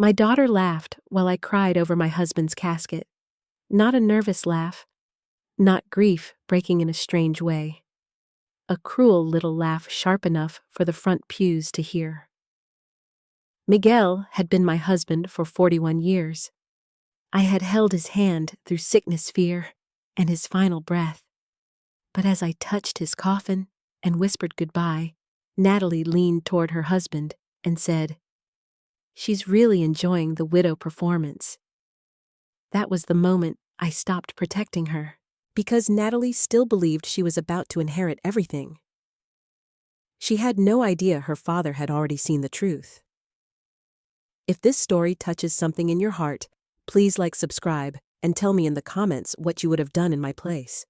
My daughter laughed while I cried over my husband's casket. Not a nervous laugh, not grief breaking in a strange way. A cruel little laugh sharp enough for the front pews to hear. Miguel had been my husband for 41 years. I had held his hand through sickness, fear, and his final breath. But as I touched his coffin and whispered goodbye, Natalie leaned toward her husband and said, "She's really enjoying the widow performance." That was the moment I stopped protecting her, because Natalie still believed she was about to inherit everything. She had no idea her father had already seen the truth. If this story touches something in your heart, please subscribe, and tell me in the comments what you would have done in my place.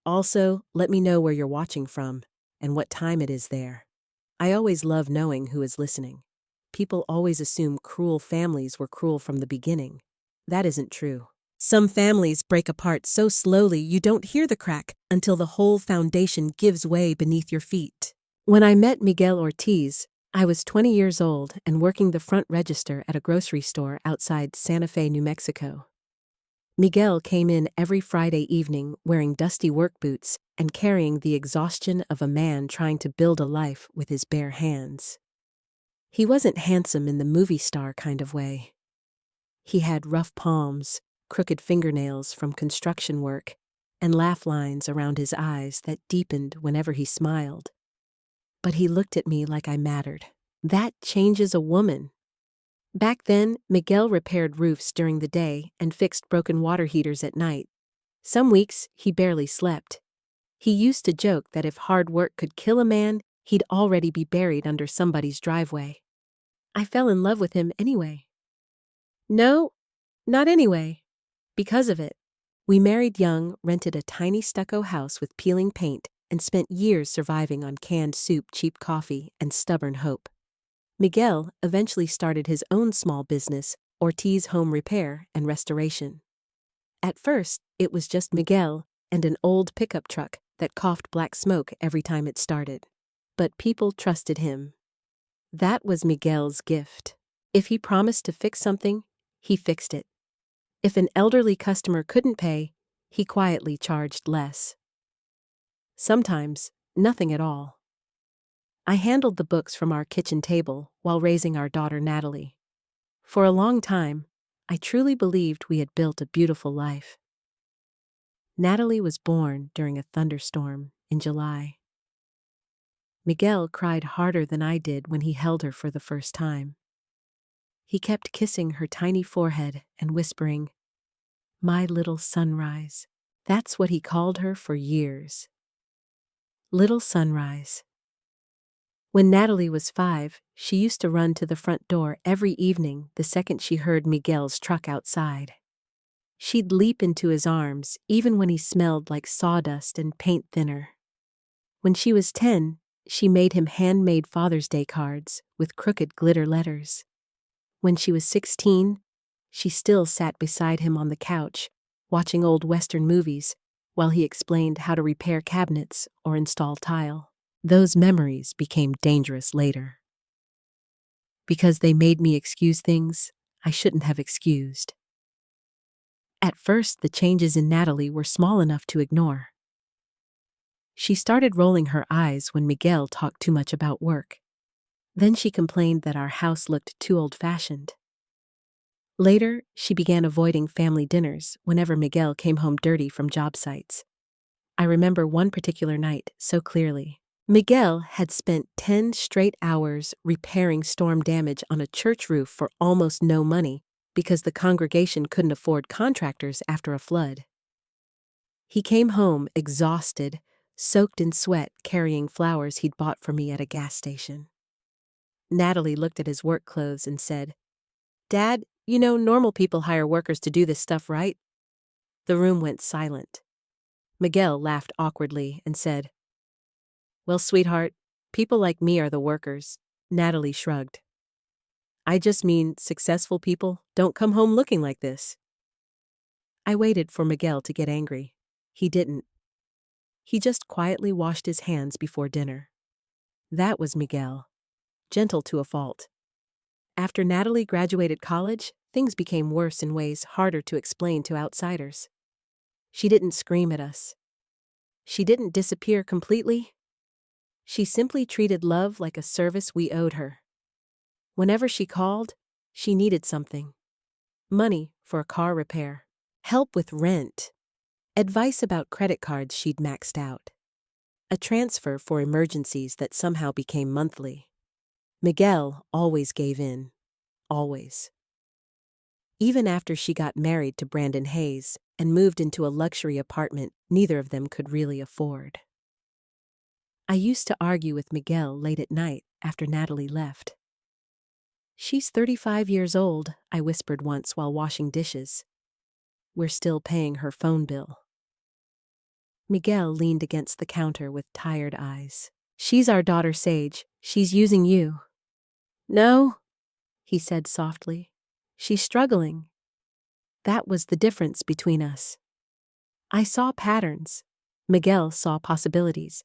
Also, let me know where you're watching from and what time it is there. I always love knowing who is listening. People always assume cruel families were cruel from the beginning. That isn't true. Some families break apart so slowly you don't hear the crack until the whole foundation gives way beneath your feet. When I met Miguel Ortiz, I was 20 years old and working the front register at a grocery store outside Santa Fe, New Mexico. Miguel came in every Friday evening wearing dusty work boots and carrying the exhaustion of a man trying to build a life with his bare hands. He wasn't handsome in the movie star kind of way. He had rough palms, crooked fingernails from construction work, and laugh lines around his eyes that deepened whenever he smiled. But he looked at me like I mattered. That changes a woman. Back then, Miguel repaired roofs during the day and fixed broken water heaters at night. Some weeks, he barely slept. He used to joke that if hard work could kill a man, he'd already be buried under somebody's driveway. I fell in love with him anyway. No, not anyway. Because of it. We married young, rented a tiny stucco house with peeling paint, and spent years surviving on canned soup, cheap coffee, and stubborn hope. Miguel eventually started his own small business, Ortiz Home Repair and Restoration. At first, it was just Miguel and an old pickup truck that coughed black smoke every time it started. But people trusted him. That was Miguel's gift. If he promised to fix something, he fixed it. If an elderly customer couldn't pay, he quietly charged less. Sometimes, nothing at all. I handled the books from our kitchen table while raising our daughter Natalie. For a long time, I truly believed we had built a beautiful life. Natalie was born during a thunderstorm in July. Miguel cried harder than I did when he held her for the first time. He kept kissing her tiny forehead and whispering, "My little sunrise." That's what he called her for years. Little Sunrise. When Natalie was 5, she used to run to the front door every evening the second she heard Miguel's truck outside. She'd leap into his arms even when he smelled like sawdust and paint thinner. When she was 10, she made him handmade Father's Day cards with crooked glitter letters. When she was 16, she still sat beside him on the couch, watching old Western movies, while he explained how to repair cabinets or install tile. Those memories became dangerous later. Because they made me excuse things I shouldn't have excused. At first, the changes in Natalie were small enough to ignore. She started rolling her eyes when Miguel talked too much about work. Then she complained that our house looked too old-fashioned. Later, she began avoiding family dinners whenever Miguel came home dirty from job sites. I remember one particular night so clearly. Miguel had spent 10 straight hours repairing storm damage on a church roof for almost no money because the congregation couldn't afford contractors after a flood. He came home exhausted, soaked in sweat, carrying flowers he'd bought for me at a gas station. Natalie looked at his work clothes and said, "Dad, you know normal people hire workers to do this stuff, right?" The room went silent. Miguel laughed awkwardly and said, "Well, sweetheart, people like me are the workers." Natalie shrugged. "I just mean successful people don't come home looking like this." I waited for Miguel to get angry. He didn't. He just quietly washed his hands before dinner. That was Miguel. Gentle to a fault. After Natalie graduated college, things became worse in ways harder to explain to outsiders. She didn't scream at us. She didn't disappear completely. She simply treated love like a service we owed her. Whenever she called, she needed something. Money for a car repair, help with rent, advice about credit cards she'd maxed out, a transfer for emergencies that somehow became monthly. Miguel always gave in. Always. Even after she got married to Brandon Hayes and moved into a luxury apartment neither of them could really afford. I used to argue with Miguel late at night after Natalie left. "She's 35 years old," I whispered once while washing dishes. "We're still paying her phone bill." Miguel leaned against the counter with tired eyes. "She's our daughter, Sage. She's using you." "No," he said softly. "She's struggling." That was the difference between us. I saw patterns. Miguel saw possibilities.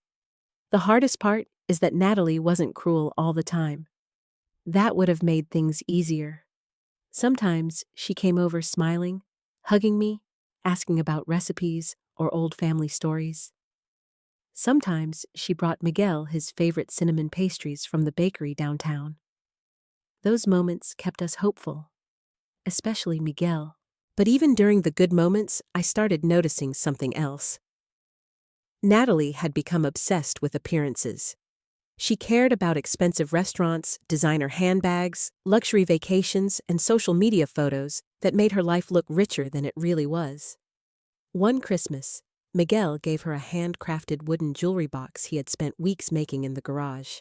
The hardest part is that Natalie wasn't cruel all the time. That would have made things easier. Sometimes she came over smiling, hugging me, asking about recipes or old family stories. Sometimes she brought Miguel his favorite cinnamon pastries from the bakery downtown. Those moments kept us hopeful, especially Miguel. But even during the good moments, I started noticing something else. Natalie had become obsessed with appearances. She cared about expensive restaurants, designer handbags, luxury vacations, and social media photos that made her life look richer than it really was. One Christmas, Miguel gave her a handcrafted wooden jewelry box he had spent weeks making in the garage.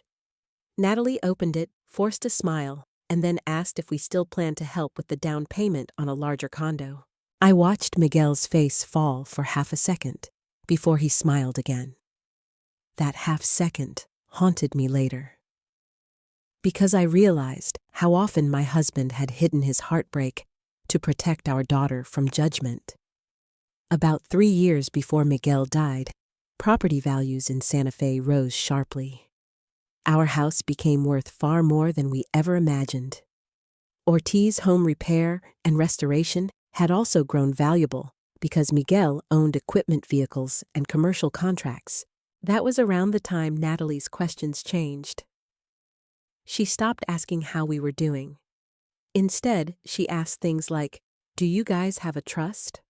Natalie opened it, forced a smile, and then asked if we still planned to help with the down payment on a larger condo. I watched Miguel's face fall for half a second before he smiled again. That half second haunted me later. Because I realized how often my husband had hidden his heartbreak to protect our daughter from judgment. About 3 years before Miguel died, property values in Santa Fe rose sharply. Our house became worth far more than we ever imagined. Ortiz home repair and restoration had also grown valuable because Miguel owned equipment vehicles and commercial contracts. That was around the time Natalie's questions changed. She stopped asking how we were doing. Instead, she asked things like, "Do you guys have a trust?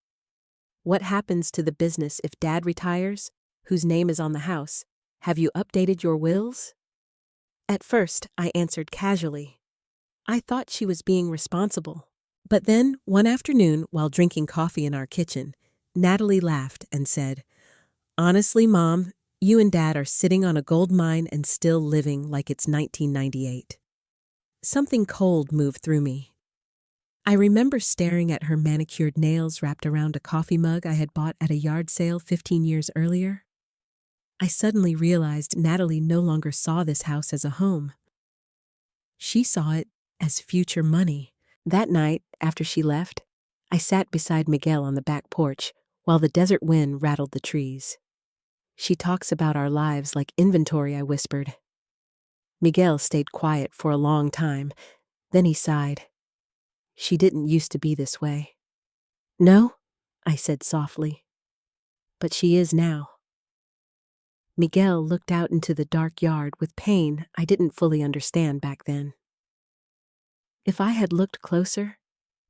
What happens to the business if Dad retires, whose name is on the house? Have you updated your wills?" At first, I answered casually. I thought she was being responsible. But then, one afternoon, while drinking coffee in our kitchen, Natalie laughed and said, "Honestly, Mom, you and Dad are sitting on a gold mine and still living like it's 1998. Something cold moved through me. I remember staring at her manicured nails wrapped around a coffee mug I had bought at a yard sale 15 years earlier. I suddenly realized Natalie no longer saw this house as a home. She saw it as future money. That night, after she left, I sat beside Miguel on the back porch while the desert wind rattled the trees. "She talks about our lives like inventory," I whispered. Miguel stayed quiet for a long time. Then he sighed. "She didn't used to be this way." "No," I said softly. "But she is now." Miguel looked out into the dark yard with pain I didn't fully understand back then. If I had looked closer,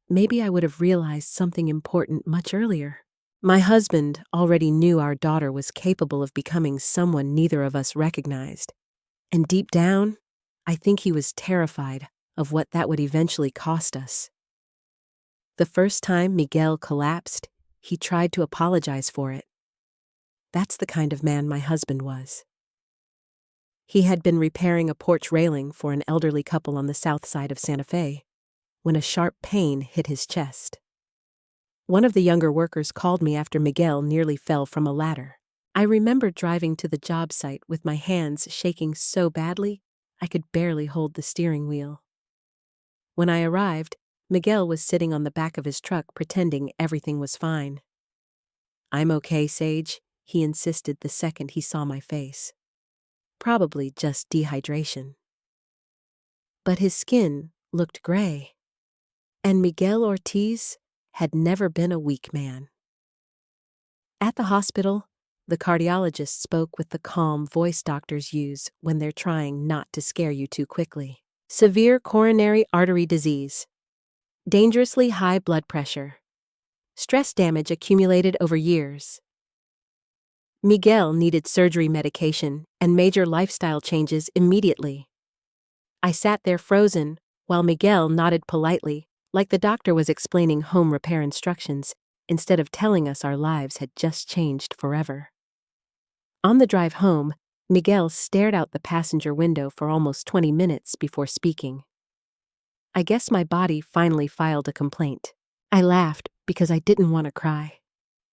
maybe I would have realized something important much earlier. My husband already knew our daughter was capable of becoming someone neither of us recognized. And deep down, I think he was terrified of what that would eventually cost us. The first time Miguel collapsed, he tried to apologize for it. That's the kind of man my husband was. He had been repairing a porch railing for an elderly couple on the south side of Santa Fe when a sharp pain hit his chest. One of the younger workers called me after Miguel nearly fell from a ladder. I remember driving to the job site with my hands shaking so badly I could barely hold the steering wheel. When I arrived, Miguel was sitting on the back of his truck pretending everything was fine. "I'm okay, Sage," he insisted the second he saw my face. Probably just dehydration. But his skin looked gray. And Miguel Ortiz had never been a weak man. At the hospital, the cardiologist spoke with the calm voice doctors use when they're trying not to scare you too quickly. Severe coronary artery disease. Dangerously high blood pressure. Stress damage accumulated over years. Miguel needed surgery medication and major lifestyle changes immediately. I sat there frozen, while Miguel nodded politely, like the doctor was explaining home repair instructions, instead of telling us our lives had just changed forever. On the drive home, Miguel stared out the passenger window for almost 20 minutes before speaking. I guess my body finally filed a complaint. I laughed because I didn't want to cry.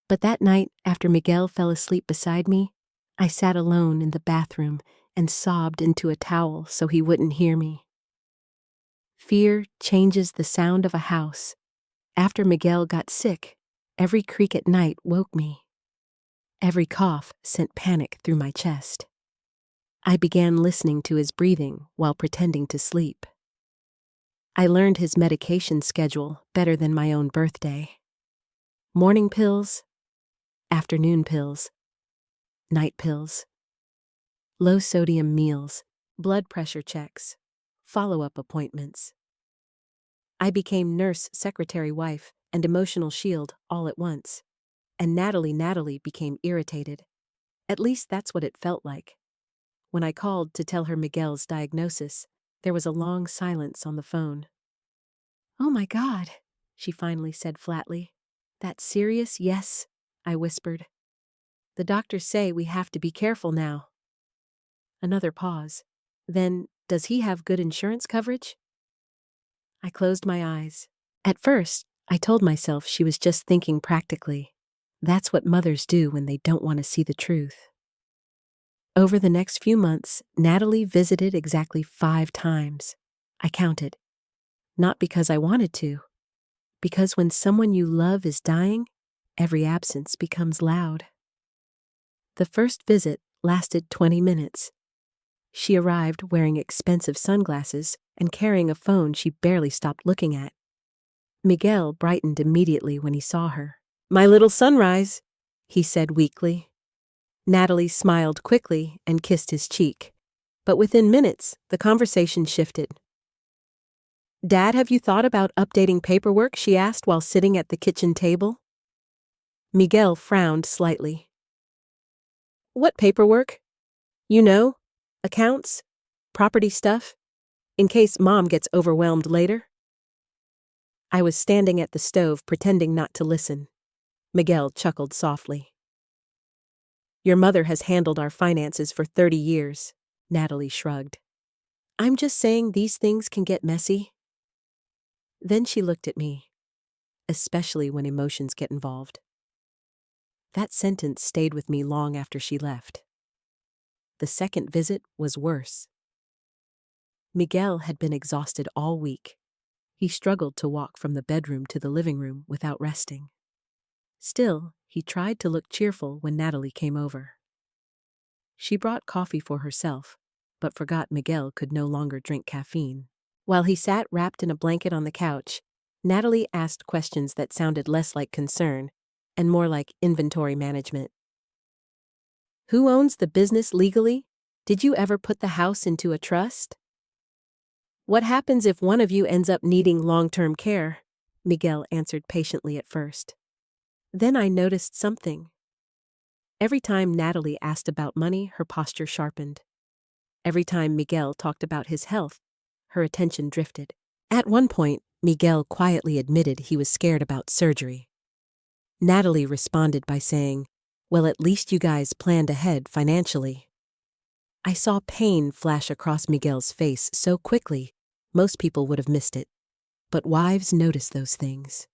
But that night, after Miguel fell asleep beside me, I sat alone in the bathroom and sobbed into a towel so he wouldn't hear me. Fear changes the sound of a house. After Miguel got sick, every creak at night woke me. Every cough sent panic through my chest. I began listening to his breathing while pretending to sleep. I learned his medication schedule better than my own birthday. Morning pills, afternoon pills, night pills, low-sodium meals, blood pressure checks, follow-up appointments. I became nurse, secretary, wife, and emotional shield all at once, and Natalie became irritated. At least that's what it felt like. When I called to tell her Miguel's diagnosis, there was a long silence on the phone. "Oh my God," she finally said flatly. "That serious?" "Yes," I whispered. "The doctors say we have to be careful now." Another pause. "Then, does he have good insurance coverage?" I closed my eyes. At first, I told myself she was just thinking practically. That's what mothers do when they don't want to see the truth. Over the next few months, Natalie visited exactly 5 times. I counted. Not because I wanted to. Because when someone you love is dying, every absence becomes loud. The first visit lasted 20 minutes. She arrived wearing expensive sunglasses and carrying a phone she barely stopped looking at. Miguel brightened immediately when he saw her. "My little sunrise," he said weakly. Natalie smiled quickly and kissed his cheek. But within minutes, the conversation shifted. "Dad, have you thought about updating paperwork?" she asked while sitting at the kitchen table. Miguel frowned slightly. "What paperwork? You know, accounts, property stuff, in case Mom gets overwhelmed later." I was standing at the stove pretending not to listen. Miguel chuckled softly. "Your mother has handled our finances for 30 years, Natalie shrugged. "I'm just saying these things can get messy." Then she looked at me, especially when emotions get involved. That sentence stayed with me long after she left. The second visit was worse. Miguel had been exhausted all week. He struggled to walk from the bedroom to the living room without resting. Still, he tried to look cheerful when Natalie came over. She brought coffee for herself, but forgot Miguel could no longer drink caffeine. While he sat wrapped in a blanket on the couch, Natalie asked questions that sounded less like concern and more like inventory management. "Who owns the business legally? Did you ever put the house into a trust? What happens if one of you ends up needing long-term care?" Miguel answered patiently at first. Then I noticed something. Every time Natalie asked about money, her posture sharpened. Every time Miguel talked about his health, her attention drifted. At one point, Miguel quietly admitted he was scared about surgery. Natalie responded by saying, "Well, at least you guys planned ahead financially." I saw pain flash across Miguel's face so quickly, most people would have missed it. But wives notice those things.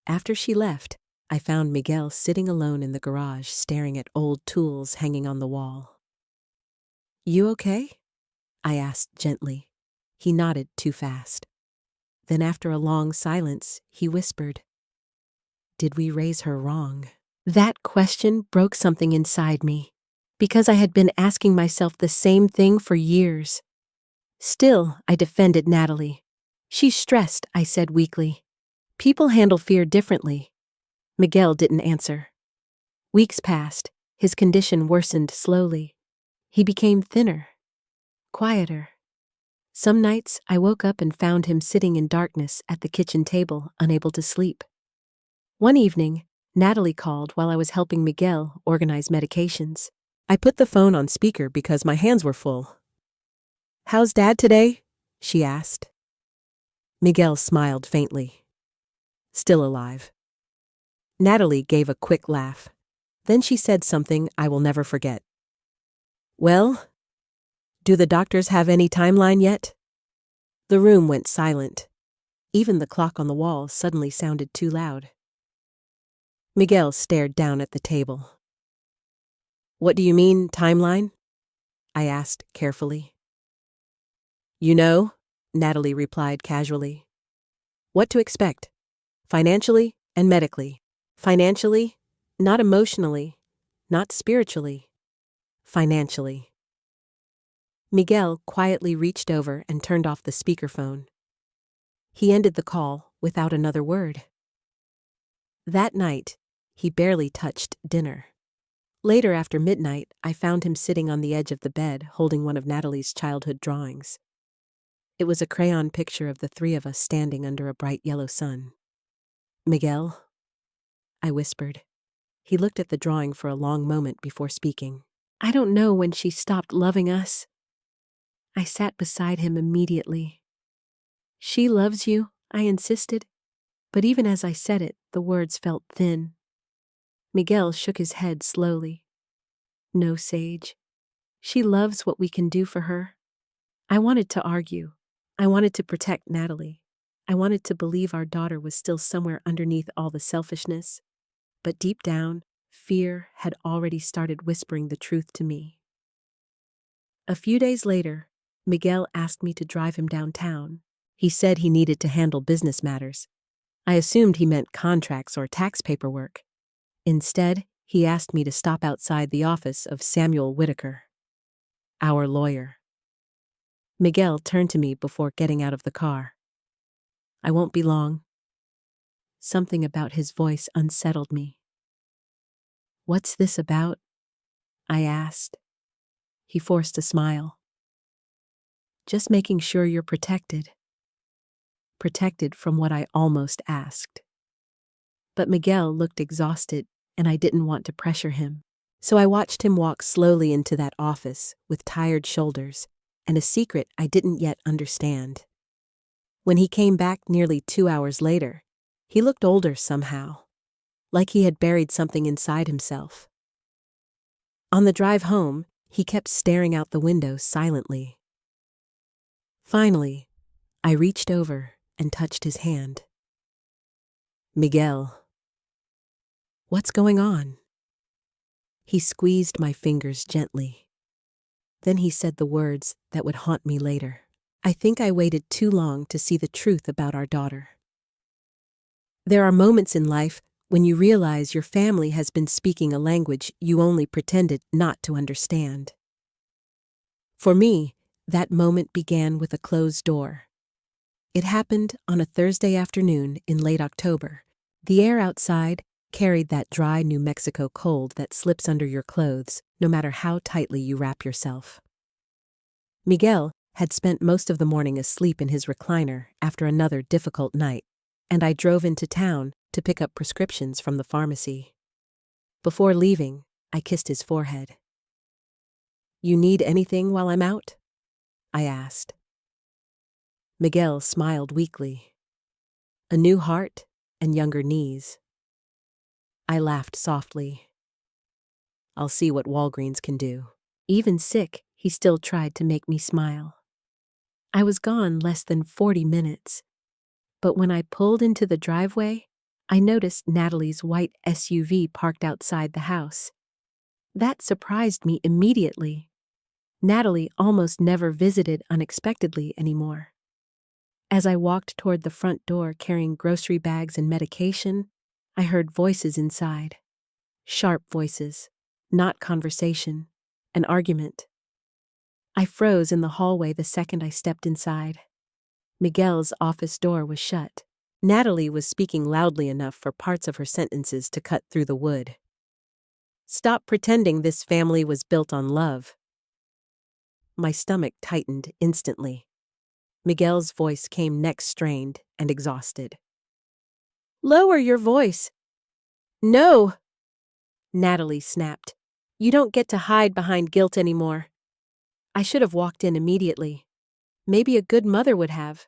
After she left, I found Miguel sitting alone in the garage staring at old tools hanging on the wall. "You okay?" I asked gently. He nodded too fast. Then after a long silence, he whispered, "Did we raise her wrong?" That question broke something inside me, because I had been asking myself the same thing for years. Still, I defended Natalie. She's stressed, I said weakly. People handle fear differently. Miguel didn't answer. Weeks passed. His condition worsened slowly. He became thinner, quieter. Some nights I woke up and found him sitting in darkness at the kitchen table, unable to sleep. One evening, Natalie called while I was helping Miguel organize medications. I put the phone on speaker because my hands were full. "How's Dad today?" she asked. Miguel smiled faintly. "Still alive." Natalie gave a quick laugh. Then she said something I will never forget. "Well, do the doctors have any timeline yet?" The room went silent. Even the clock on the wall suddenly sounded too loud. Miguel stared down at the table. "What do you mean, timeline?" I asked carefully. "You know," Natalie replied casually. "What to expect, financially and medically. Financially, not emotionally, not spiritually. Financially." Miguel quietly reached over and turned off the speakerphone. He ended the call without another word. That night, he barely touched dinner. Later after midnight, I found him sitting on the edge of the bed holding one of Natalie's childhood drawings. It was a crayon picture of the three of us standing under a bright yellow sun. "Miguel?" I whispered. He looked at the drawing for a long moment before speaking. "I don't know when she stopped loving us." I sat beside him immediately. "She loves you," I insisted. But even as I said it, the words felt thin. Miguel shook his head slowly. "No, Sage. She loves what we can do for her." I wanted to argue. I wanted to protect Natalie. I wanted to believe our daughter was still somewhere underneath all the selfishness. But deep down, fear had already started whispering the truth to me. A few days later, Miguel asked me to drive him downtown. He said he needed to handle business matters. I assumed he meant contracts or tax paperwork. Instead, he asked me to stop outside the office of Samuel Whitaker, our lawyer. Miguel turned to me before getting out of the car. "I won't be long." Something about his voice unsettled me. "What's this about?" I asked. He forced a smile. "Just making sure you're protected." Protected from what I almost asked. But Miguel looked exhausted, and I didn't want to pressure him. So I watched him walk slowly into that office with tired shoulders and a secret I didn't yet understand. When he came back nearly 2 hours later, he looked older somehow, like he had buried something inside himself. On the drive home, he kept staring out the window silently. Finally, I reached over and touched his hand. "Miguel." "What's going on?" He squeezed my fingers gently. Then he said the words that would haunt me later. "I think I waited too long to see the truth about our daughter." There are moments in life when you realize your family has been speaking a language you only pretended not to understand. For me, that moment began with a closed door. It happened on a Thursday afternoon in late October. The air outside carried that dry New Mexico cold that slips under your clothes, no matter how tightly you wrap yourself. Miguel had spent most of the morning asleep in his recliner after another difficult night, and I drove into town to pick up prescriptions from the pharmacy. Before leaving, I kissed his forehead. "You need anything while I'm out?" I asked. Miguel smiled weakly. "A new heart and younger knees." I laughed softly. "I'll see what Walgreens can do." Even sick, he still tried to make me smile. I was gone less than 40 minutes, but when I pulled into the driveway, I noticed Natalie's white SUV parked outside the house. That surprised me immediately. Natalie almost never visited unexpectedly anymore. As I walked toward the front door carrying grocery bags and medication, I heard voices inside. Sharp voices, not conversation, an argument. I froze in the hallway the second I stepped inside. Miguel's office door was shut. Natalie was speaking loudly enough for parts of her sentences to cut through the wood. Stop pretending this family was built on love. My stomach tightened instantly. Miguel's voice came neck strained and exhausted. Lower your voice. No! Natalie snapped. You don't get to hide behind guilt anymore. I should have walked in immediately. Maybe a good mother would have.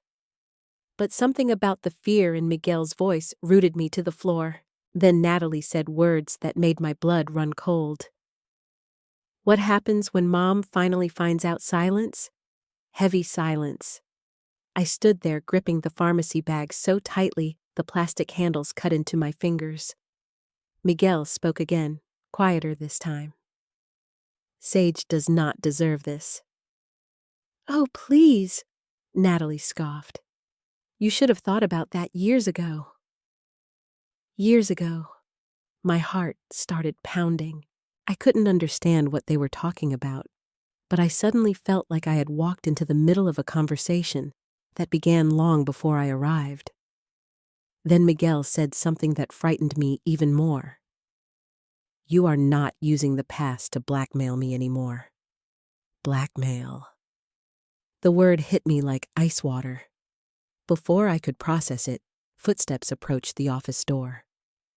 But something about the fear in Miguel's voice rooted me to the floor. Then Natalie said words that made my blood run cold. What happens when Mom finally finds out silence? Heavy silence. I stood there gripping the pharmacy bag so tightly the plastic handles cut into my fingers. Miguel spoke again, quieter this time. Sage does not deserve this. Oh, please, Natalie scoffed. You should have thought about that years ago. Years ago. My heart started pounding. I couldn't understand what they were talking about, but I suddenly felt like I had walked into the middle of a conversation that began long before I arrived. Then Miguel said something that frightened me even more. You are not using the past to blackmail me anymore. Blackmail. The word hit me like ice water. Before I could process it, footsteps approached the office door.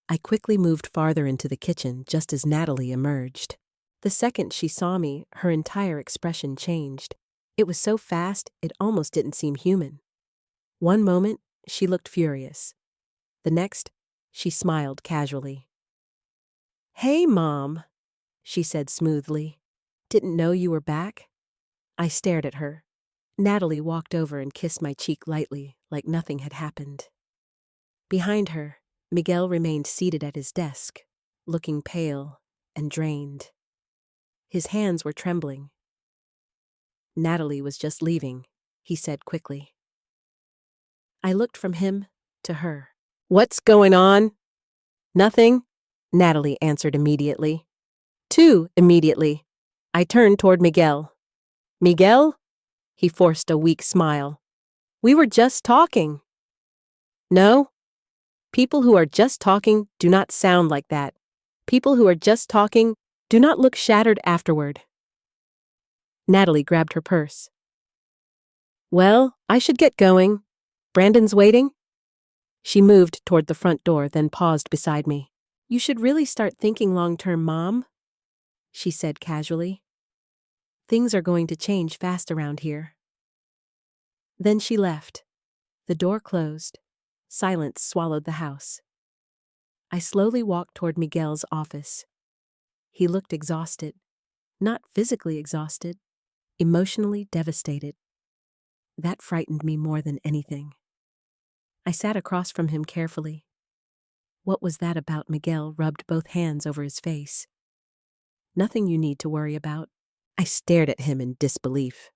I quickly moved farther into the kitchen just as Natalie emerged. The second she saw me, her entire expression changed. It was so fast, it almost didn't seem human. One moment, she looked furious. The next, she smiled casually. Hey, Mom, she said smoothly. Didn't know you were back? I stared at her. Natalie walked over and kissed my cheek lightly, like nothing had happened. Behind her, Miguel remained seated at his desk, looking pale and drained. His hands were trembling. Natalie was just leaving, he said quickly. I looked from him to her. What's going on? Nothing, Natalie answered immediately. Too immediately. I turned toward Miguel. Miguel? He forced a weak smile. We were just talking. No? People who are just talking do not sound like that. People who are just talking do not look shattered afterward. Natalie grabbed her purse. Well, I should get going. Brandon's waiting? She moved toward the front door, then paused beside me. You should really start thinking long-term, Mom, she said casually. Things are going to change fast around here. Then she left. The door closed. Silence swallowed the house. I slowly walked toward Miguel's office. He looked exhausted. Not physically exhausted, emotionally devastated. That frightened me more than anything. I sat across from him carefully. What was that about? Miguel rubbed both hands over his face. Nothing you need to worry about. I stared at him in disbelief.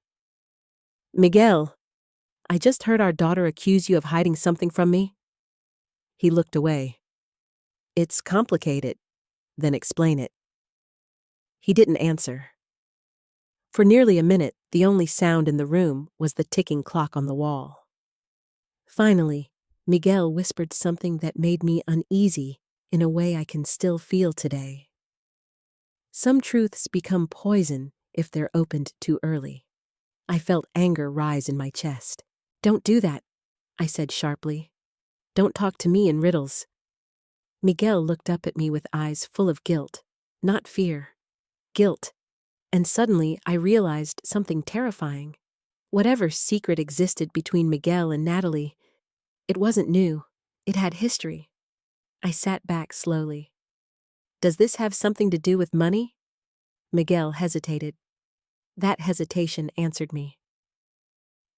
Miguel, I just heard our daughter accuse you of hiding something from me. He looked away. It's complicated. Then explain it. He didn't answer. For nearly a minute, the only sound in the room was the ticking clock on the wall. Finally, Miguel whispered something that made me uneasy in a way I can still feel today. Some truths become poison if they're opened too early. I felt anger rise in my chest. Don't do that, I said sharply. Don't talk to me in riddles. Miguel looked up at me with eyes full of guilt, not fear. Guilt. And suddenly I realized something terrifying. Whatever secret existed between Miguel and Natalie, it wasn't new. It had history. I sat back slowly. Does this have something to do with money? Miguel hesitated. That hesitation answered me.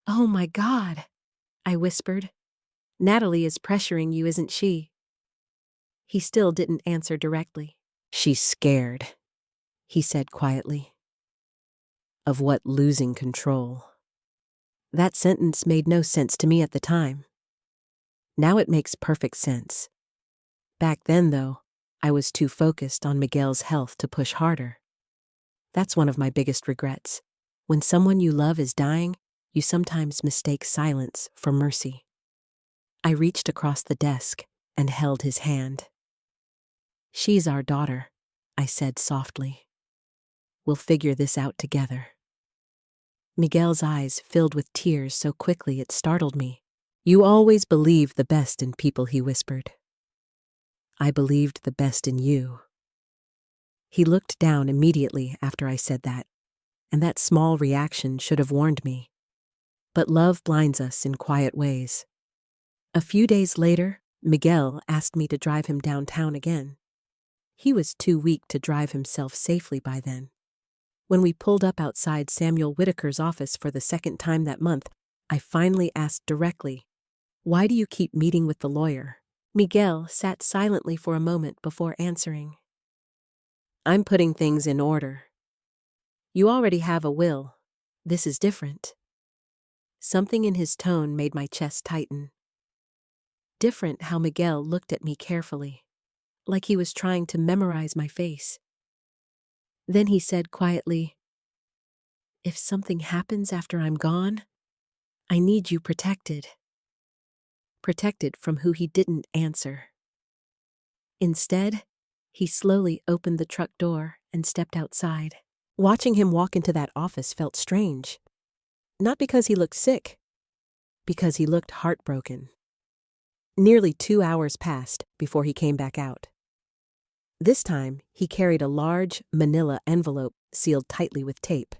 Oh my God, I whispered. Natalie is pressuring you, isn't she? He still didn't answer directly. She's scared, he said quietly. Of what? Losing control. That sentence made no sense to me at the time. Now it makes perfect sense. Back then, though, I was too focused on Miguel's health to push harder. That's one of my biggest regrets. When someone you love is dying, you sometimes mistake silence for mercy. I reached across the desk and held his hand. She's our daughter, I said softly. We'll figure this out together. Miguel's eyes filled with tears so quickly it startled me. You always believe the best in people, he whispered. I believed the best in you. He looked down immediately after I said that, and that small reaction should have warned me. But love blinds us in quiet ways. A few days later, Miguel asked me to drive him downtown again. He was too weak to drive himself safely by then. When we pulled up outside Samuel Whitaker's office for the second time that month, I finally asked directly, "Why do you keep meeting with the lawyer?" Miguel sat silently for a moment before answering. "I'm putting things in order. You already have a will. This is different." Something in his tone made my chest tighten. Different how Miguel looked at me carefully, like he was trying to memorize my face. Then he said quietly, "If something happens after I'm gone, I need you protected." Protected from who he didn't answer. Instead, he slowly opened the truck door and stepped outside. Watching him walk into that office felt strange. Not because he looked sick, because he looked heartbroken. Nearly 2 hours passed before he came back out. This time, he carried a large manila envelope sealed tightly with tape.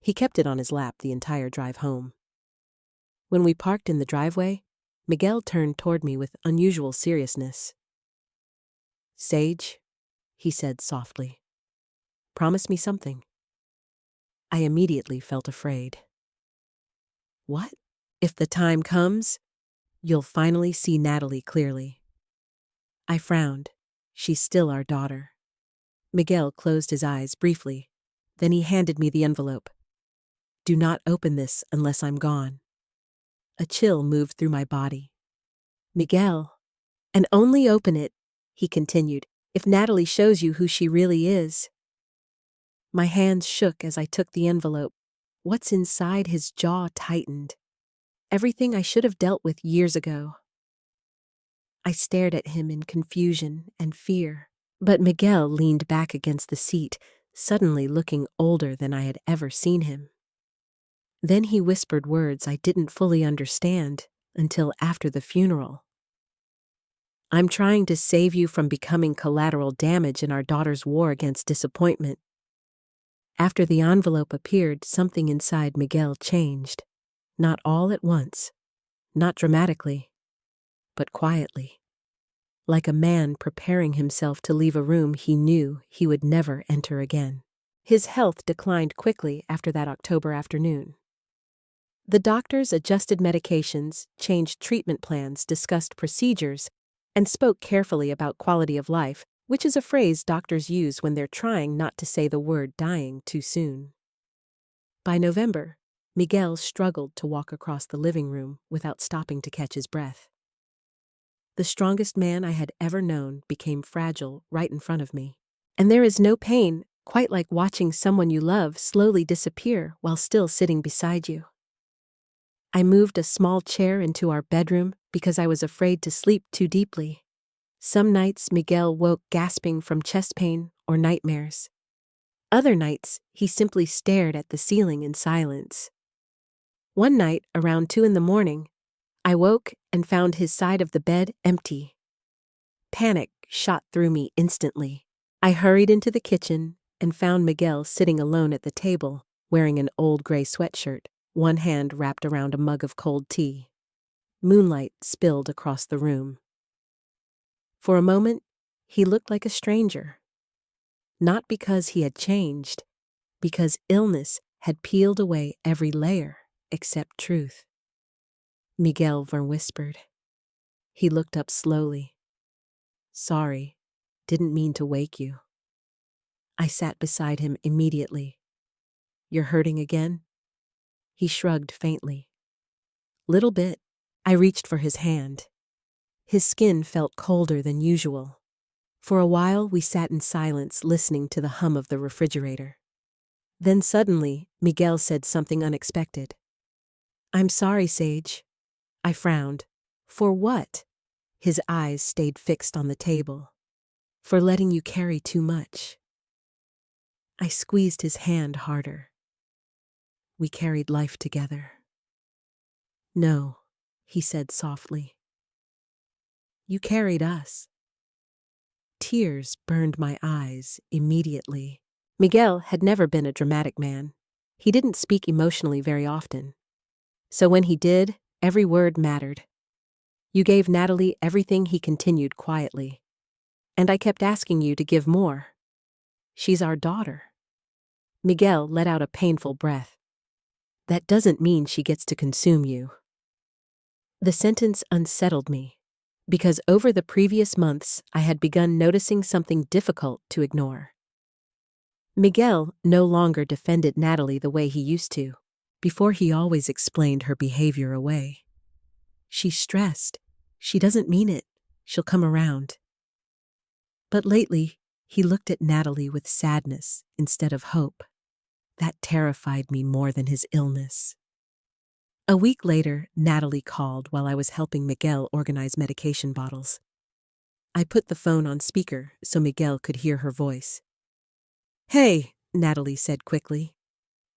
He kept it on his lap the entire drive home. When we parked in the driveway, Miguel turned toward me with unusual seriousness. "Sage," he said softly, "promise me something." I immediately felt afraid. "What?" "If the time comes, you'll finally see Natalie clearly." I frowned. She's still our daughter. Miguel closed his eyes briefly. Then he handed me the envelope. "Do not open this unless I'm gone." A chill moved through my body. "Miguel, and only open it," he continued, "if Natalie shows you who she really is." My hands shook as I took the envelope. What's inside his jaw tightened. Everything I should have dealt with years ago. I stared at him in confusion and fear, but Miguel leaned back against the seat, suddenly looking older than I had ever seen him. Then he whispered words I didn't fully understand until after the funeral. "I'm trying to save you from becoming collateral damage in our daughter's war against disappointment." After the envelope appeared, something inside Miguel changed. Not all at once, not dramatically, but quietly. Like a man preparing himself to leave a room he knew he would never enter again. His health declined quickly after that October afternoon. The doctors adjusted medications, changed treatment plans, discussed procedures, and spoke carefully about quality of life, which is a phrase doctors use when they're trying not to say the word dying too soon. By November, Miguel struggled to walk across the living room without stopping to catch his breath. The strongest man I had ever known became fragile right in front of me. And there is no pain quite like watching someone you love slowly disappear while still sitting beside you. I moved a small chair into our bedroom because I was afraid to sleep too deeply. Some nights Miguel woke gasping from chest pain or nightmares. Other nights, he simply stared at the ceiling in silence. One night, around 2 a.m, I woke and found his side of the bed empty. Panic shot through me instantly. I hurried into the kitchen and found Miguel sitting alone at the table, wearing an old gray sweatshirt, one hand wrapped around a mug of cold tea. Moonlight spilled across the room. For a moment, he looked like a stranger. Not because he had changed, because illness had peeled away every layer except truth. Miguel whispered. He looked up slowly. "Sorry, didn't mean to wake you." I sat beside him immediately. "You're hurting again?" He shrugged faintly. "Little bit." I reached for his hand. His skin felt colder than usual. For a while we sat in silence listening to the hum of the refrigerator. Then suddenly, Miguel said something unexpected. I'm sorry, Sage. I frowned. For what? His eyes stayed fixed on the table. For letting you carry too much. I squeezed his hand harder. We carried life together. No, he said softly. You carried us. Tears burned my eyes immediately. Miguel had never been a dramatic man. He didn't speak emotionally very often. So when he did, every word mattered. You gave Natalie everything, he continued quietly. And I kept asking you to give more. She's our daughter. Miguel let out a painful breath. That doesn't mean she gets to consume you. The sentence unsettled me, because over the previous months I had begun noticing something difficult to ignore. Miguel no longer defended Natalie the way he used to. Before, he always explained her behavior away. She's stressed. She doesn't mean it. She'll come around. But lately, he looked at Natalie with sadness instead of hope. That terrified me more than his illness. A week later, Natalie called while I was helping Miguel organize medication bottles. I put the phone on speaker so Miguel could hear her voice. Hey, Natalie said quickly.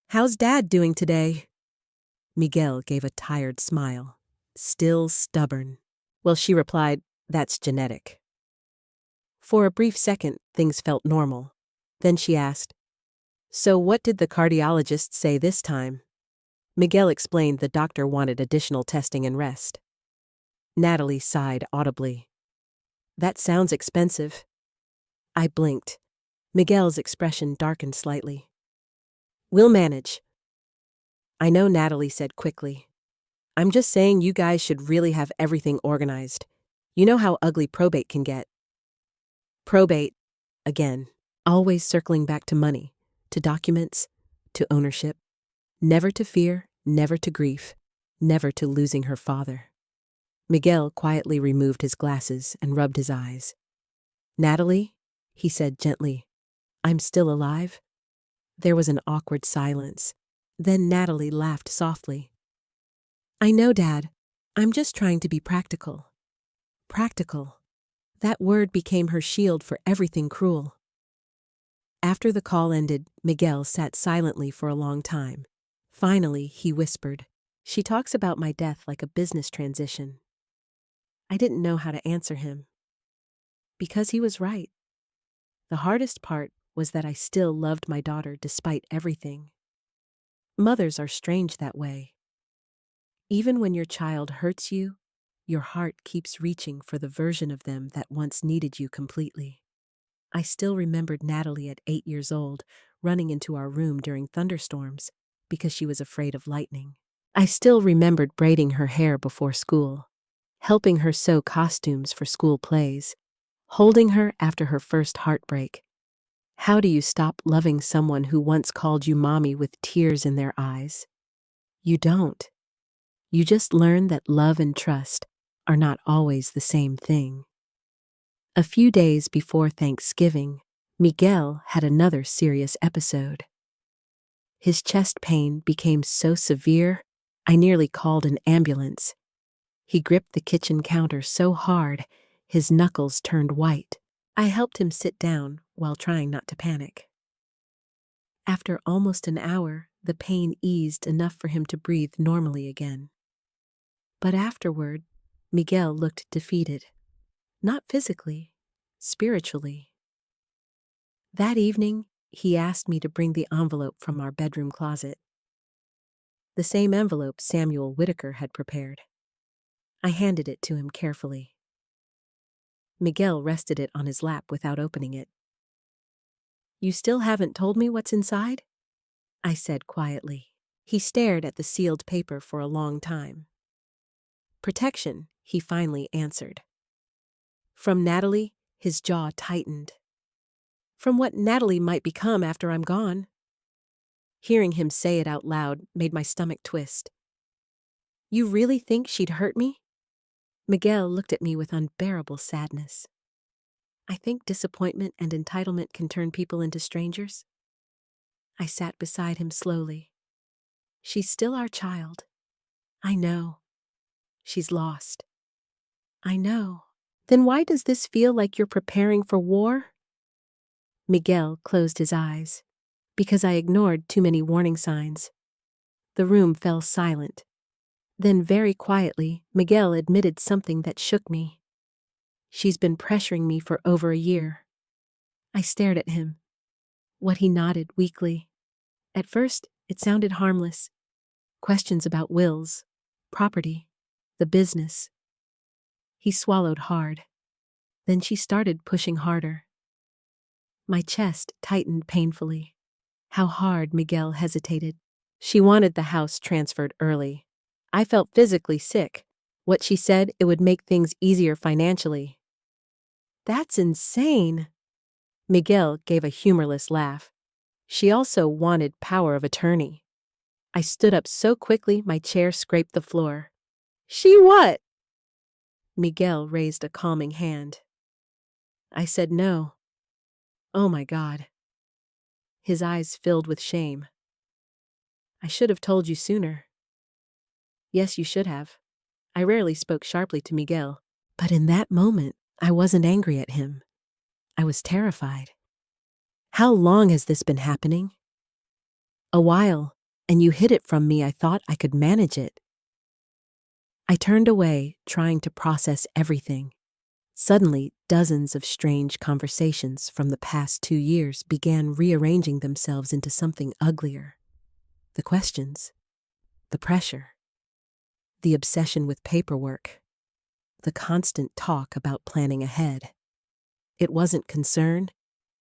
How's Dad doing today? Miguel gave a tired smile. Still stubborn. Well, she replied, that's genetic. For a brief second, things felt normal. Then she asked, so what did the cardiologist say this time? Miguel explained the doctor wanted additional testing and rest. Natalie sighed audibly. That sounds expensive. I blinked. Miguel's expression darkened slightly. We'll manage. I know, Natalie said quickly. I'm just saying you guys should really have everything organized. You know how ugly probate can get. Probate, again, always circling back to money, to documents, to ownership. Never to fear, never to grief, never to losing her father. Miguel quietly removed his glasses and rubbed his eyes. Natalie, he said gently, I'm still alive? There was an awkward silence. Then Natalie laughed softly. I know, Dad. I'm just trying to be practical. Practical. That word became her shield for everything cruel. After the call ended, Miguel sat silently for a long time. Finally, he whispered, she talks about my death like a business transition. I didn't know how to answer him. Because he was right. The hardest part was that I still loved my daughter despite everything. Mothers are strange that way. Even when your child hurts you, your heart keeps reaching for the version of them that once needed you completely. I still remembered Natalie at 8 years old, running into our room during thunderstorms because she was afraid of lightning. I still remembered braiding her hair before school, helping her sew costumes for school plays, holding her after her first heartbreak. How do you stop loving someone who once called you mommy with tears in their eyes? You don't. You just learn that love and trust are not always the same thing. A few days before Thanksgiving, Miguel had another serious episode. His chest pain became so severe, I nearly called an ambulance. He gripped the kitchen counter so hard, his knuckles turned white. I helped him sit down while trying not to panic. After almost an hour, the pain eased enough for him to breathe normally again. But afterward, Miguel looked defeated. Not physically, spiritually. That evening, he asked me to bring the envelope from our bedroom closet. The same envelope Samuel Whitaker had prepared. I handed it to him carefully. Miguel rested it on his lap without opening it. You still haven't told me what's inside? I said quietly. He stared at the sealed paper for a long time. Protection, he finally answered. From Natalie, his jaw tightened. From what Natalie might become after I'm gone. Hearing him say it out loud made my stomach twist. You really think she'd hurt me? Miguel looked at me with unbearable sadness. I think disappointment and entitlement can turn people into strangers. I sat beside him slowly. She's still our child. I know. She's lost. I know. Then why does this feel like you're preparing for war? Miguel closed his eyes. Because I ignored too many warning signs. The room fell silent. Then very quietly, Miguel admitted something that shook me. She's been pressuring me for over a year. I stared at him. What he nodded weakly. At first, it sounded harmless. Questions about wills, property, the business. He swallowed hard. Then she started pushing harder. My chest tightened painfully. How hard Miguel hesitated. She wanted the house transferred early. I felt physically sick. What she said, it would make things easier financially. That's insane. Miguel gave a humorless laugh. She also wanted power of attorney. I stood up so quickly my chair scraped the floor. She what? Miguel raised a calming hand. I said no. Oh my God. His eyes filled with shame. I should have told you sooner. Yes, you should have. I rarely spoke sharply to Miguel, but in that moment, I wasn't angry at him. I was terrified. How long has this been happening? A while, and you hid it from me. I thought I could manage it. I turned away, trying to process everything. Suddenly, dozens of strange conversations from the past 2 years began rearranging themselves into something uglier. The questions, the pressure, the obsession with paperwork, the constant talk about planning ahead. It wasn't concern,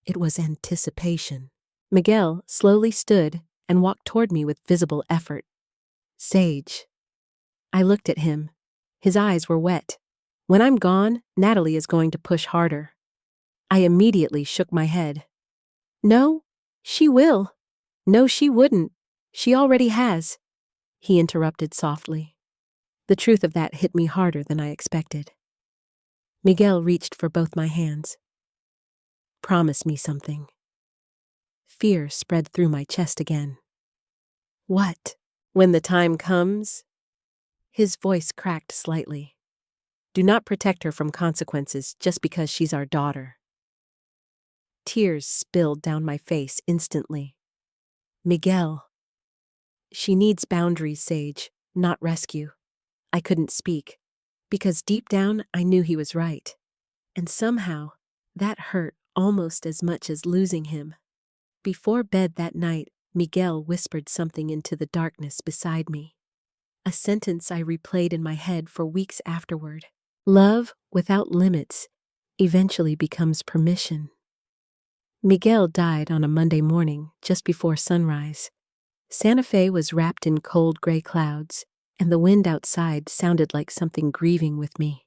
it was anticipation. Miguel slowly stood and walked toward me with visible effort. Sage. I looked at him. His eyes were wet. When I'm gone, Natalie is going to push harder. I immediately shook my head. No, she will. No, she wouldn't. She already has. He interrupted softly. The truth of that hit me harder than I expected. Miguel reached for both my hands. Promise me something. Fear spread through my chest again. What? When the time comes? His voice cracked slightly. Do not protect her from consequences just because she's our daughter. Tears spilled down my face instantly. Miguel. She needs boundaries, Sage, not rescue. I couldn't speak, because deep down I knew he was right. And somehow, that hurt almost as much as losing him. Before bed that night, Miguel whispered something into the darkness beside me. A sentence I replayed in my head for weeks afterward. Love without limits eventually becomes permission. Miguel died on a Monday morning just before sunrise. Santa Fe was wrapped in cold gray clouds, and the wind outside sounded like something grieving with me.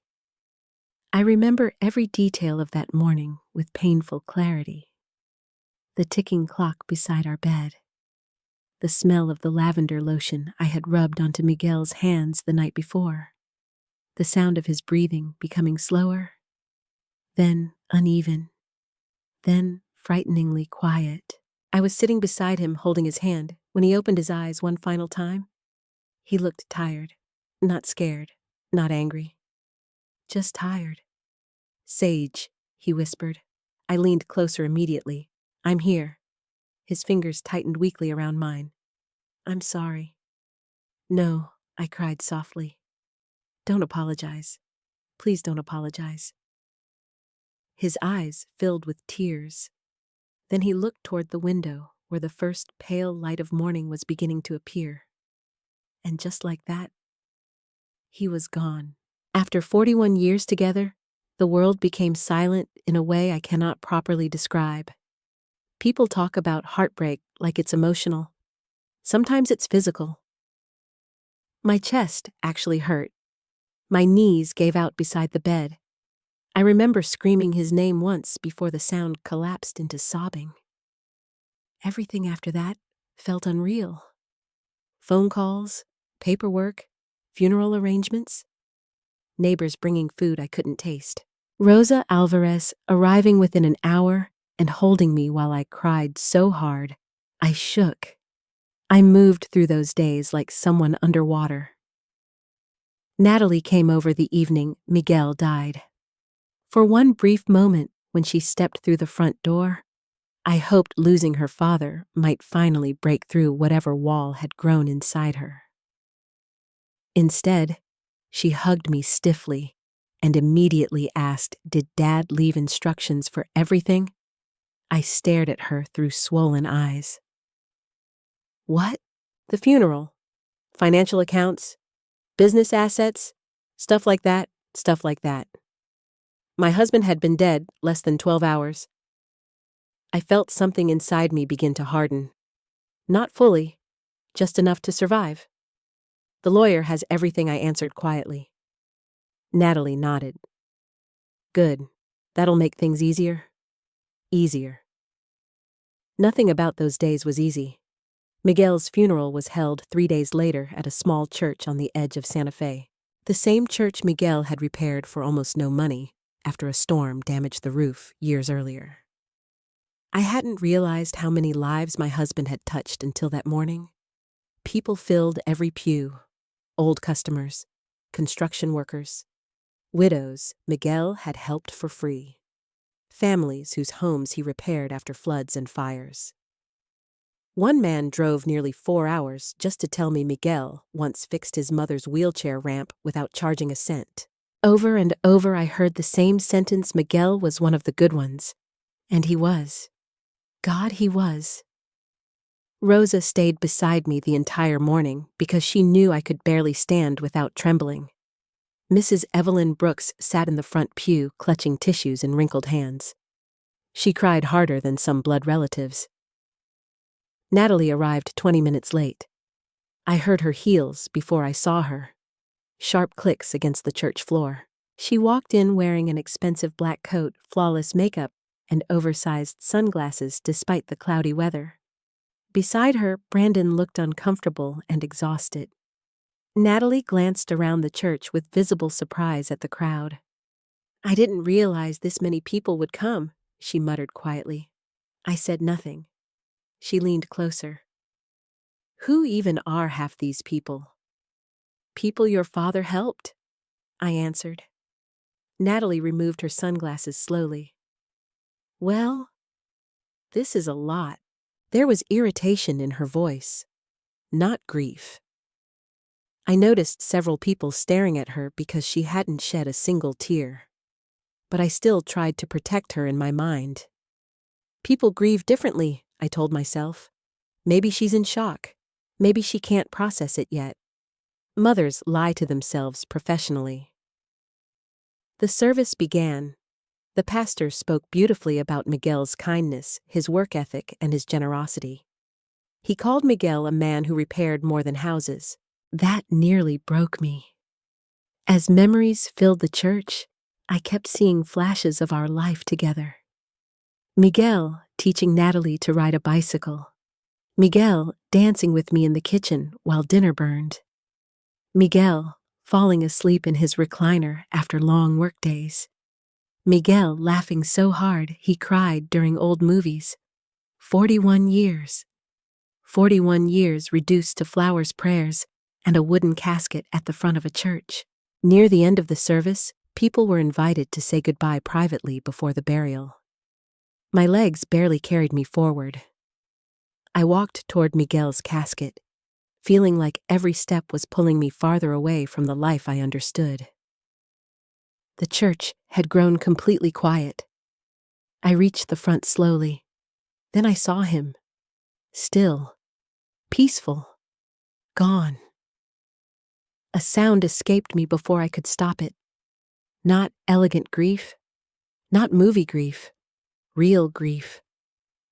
I remember every detail of that morning with painful clarity. The ticking clock beside our bed. The smell of the lavender lotion I had rubbed onto Miguel's hands the night before. The sound of his breathing becoming slower, then uneven, then frighteningly quiet. I was sitting beside him holding his hand when he opened his eyes one final time. He looked tired, not scared, not angry, just tired. Sage, he whispered. I leaned closer immediately. I'm here. His fingers tightened weakly around mine. I'm sorry. No, I cried softly. Don't apologize. Please don't apologize. His eyes filled with tears. Then he looked toward the window where the first pale light of morning was beginning to appear. And just like that, he was gone. After 41 years together, the world became silent in a way I cannot properly describe. People talk about heartbreak like it's emotional. Sometimes it's physical. My chest actually hurt. My knees gave out beside the bed. I remember screaming his name once before the sound collapsed into sobbing. Everything after that felt unreal. Phone calls, paperwork, funeral arrangements, neighbors bringing food I couldn't taste. Rosa Alvarez arriving within an hour and holding me while I cried so hard, I shook. I moved through those days like someone underwater. Natalie came over the evening Miguel died. For one brief moment, when she stepped through the front door, I hoped losing her father might finally break through whatever wall had grown inside her. Instead, she hugged me stiffly and immediately asked, "Did Dad leave instructions for everything?" I stared at her through swollen eyes. "What?" "The funeral. Financial accounts, business assets, stuff like that, stuff like that. My husband had been dead less than 12 hours. I felt something inside me begin to harden. Not fully, just enough to survive. "The lawyer has everything," I answered quietly. Natalie nodded. "Good. That'll make things easier." Easier. Nothing about those days was easy. Miguel's funeral was held 3 days later at a small church on the edge of Santa Fe. The same church Miguel had repaired for almost no money after a storm damaged the roof years earlier. I hadn't realized how many lives my husband had touched until that morning. People filled every pew. Old customers, construction workers, widows Miguel had helped for free, families whose homes he repaired after floods and fires. One man drove nearly 4 hours just to tell me Miguel once fixed his mother's wheelchair ramp without charging a cent. Over and over I heard the same sentence: Miguel was one of the good ones. And he was. God, he was. Rosa stayed beside me the entire morning because she knew I could barely stand without trembling. Mrs. Evelyn Brooks sat in the front pew, clutching tissues in wrinkled hands. She cried harder than some blood relatives. Natalie arrived 20 minutes late. I heard her heels before I saw her. Sharp clicks against the church floor. She walked in wearing an expensive black coat, flawless makeup, and oversized sunglasses despite the cloudy weather. Beside her, Brandon looked uncomfortable and exhausted. Natalie glanced around the church with visible surprise at the crowd. "I didn't realize this many people would come," she muttered quietly. I said nothing. She leaned closer. "Who even are half these people?" "People your father helped," I answered. Natalie removed her sunglasses slowly. "Well, this is a lot." There was irritation in her voice, not grief. I noticed several people staring at her because she hadn't shed a single tear. But I still tried to protect her in my mind. People grieve differently, I told myself. Maybe she's in shock. Maybe she can't process it yet. Mothers lie to themselves professionally. The service began. The pastor spoke beautifully about Miguel's kindness, his work ethic, and his generosity. He called Miguel a man who repaired more than houses. That nearly broke me. As memories filled the church, I kept seeing flashes of our life together. Miguel teaching Natalie to ride a bicycle. Miguel dancing with me in the kitchen while dinner burned. Miguel falling asleep in his recliner after long workdays. Miguel laughing so hard he cried during old movies. 41 years. 41 years reduced to flowers, prayers, and a wooden casket at the front of a church. Near the end of the service, people were invited to say goodbye privately before the burial. My legs barely carried me forward. I walked toward Miguel's casket, feeling like every step was pulling me farther away from the life I understood. The church had grown completely quiet. I reached the front slowly. Then I saw him. Still. Peaceful. Gone. A sound escaped me before I could stop it. Not elegant grief. Not movie grief. Real grief.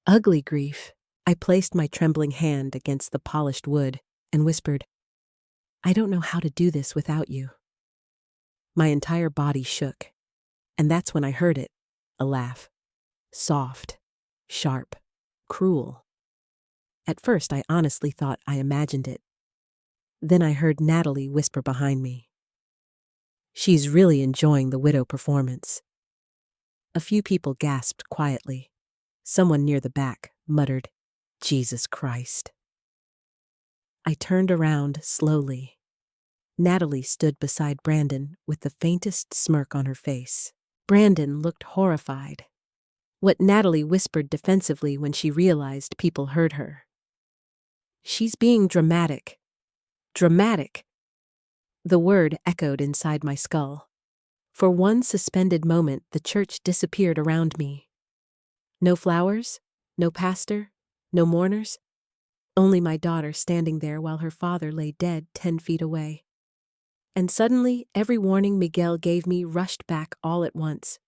Ugly grief. I placed my trembling hand against the polished wood and whispered, "I don't know how to do this without you." My entire body shook, and that's when I heard it, a laugh. Soft, sharp, cruel. At first, I honestly thought I imagined it. Then I heard Natalie whisper behind me, "She's really enjoying the widow performance." A few people gasped quietly. Someone near the back muttered, "Jesus Christ." I turned around slowly. Natalie stood beside Brandon with the faintest smirk on her face. Brandon looked horrified. What Natalie whispered defensively when she realized people heard her. "She's being dramatic. Dramatic." The word echoed inside my skull. For one suspended moment, the church disappeared around me. No flowers, no pastor, no mourners. Only my daughter standing there while her father lay dead 10 feet away. And suddenly, every warning Miguel gave me rushed back all at once.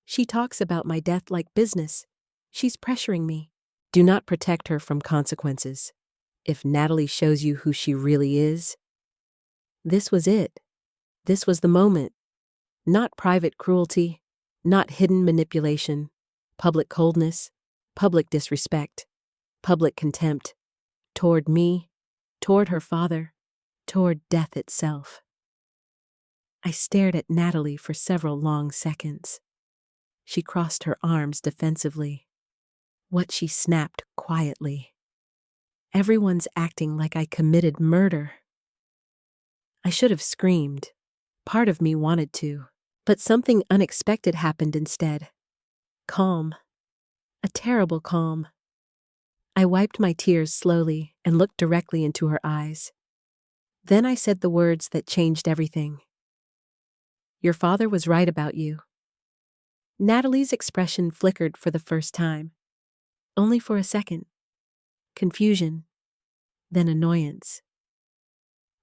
"She talks about my death like business. She's pressuring me." Do not protect her from consequences. If Natalie shows you who she really is. This was it. This was the moment. Not private cruelty, not hidden manipulation, public coldness, public disrespect, public contempt. Toward me, toward her father, toward death itself. I stared at Natalie for several long seconds. She crossed her arms defensively. What she snapped quietly. "Everyone's acting like I committed murder." I should have screamed. Part of me wanted to. But something unexpected happened instead. Calm. A terrible calm. I wiped my tears slowly and looked directly into her eyes. Then I said the words that changed everything. "Your father was right about you." Natalie's expression flickered for the first time. Only for a second. Confusion. Then annoyance.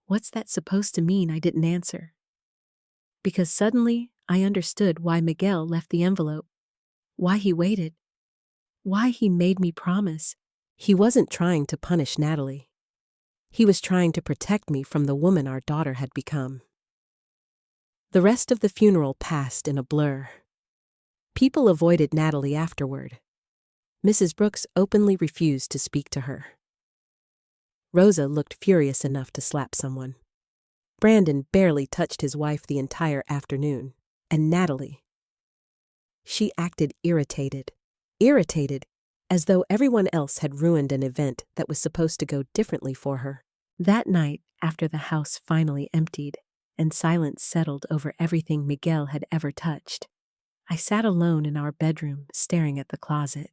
What's that supposed to mean? I didn't answer. Because suddenly I understood why Miguel left the envelope. Why he waited. Why he made me promise. He wasn't trying to punish Natalie. He was trying to protect me from the woman our daughter had become. The rest of the funeral passed in a blur. People avoided Natalie afterward. Mrs. Brooks openly refused to speak to her. Rosa looked furious enough to slap someone. Brandon barely touched his wife the entire afternoon. And Natalie. She acted irritated. Irritated, as though everyone else had ruined an event that was supposed to go differently for her. That night, after the house finally emptied, and silence settled over everything Miguel had ever touched, I sat alone in our bedroom staring at the closet.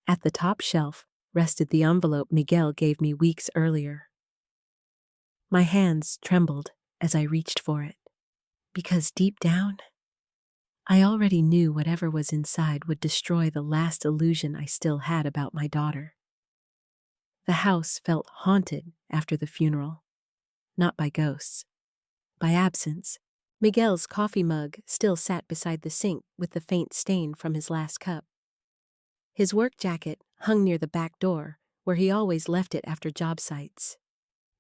At the top shelf rested the envelope Miguel gave me weeks earlier. My hands trembled as I reached for it, because deep down, I already knew whatever was inside would destroy the last illusion I still had about my daughter. The house felt haunted after the funeral, not by ghosts, by absence. Miguel's coffee mug still sat beside the sink with the faint stain from his last cup. His work jacket hung near the back door, where he always left it after job sites.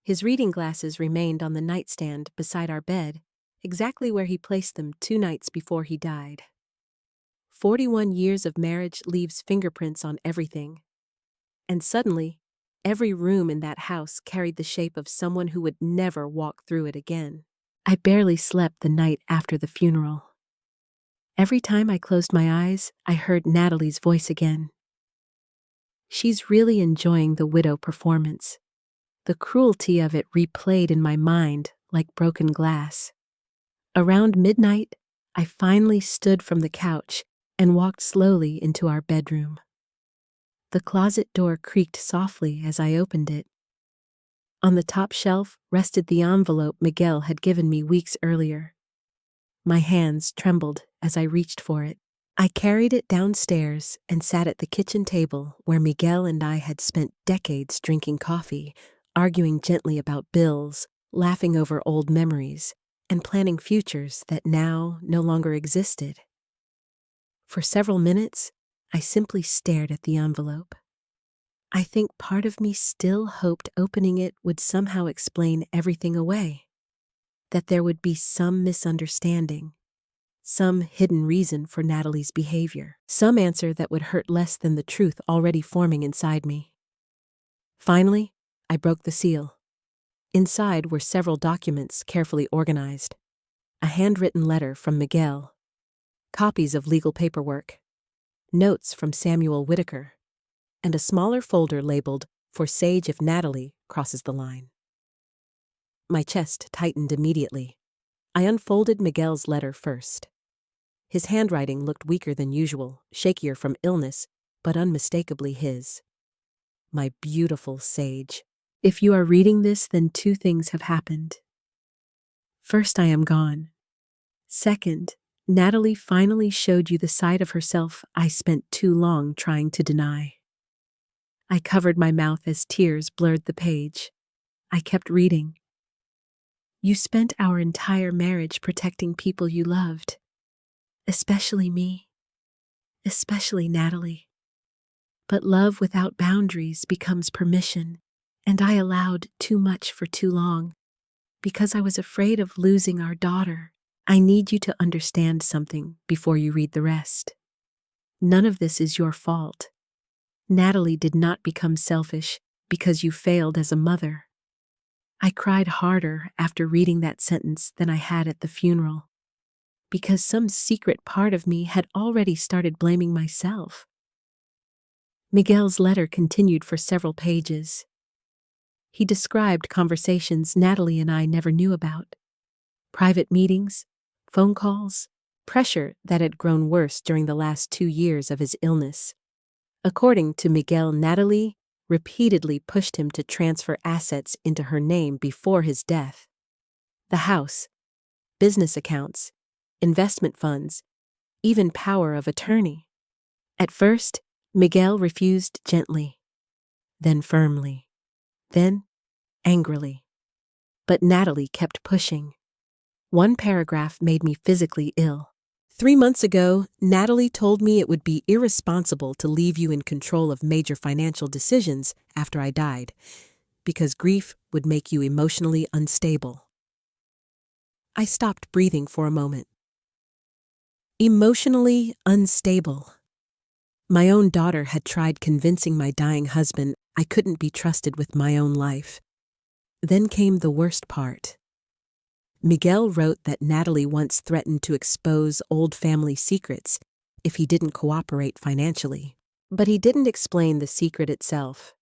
His reading glasses remained on the nightstand beside our bed, exactly where he placed them 2 nights before he died. 41 years of marriage leaves fingerprints on everything. And suddenly, every room in that house carried the shape of someone who would never walk through it again. I barely slept the night after the funeral. Every time I closed my eyes, I heard Natalie's voice again. She's really enjoying the widow performance. The cruelty of it replayed in my mind like broken glass. Around midnight, I finally stood from the couch and walked slowly into our bedroom. The closet door creaked softly as I opened it. On the top shelf rested the envelope Miguel had given me weeks earlier. My hands trembled as I reached for it. I carried it downstairs and sat at the kitchen table where Miguel and I had spent decades drinking coffee, arguing gently about bills, laughing over old memories, and planning futures that now no longer existed. For several minutes, I simply stared at the envelope. I think part of me still hoped opening it would somehow explain everything away, that there would be some misunderstanding, some hidden reason for Natalie's behavior, some answer that would hurt less than the truth already forming inside me. Finally, I broke the seal. Inside were several documents carefully organized, a handwritten letter from Miguel, copies of legal paperwork, notes from Samuel Whitaker, and a smaller folder labeled "For Sage if Natalie crosses the line." My chest tightened immediately. I unfolded Miguel's letter first. His handwriting looked weaker than usual, shakier from illness, but unmistakably his. My beautiful Sage. If you are reading this, then two things have happened. First, I am gone. Second, Natalie finally showed you the side of herself I spent too long trying to deny. I covered my mouth as tears blurred the page. I kept reading. You spent our entire marriage protecting people you loved. Especially me. Especially Natalie. But love without boundaries becomes permission, and I allowed too much for too long. Because I was afraid of losing our daughter. I need you to understand something before you read the rest. None of this is your fault. Natalie did not become selfish because you failed as a mother. I cried harder after reading that sentence than I had at the funeral, because some secret part of me had already started blaming myself. Miguel's letter continued for several pages. He described conversations Natalie and I never knew about. Private meetings, phone calls, pressure that had grown worse during the last 2 years of his illness. According to Miguel, Natalie repeatedly pushed him to transfer assets into her name before his death. The house, business accounts, investment funds, even power of attorney. At first, Miguel refused gently, then firmly, then angrily. But Natalie kept pushing. One paragraph made me physically ill. 3 months ago, Natalie told me it would be irresponsible to leave you in control of major financial decisions after I died, because grief would make you emotionally unstable. I stopped breathing for a moment. Emotionally unstable. My own daughter had tried convincing my dying husband I couldn't be trusted with my own life. Then came the worst part. Miguel wrote that Natalie once threatened to expose old family secrets if he didn't cooperate financially. But he didn't explain the secret itself.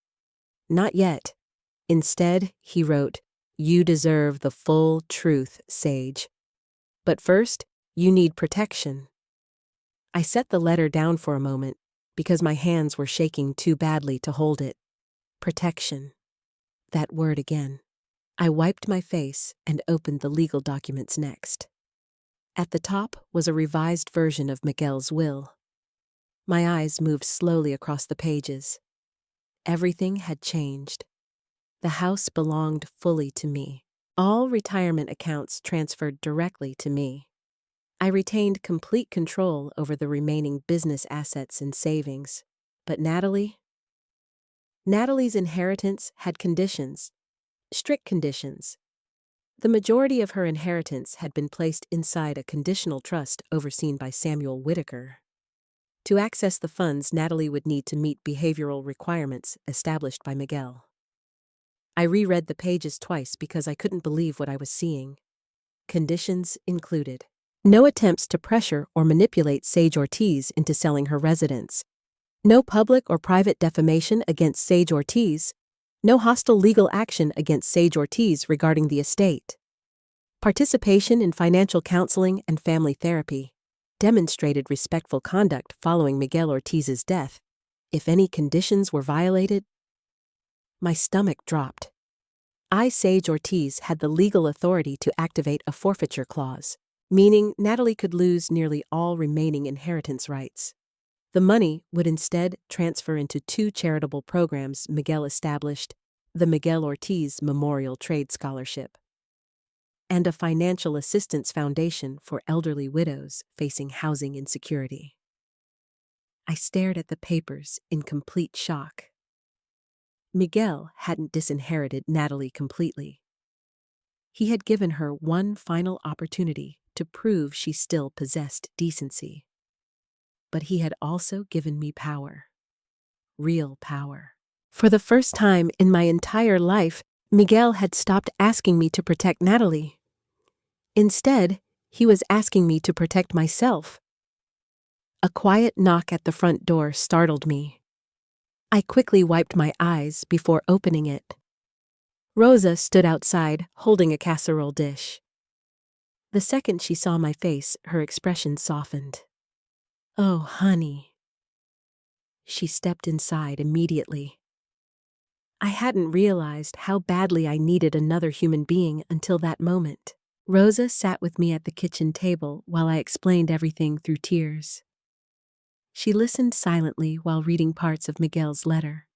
Not yet. Instead, he wrote, "You deserve the full truth, Sage. But first, you need protection." I set the letter down for a moment because my hands were shaking too badly to hold it. Protection. That word again. I wiped my face and opened the legal documents next. At the top was a revised version of Miguel's will. My eyes moved slowly across the pages. Everything had changed. The house belonged fully to me. All retirement accounts transferred directly to me. I retained complete control over the remaining business assets and savings. But Natalie's inheritance had conditions. Strict conditions. The majority of her inheritance had been placed inside a conditional trust overseen by Samuel Whitaker. To access the funds, Natalie would need to meet behavioral requirements established by Miguel. I reread the pages twice because I couldn't believe what I was seeing. Conditions included: no attempts to pressure or manipulate Sage Ortiz into selling her residence. No public or private defamation against Sage Ortiz. No hostile legal action against Sage Ortiz regarding the estate. Participation in financial counseling and family therapy. Demonstrated respectful conduct following Miguel Ortiz's death. If any conditions were violated, my stomach dropped. I, Sage Ortiz, had the legal authority to activate a forfeiture clause, meaning Natalie could lose nearly all remaining inheritance rights. The money would instead transfer into 2 charitable programs Miguel established, the Miguel Ortiz Memorial Trade Scholarship, and a financial assistance foundation for elderly widows facing housing insecurity. I stared at the papers in complete shock. Miguel hadn't disinherited Natalie completely. He had given her one final opportunity to prove she still possessed decency. But he had also given me power. Real power. For the first time in my entire life, Miguel had stopped asking me to protect Natalie. Instead, he was asking me to protect myself. A quiet knock at the front door startled me. I quickly wiped my eyes before opening it. Rosa stood outside, holding a casserole dish. The second she saw my face, her expression softened. "Oh, honey." She stepped inside immediately. I hadn't realized how badly I needed another human being until that moment. Rosa sat with me at the kitchen table while I explained everything through tears. She listened silently while reading parts of Miguel's letter.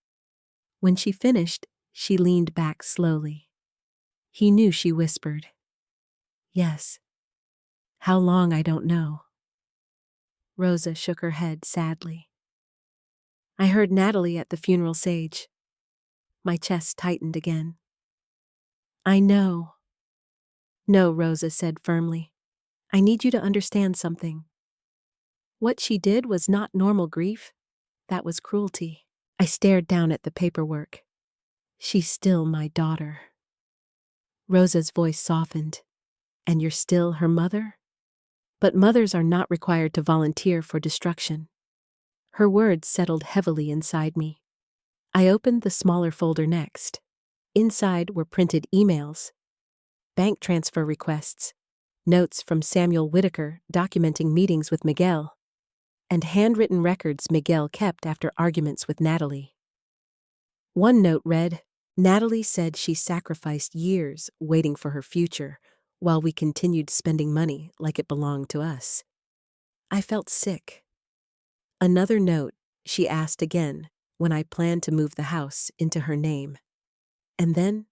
When she finished, she leaned back slowly. He knew she whispered, "Yes. How long, I don't know." Rosa shook her head sadly. I heard Natalie at the funeral sage. My chest tightened again. "I know." "No," Rosa said firmly. "I need you to understand something. What she did was not normal grief. That was cruelty." I stared down at the paperwork. "She's still my daughter." Rosa's voice softened. "And you're still her mother?" "But mothers are not required to volunteer for destruction." Her words settled heavily inside me. I opened the smaller folder next. Inside were printed emails, bank transfer requests, notes from Samuel Whitaker documenting meetings with Miguel, and handwritten records Miguel kept after arguments with Natalie. One note read, "Natalie said she sacrificed years waiting for her future, while we continued spending money like it belonged to us." I felt sick. Another note, she asked again when I planned to move the house into her name. And then,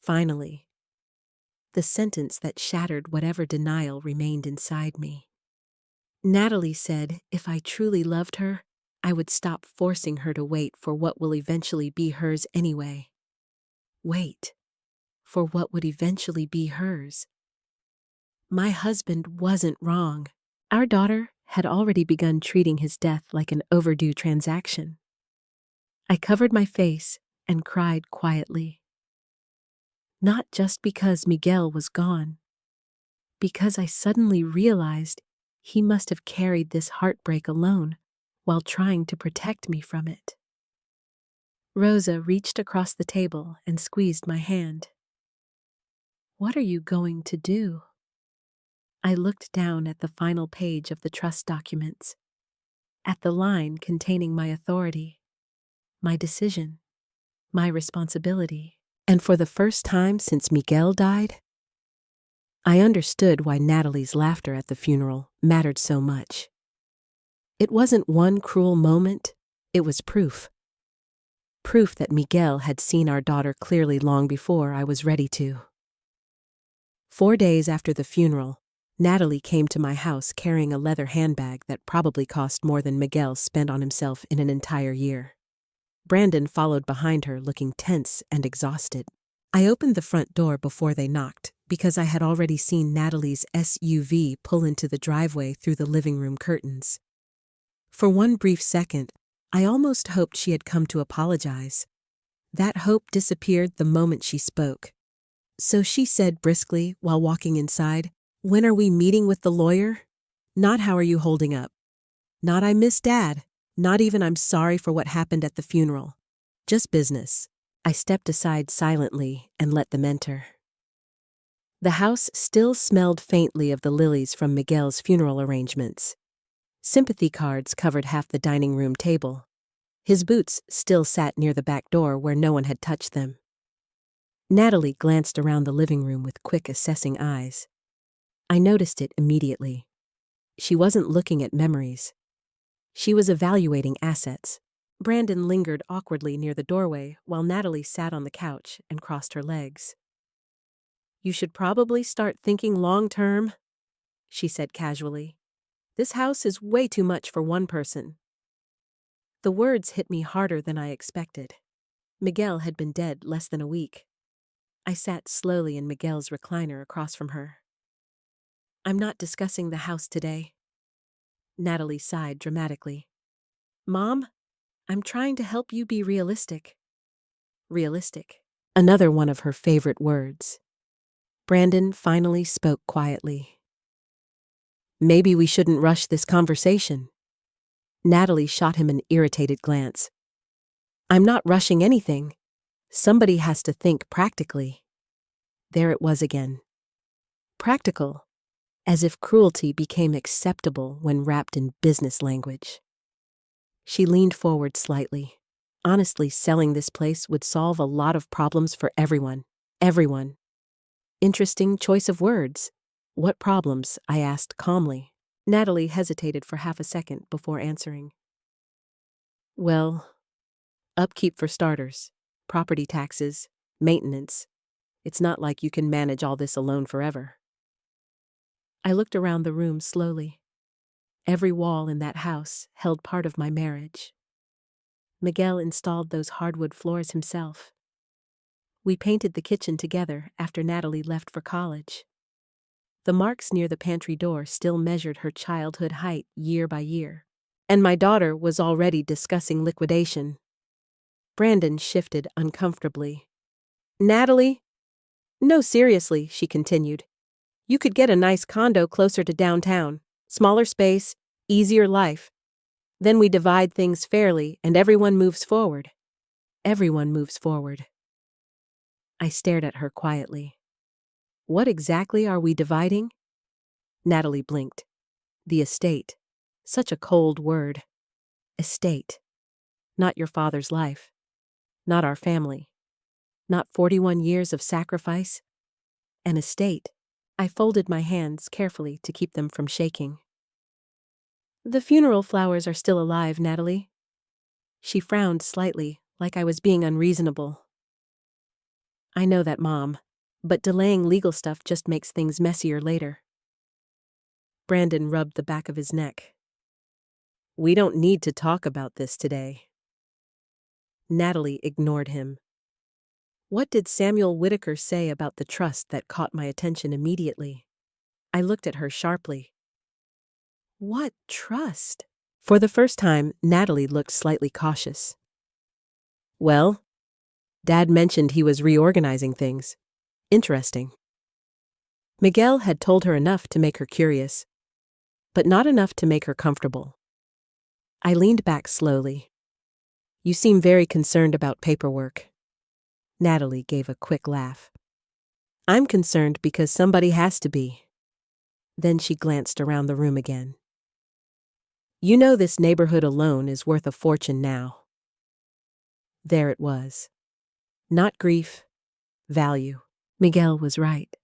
finally, the sentence that shattered whatever denial remained inside me. Natalie said if I truly loved her, I would stop forcing her to wait for what will eventually be hers anyway. Wait for what would eventually be hers. My husband wasn't wrong. Our daughter had already begun treating his death like an overdue transaction. I covered my face and cried quietly. Not just because Miguel was gone, because I suddenly realized he must have carried this heartbreak alone while trying to protect me from it. Rosa reached across the table and squeezed my hand. "What are you going to do?" I looked down at the final page of the trust documents, at the line containing my authority, my decision, my responsibility. And for the first time since Miguel died, I understood why Natalie's laughter at the funeral mattered so much. It wasn't one cruel moment, it was proof. Proof that Miguel had seen our daughter clearly long before I was ready to. 4 days after the funeral, Natalie came to my house carrying a leather handbag that probably cost more than Miguel spent on himself in an entire year. Brandon followed behind her, looking tense and exhausted. I opened the front door before they knocked, because I had already seen Natalie's SUV pull into the driveway through the living room curtains. For one brief second, I almost hoped she had come to apologize. That hope disappeared the moment she spoke. So she said briskly while walking inside, "When are we meeting with the lawyer? Not how are you holding up. Not I miss Dad. Not even I'm sorry for what happened at the funeral. Just business." I stepped aside silently and let them enter. The house still smelled faintly of the lilies from Miguel's funeral arrangements. Sympathy cards covered half the dining room table. His boots still sat near the back door where no one had touched them. Natalie glanced around the living room with quick, assessing eyes. I noticed it immediately. She wasn't looking at memories. She was evaluating assets. Brandon lingered awkwardly near the doorway while Natalie sat on the couch and crossed her legs. "You should probably start thinking long-term," she said casually. "This house is way too much for one person." The words hit me harder than I expected. Miguel had been dead less than a week. I sat slowly in Miguel's recliner across from her. "I'm not discussing the house today." Natalie sighed dramatically. "Mom, I'm trying to help you be realistic." Realistic. Another one of her favorite words. Brandon finally spoke quietly. "Maybe we shouldn't rush this conversation." Natalie shot him an irritated glance. "I'm not rushing anything. Somebody has to think practically. There it was again. Practical, as if cruelty became acceptable when wrapped in business language. She leaned forward slightly. Honestly, selling this place would solve a lot of problems for everyone. Everyone. Interesting choice of words. What problems? I asked calmly. Natalie hesitated for half a second before answering. Well, upkeep for starters, property taxes, maintenance. It's not like you can manage all this alone forever. I looked around the room slowly. Every wall in that house held part of my marriage. Miguel installed those hardwood floors himself. We painted the kitchen together after Natalie left for college. The marks near the pantry door still measured her childhood height year by year. And my daughter was already discussing liquidation. Brandon shifted uncomfortably. Natalie? No, seriously, she continued. You could get a nice condo closer to downtown. Smaller space, easier life. Then we divide things fairly and everyone moves forward. Everyone moves forward. I stared at her quietly. What exactly are we dividing? Natalie blinked. The estate. Such a cold word. Estate. Not your father's life. Not our family. Not 41 years of sacrifice. An estate. I folded my hands carefully to keep them from shaking. The funeral flowers are still alive, Natalie. She frowned slightly, like I was being unreasonable. I know that, Mom, but delaying legal stuff just makes things messier later. Brandon rubbed the back of his neck. We don't need to talk about this today. Natalie ignored him. What did Samuel Whitaker say about the trust that caught my attention immediately? I looked at her sharply. What trust? For the first time, Natalie looked slightly cautious. Well, Dad mentioned he was reorganizing things. Interesting. Miguel had told her enough to make her curious, but not enough to make her comfortable. I leaned back slowly. You seem very concerned about paperwork. Natalie gave a quick laugh. I'm concerned because somebody has to be. Then she glanced around the room again. You know this neighborhood alone is worth a fortune now. There it was. Not grief, value. Miguel was right.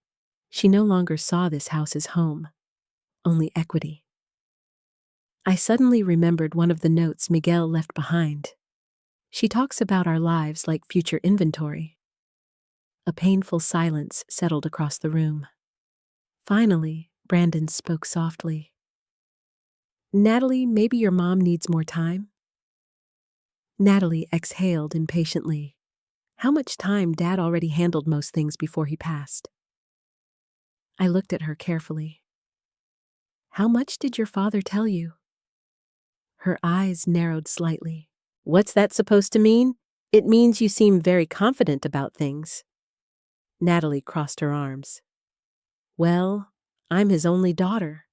She no longer saw this house as home, only equity. I suddenly remembered one of the notes Miguel left behind. She talks about our lives like future inventory. A painful silence settled across the room. Finally, Brandon spoke softly. Natalie, maybe your mom needs more time? Natalie exhaled impatiently. How much time Dad already handled most things before he passed? I looked at her carefully. How much did your father tell you? Her eyes narrowed slightly. What's that supposed to mean? It means you seem very confident about things. Natalie crossed her arms. Well, I'm his only daughter.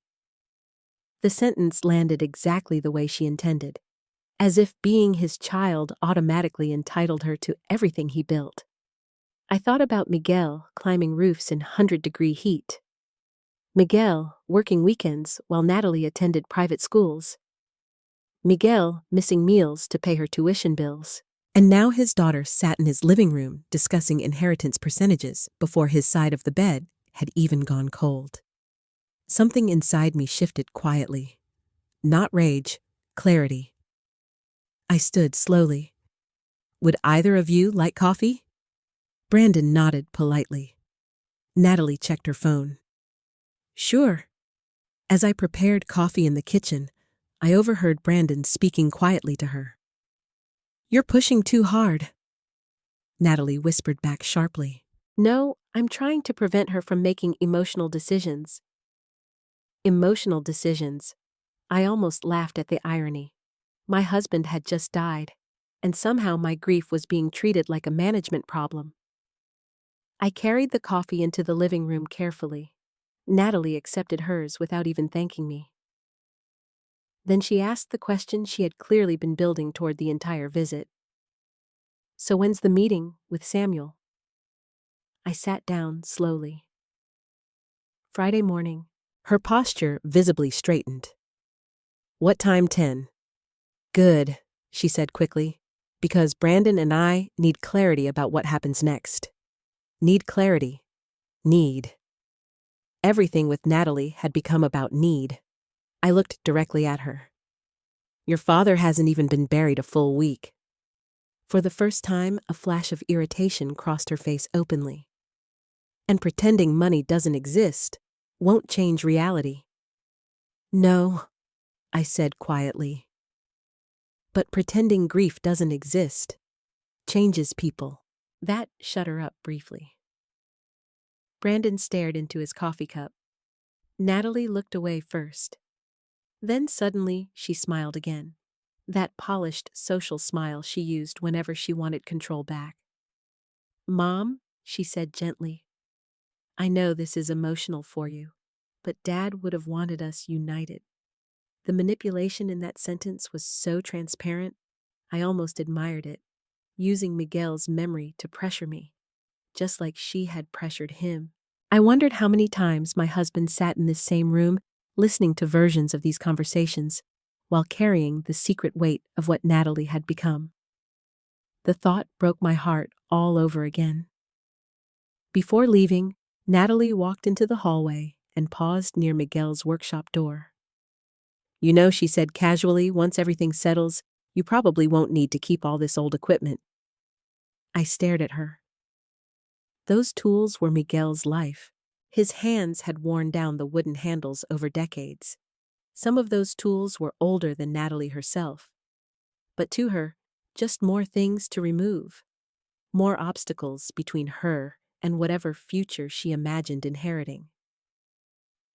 The sentence landed exactly the way she intended, as if being his child automatically entitled her to everything he built. I thought about Miguel climbing roofs in 100-degree heat. Miguel working weekends while Natalie attended private schools. Miguel missing meals to pay her tuition bills. And now his daughter sat in his living room discussing inheritance percentages before his side of the bed had even gone cold. Something inside me shifted quietly. Not rage, clarity. I stood slowly. Would either of you like coffee? Brandon nodded politely. Natalie checked her phone. Sure. As I prepared coffee in the kitchen, I overheard Brandon speaking quietly to her. You're pushing too hard. Natalie whispered back sharply. No, I'm trying to prevent her from making emotional decisions. Emotional decisions. I almost laughed at the irony. My husband had just died, and somehow my grief was being treated like a management problem. I carried the coffee into the living room carefully. Natalie accepted hers without even thanking me. Then she asked the question she had clearly been building toward the entire visit. So when's the meeting with Samuel? I sat down slowly. Friday morning. Her posture visibly straightened. What time? 10. Good, she said quickly, because Brandon and I need clarity about what happens next. Need clarity. Need. Everything with Natalie had become about need. I looked directly at her. Your father hasn't even been buried a full week. For the first time, a flash of irritation crossed her face openly. And pretending money doesn't exist won't change reality. No, I said quietly. But pretending grief doesn't exist changes people. That shut her up briefly. Brandon stared into his coffee cup. Natalie looked away first. Then suddenly she smiled again. That polished social smile she used whenever she wanted control back. Mom, she said gently, I know this is emotional for you, but Dad would have wanted us united. The manipulation in that sentence was so transparent, I almost admired it, using Miguel's memory to pressure me, just like she had pressured him. I wondered how many times my husband sat in this same room, listening to versions of these conversations, while carrying the secret weight of what Natalie had become. The thought broke my heart all over again. Before leaving, Natalie walked into the hallway and paused near Miguel's workshop door. You know, she said casually, once everything settles, you probably won't need to keep all this old equipment. I stared at her. Those tools were Miguel's life. His hands had worn down the wooden handles over decades. Some of those tools were older than Natalie herself. But to her, just more things to remove. More obstacles between her and whatever future she imagined inheriting.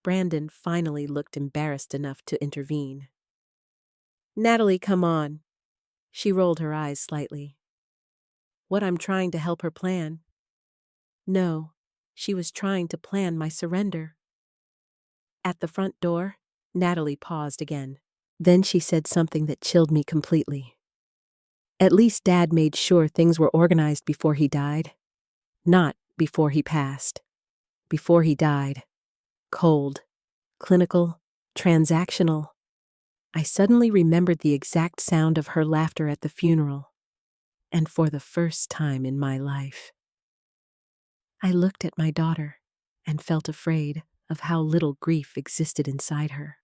Brandon finally looked embarrassed enough to intervene. Natalie, come on. She rolled her eyes slightly. What I'm trying to help her plan. No, she was trying to plan my surrender. At the front door, Natalie paused again. Then she said something that chilled me completely. At least Dad made sure things were organized before he died. Not before he passed. Before he died. Cold. Clinical. Transactional. I suddenly remembered the exact sound of her laughter at the funeral. And for the first time in my life. I looked at my daughter and felt afraid of how little grief existed inside her.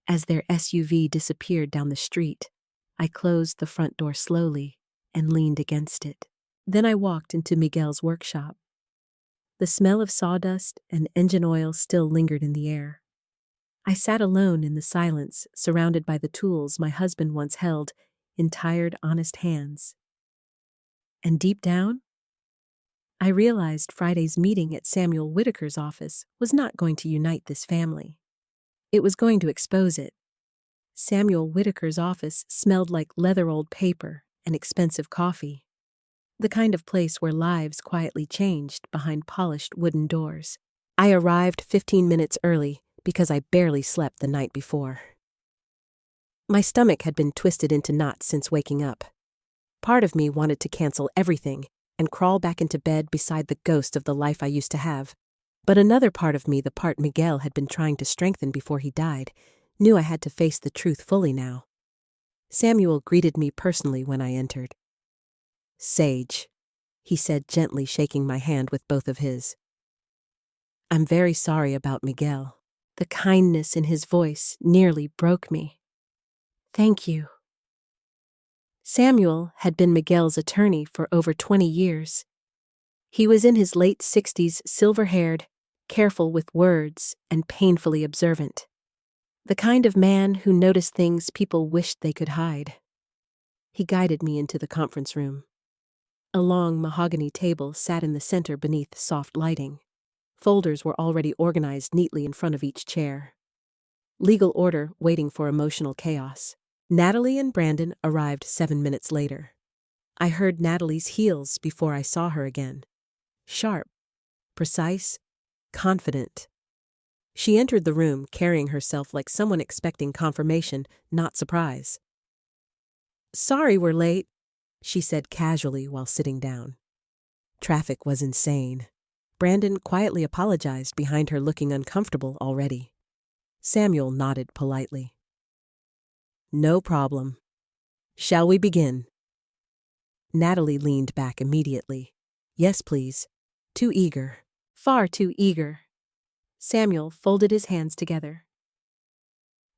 As their SUV disappeared down the street, I closed the front door slowly and leaned against it. Then I walked into Miguel's workshop. The smell of sawdust and engine oil still lingered in the air. I sat alone in the silence, surrounded by the tools my husband once held in tired, honest hands. And deep down, I realized Friday's meeting at Samuel Whitaker's office was not going to unite this family. It was going to expose it. Samuel Whitaker's office smelled like leather old paper and expensive coffee. The kind of place where lives quietly changed behind polished wooden doors. I arrived 15 minutes early because I barely slept the night before. My stomach had been twisted into knots since waking up. Part of me wanted to cancel everything and crawl back into bed beside the ghost of the life I used to have. But another part of me, the part Miguel had been trying to strengthen before he died, knew I had to face the truth fully now. Samuel greeted me personally when I entered. Sage, he said, gently shaking my hand with both of his. I'm very sorry about Miguel. The kindness in his voice nearly broke me. Thank you. Samuel had been Miguel's attorney for over 20 years. He was in his late 60s, silver-haired, careful with words, and painfully observant. The kind of man who noticed things people wished they could hide. He guided me into the conference room. A long mahogany table sat in the center beneath soft lighting. Folders were already organized neatly in front of each chair. Legal order waiting for emotional chaos. Natalie and Brandon arrived 7 minutes later. I heard Natalie's heels before I saw her again. Sharp, precise, confident. She entered the room carrying herself like someone expecting confirmation, not surprise. Sorry we're late, she said casually while sitting down. Traffic was insane. Brandon quietly apologized behind her, looking uncomfortable already. Samuel nodded politely. No problem. Shall we begin? Natalie leaned back immediately. Yes, please. Too eager. Far too eager. Samuel folded his hands together.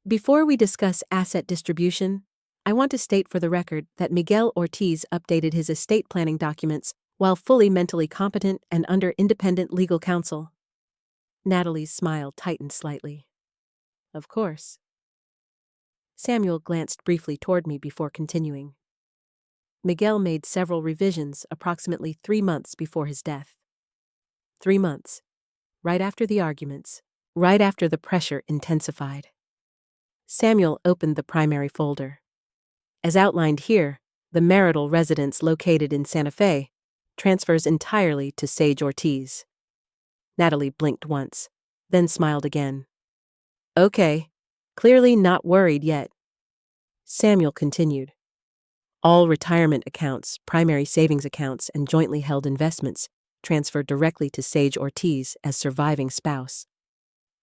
Before we discuss asset distribution, I want to state for the record that Miguel Ortiz updated his estate planning documents while fully mentally competent and under independent legal counsel. Natalie's smile tightened slightly. Of course. Samuel glanced briefly toward me before continuing. Miguel made several revisions approximately 3 months before his death. 3 months. Right after the arguments. Right after the pressure intensified. Samuel opened the primary folder. As outlined here, the marital residence located in Santa Fe transfers entirely to Sage Ortiz. Natalie blinked once, then smiled again. Okay, clearly not worried yet. Samuel continued. All retirement accounts, primary savings accounts, and jointly held investments transfer directly to Sage Ortiz as surviving spouse.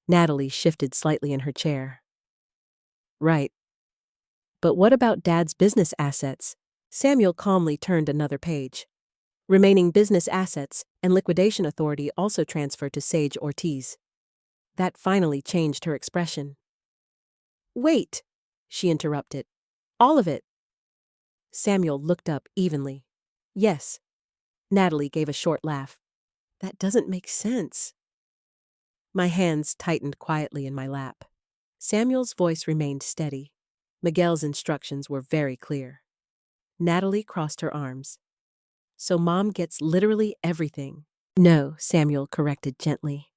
Natalie shifted slightly in her chair. Right. But what about Dad's business assets? Samuel calmly turned another page. Remaining business assets and liquidation authority also transfer to Sage Ortiz. That finally changed her expression. Wait, she interrupted. All of it. Samuel looked up evenly. Yes. Natalie gave a short laugh. That doesn't make sense. My hands tightened quietly in my lap. Samuel's voice remained steady. Miguel's instructions were very clear. Natalie crossed her arms. So Mom gets literally everything. No, Samuel corrected gently.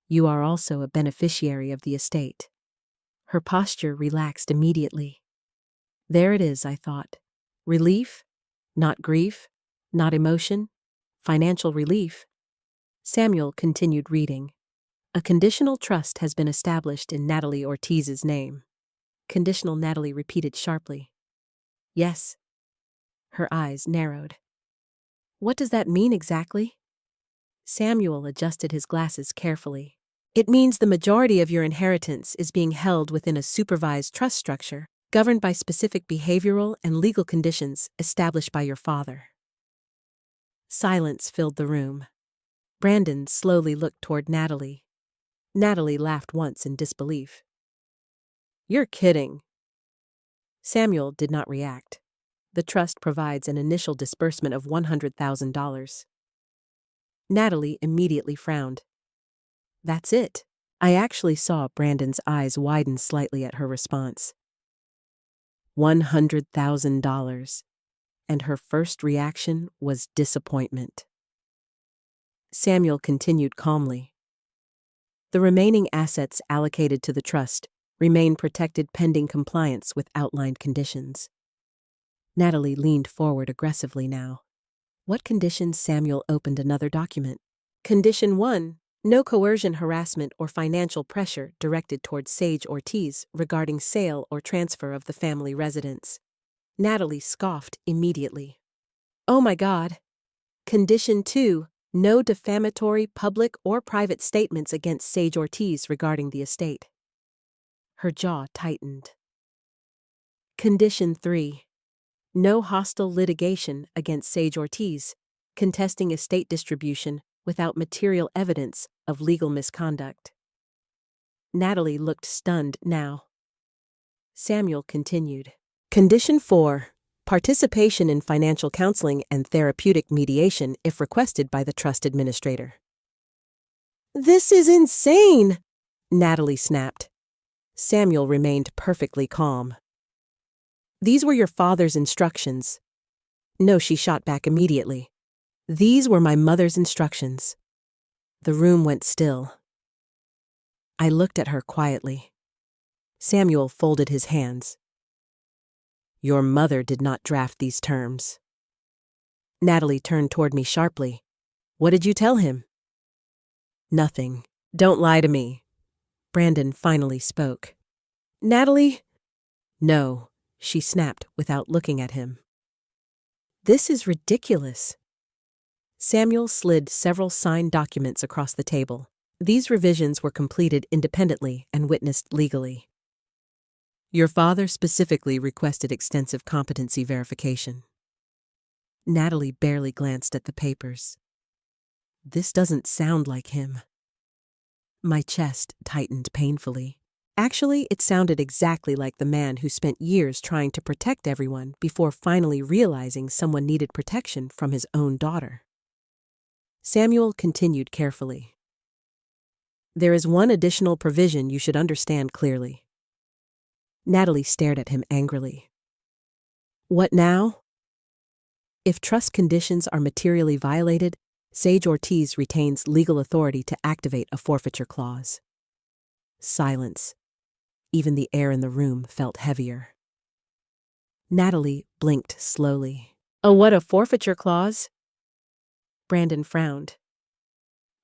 You are also a beneficiary of the estate. Her posture relaxed immediately. There it is, I thought. Relief? Not grief? Not emotion? Financial relief? Samuel continued reading. A conditional trust has been established in Natalie Ortiz's name. Conditional, Natalie repeated sharply. Yes. Her eyes narrowed. What does that mean exactly? Samuel adjusted his glasses carefully. It means the majority of your inheritance is being held within a supervised trust structure, governed by specific behavioral and legal conditions established by your father. Silence filled the room. Brandon slowly looked toward Natalie. Natalie laughed once in disbelief. You're kidding. Samuel did not react. The trust provides an initial disbursement of $100,000. Natalie immediately frowned. That's it. I actually saw Brandon's eyes widen slightly at her response. $100,000. And her first reaction was disappointment. Samuel continued calmly. The remaining assets allocated to the trust remain protected pending compliance with outlined conditions. Natalie leaned forward aggressively now. What conditions? Samuel opened another document. Condition 1. No coercion, harassment, or financial pressure directed towards Sage Ortiz regarding sale or transfer of the family residence. Natalie scoffed immediately. Oh my God. Condition 2. No defamatory public or private statements against Sage Ortiz regarding the estate. Her jaw tightened. Condition 3. No hostile litigation against Sage Ortiz, contesting estate distribution without material evidence of legal misconduct. Natalie looked stunned now. Samuel continued. Condition 4. Participation in financial counseling and therapeutic mediation if requested by the trust administrator. This is insane, Natalie snapped. Samuel remained perfectly calm. These were your father's instructions. No, she shot back immediately. These were my mother's instructions. The room went still. I looked at her quietly. Samuel folded his hands. Your mother did not draft these terms. Natalie turned toward me sharply. What did you tell him? Nothing. Don't lie to me. Brandon finally spoke. Natalie? No, she snapped without looking at him. This is ridiculous. Samuel slid several signed documents across the table. These revisions were completed independently and witnessed legally. Your father specifically requested extensive competency verification. Natalie barely glanced at the papers. This doesn't sound like him. My chest tightened painfully. Actually, it sounded exactly like the man who spent years trying to protect everyone before finally realizing someone needed protection from his own daughter. Samuel continued carefully. There is one additional provision you should understand clearly. Natalie stared at him angrily. What now? If trust conditions are materially violated, Sage Ortiz retains legal authority to activate a forfeiture clause. Silence. Even the air in the room felt heavier. Natalie blinked slowly. Oh, what a forfeiture clause? Brandon frowned.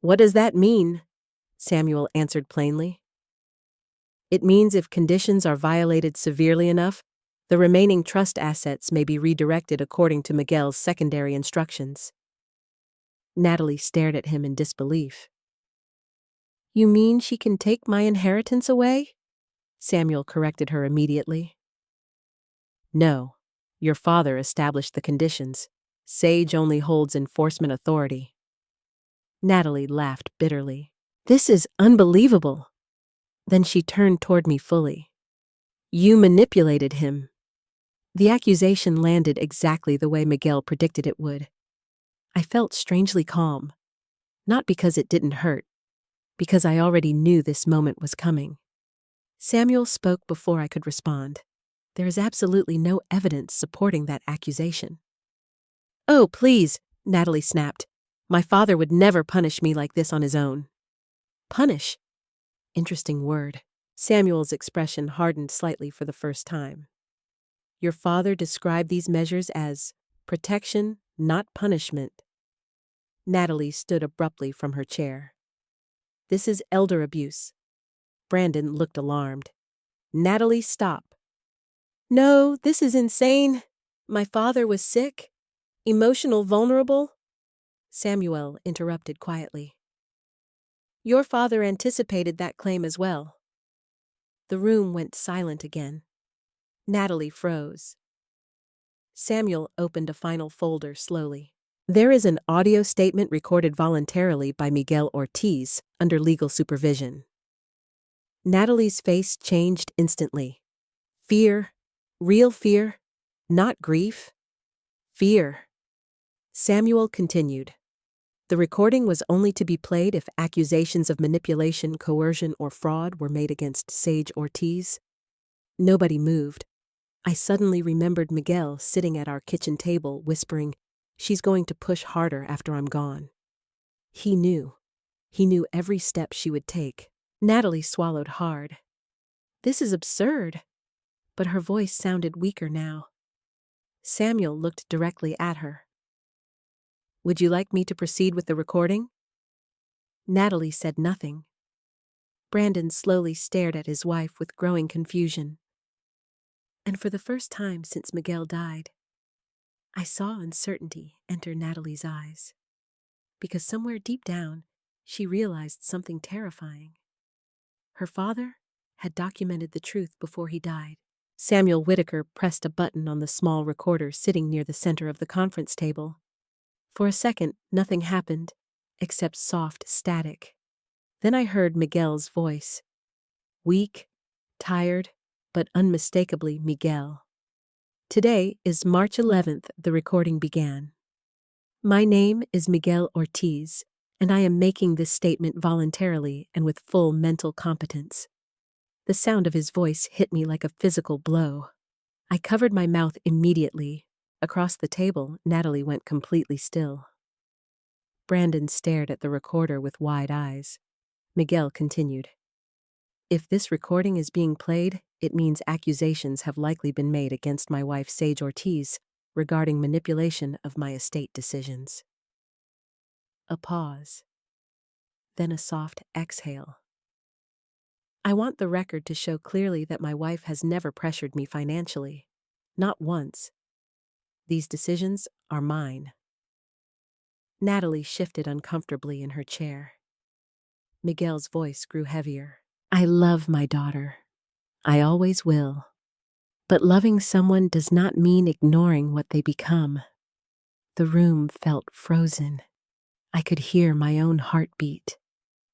What does that mean? Samuel answered plainly. It means if conditions are violated severely enough, the remaining trust assets may be redirected according to Miguel's secondary instructions. Natalie stared at him in disbelief. You mean she can take my inheritance away? Samuel corrected her immediately. No, your father established the conditions. Sage only holds enforcement authority. Natalie laughed bitterly. This is unbelievable. Then she turned toward me fully. You manipulated him. The accusation landed exactly the way Miguel predicted it would. I felt strangely calm, not because it didn't hurt, because I already knew this moment was coming. Samuel spoke before I could respond. There is absolutely no evidence supporting that accusation. Oh, please, Natalie snapped. My father would never punish me like this on his own. Punish? Interesting word. Samuel's expression hardened slightly for the first time. Your father described these measures as protection, not punishment. Natalie stood abruptly from her chair. This is elder abuse. Brandon looked alarmed. Natalie, stop. No, this is insane. My father was sick, emotional, vulnerable. Samuel interrupted quietly. Your father anticipated that claim as well. The room went silent again. Natalie froze. Samuel opened a final folder slowly. There is an audio statement recorded voluntarily by Miguel Ortiz under legal supervision. Natalie's face changed instantly. Fear, real fear, not grief. Fear. Samuel continued. The recording was only to be played if accusations of manipulation, coercion, or fraud were made against Sage Ortiz. Nobody moved. I suddenly remembered Miguel sitting at our kitchen table, whispering, "She's going to push harder after I'm gone." He knew. He knew every step she would take. Natalie swallowed hard. This is absurd. But her voice sounded weaker now. Samuel looked directly at her. Would you like me to proceed with the recording? Natalie said nothing. Brandon slowly stared at his wife with growing confusion. And for the first time since Miguel died, I saw uncertainty enter Natalie's eyes. Because somewhere deep down, she realized something terrifying. Her father had documented the truth before he died. Samuel Whitaker pressed a button on the small recorder sitting near the center of the conference table. For a second, nothing happened, except soft static. Then I heard Miguel's voice. Weak, tired, but unmistakably Miguel. Today is March 11th, the recording began. My name is Miguel Ortiz, and I am making this statement voluntarily and with full mental competence. The sound of his voice hit me like a physical blow. I covered my mouth immediately. Across the table, Natalie went completely still. Brandon stared at the recorder with wide eyes. Miguel continued. If this recording is being played, it means accusations have likely been made against my wife Sage Ortiz regarding manipulation of my estate decisions. A pause. Then a soft exhale. I want the record to show clearly that my wife has never pressured me financially. Not once. These decisions are mine. Natalie shifted uncomfortably in her chair. Miguel's voice grew heavier. I love my daughter. I always will. But loving someone does not mean ignoring what they become. The room felt frozen. I could hear my own heartbeat.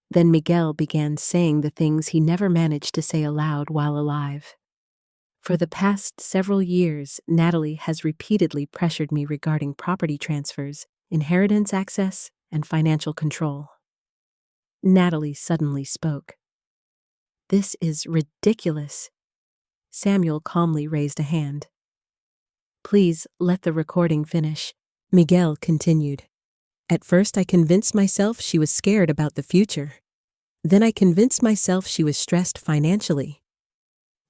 Then Miguel began saying the things he never managed to say aloud while alive. For the past several years, Natalie has repeatedly pressured me regarding property transfers, inheritance access, and financial control. Natalie suddenly spoke. This is ridiculous. Samuel calmly raised a hand. Please let the recording finish. Miguel continued. At first I convinced myself she was scared about the future. Then I convinced myself she was stressed financially.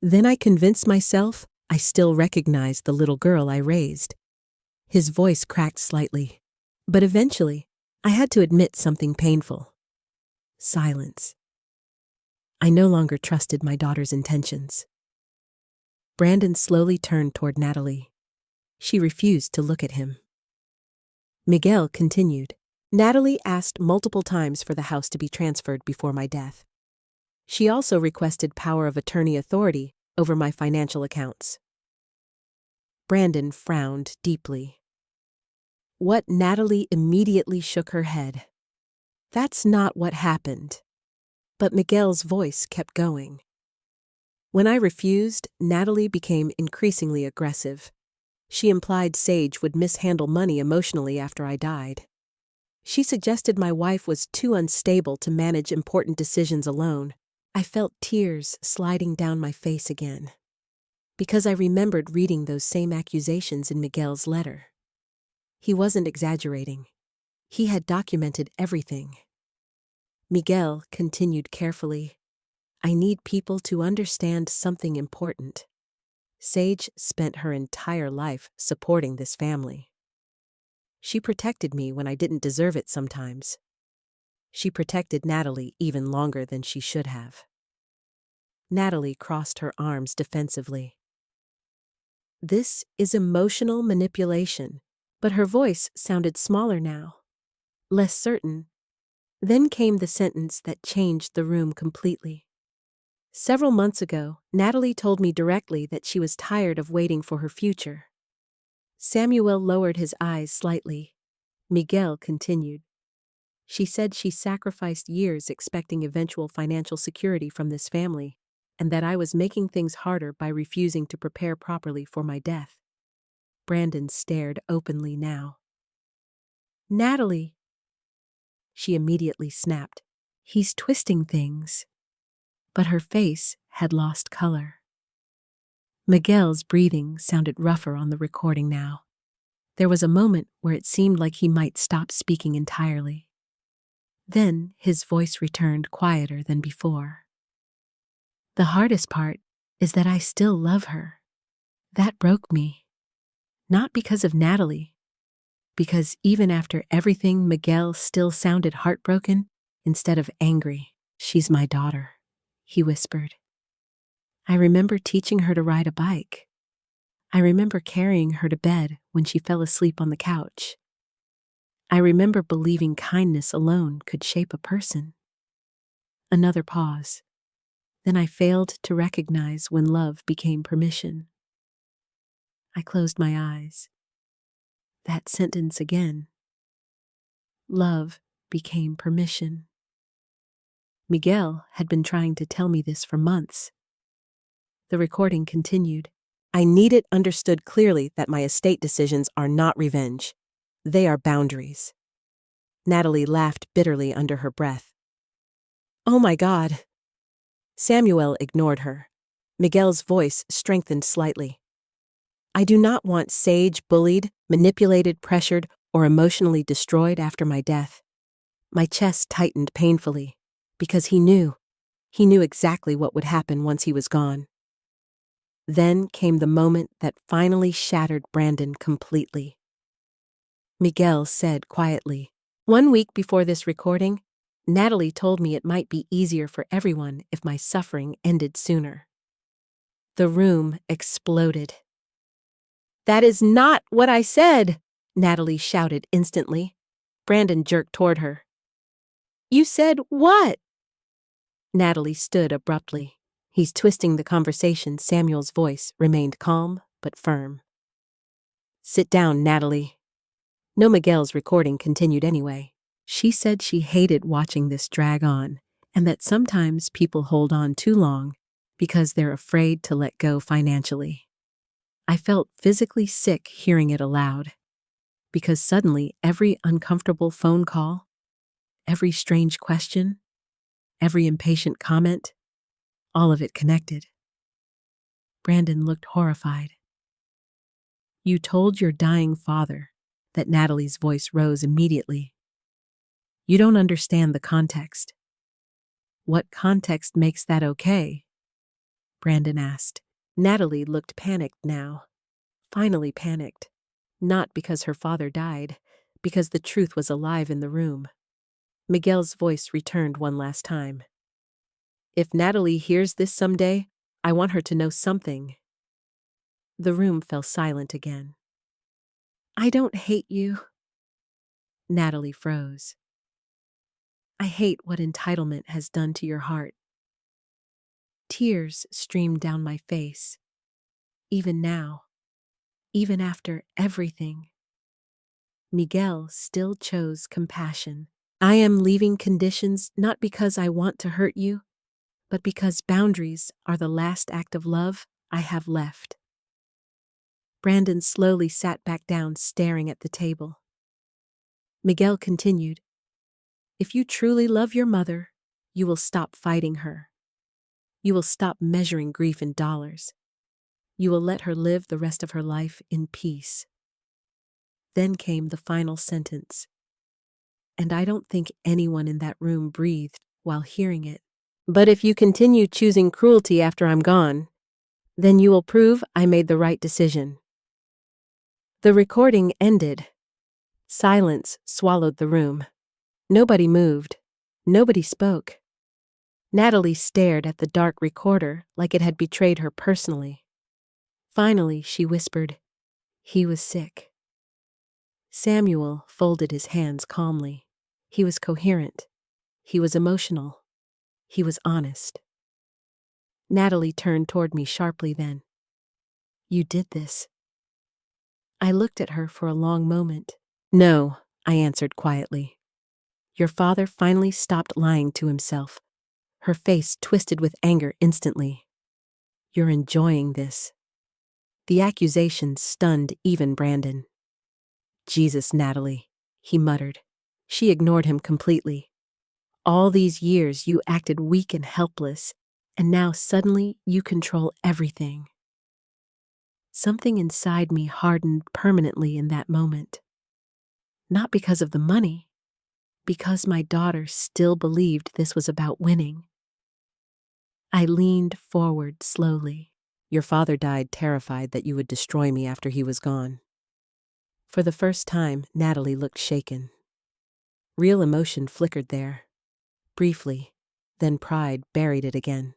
Then I convinced myself I still recognized the little girl I raised. His voice cracked slightly. But eventually, I had to admit something painful. Silence. I no longer trusted my daughter's intentions. Brandon slowly turned toward Natalie. She refused to look at him. Miguel continued. Natalie asked multiple times for the house to be transferred before my death. She also requested power of attorney authority over my financial accounts. Brandon frowned deeply. Natalie immediately shook her head. That's not what happened. But Miguel's voice kept going. When I refused, Natalie became increasingly aggressive. She implied Sage would mishandle money emotionally after I died. She suggested my wife was too unstable to manage important decisions alone. I felt tears sliding down my face again, because I remembered reading those same accusations in Miguel's letter. He wasn't exaggerating. He had documented everything. Miguel continued carefully. I need people to understand something important. Sage spent her entire life supporting this family. She protected me when I didn't deserve it sometimes. She protected Natalie even longer than she should have. Natalie crossed her arms defensively. This is emotional manipulation, but her voice sounded smaller now, less certain. Then came the sentence that changed the room completely. Several months ago, Natalie told me directly that she was tired of waiting for her future. Samuel lowered his eyes slightly. Miguel continued. She said she sacrificed years expecting eventual financial security from this family, and that I was making things harder by refusing to prepare properly for my death. Brandon stared openly now. Natalie! She immediately snapped. He's twisting things. But her face had lost color. Miguel's breathing sounded rougher on the recording now. There was a moment where it seemed like he might stop speaking entirely. Then his voice returned quieter than before. The hardest part is that I still love her. That broke me. Not because of Natalie, because even after everything, Miguel still sounded heartbroken instead of angry. She's my daughter, he whispered. I remember teaching her to ride a bike. I remember carrying her to bed when she fell asleep on the couch. I remember believing kindness alone could shape a person. Another pause. Then I failed to recognize when love became permission. I closed my eyes. That sentence again. Love became permission. Miguel had been trying to tell me this for months. The recording continued. I need it understood clearly that my estate decisions are not revenge. They are boundaries. Natalie laughed bitterly under her breath. Oh my God. Samuel ignored her. Miguel's voice strengthened slightly. I do not want Sage bullied, manipulated, pressured, or emotionally destroyed after my death. My chest tightened painfully, because he knew exactly what would happen once he was gone. Then came the moment that finally shattered Brandon completely. Miguel said quietly, 1 week before this recording, Natalie told me it might be easier for everyone if my suffering ended sooner. The room exploded. That is not what I said, Natalie shouted instantly. Brandon jerked toward her. You said what? Natalie stood abruptly. He's twisting the conversation. Samuel's voice remained calm but firm. Sit down, Natalie. No, Miguel's recording continued anyway. She said she hated watching this drag on, and that sometimes people hold on too long because they're afraid to let go financially. I felt physically sick hearing it aloud, because suddenly every uncomfortable phone call, every strange question, every impatient comment, all of it connected. Brandon looked horrified. You told your dying father that. Natalie's voice rose immediately. You don't understand the context. What context makes that okay? Brandon asked. Natalie looked panicked now. Finally panicked. Not because her father died, because the truth was alive in the room. Miguel's voice returned one last time. If Natalie hears this someday, I want her to know something. The room fell silent again. I don't hate you. Natalie froze. I hate what entitlement has done to your heart. Tears streamed down my face. Even now, even after everything. Miguel still chose compassion. I am leaving conditions not because I want to hurt you, but because boundaries are the last act of love I have left. Brandon slowly sat back down, staring at the table. Miguel continued, If you truly love your mother, you will stop fighting her. You will stop measuring grief in dollars. You will let her live the rest of her life in peace. Then came the final sentence. And I don't think anyone in that room breathed while hearing it. But if you continue choosing cruelty after I'm gone, then you will prove I made the right decision. The recording ended. Silence swallowed the room. Nobody moved. Nobody spoke. Natalie stared at the dark recorder like it had betrayed her personally. Finally, she whispered, He was sick. Samuel folded his hands calmly. He was coherent. He was emotional. He was honest. Natalie turned toward me sharply then. You did this. I looked at her for a long moment. No, I answered quietly. Your father finally stopped lying to himself. Her face twisted with anger instantly. You're enjoying this. The accusation stunned even Brandon. Jesus, Natalie, he muttered. She ignored him completely. All these years you acted weak and helpless, and now suddenly you control everything. Something inside me hardened permanently in that moment. Not because of the money, because my daughter still believed this was about winning. I leaned forward slowly. Your father died terrified that you would destroy me after he was gone. For the first time, Natalie looked shaken. Real emotion flickered there. Briefly, then pride buried it again.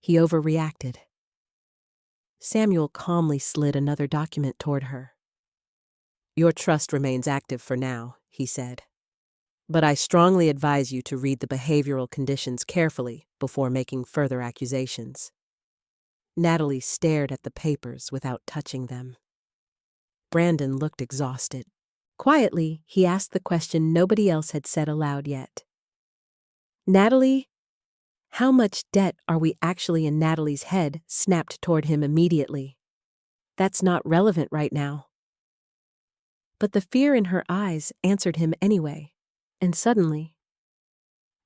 He overreacted. Samuel calmly slid another document toward her. Your trust remains active for now, he said. But I strongly advise you to read the behavioral conditions carefully before making further accusations. Natalie stared at the papers without touching them. Brandon looked exhausted. Quietly, he asked the question nobody else had said aloud yet. Natalie, how much debt are we actually in? Natalie's head snapped toward him immediately. That's not relevant right now. But the fear in her eyes answered him anyway, and suddenly,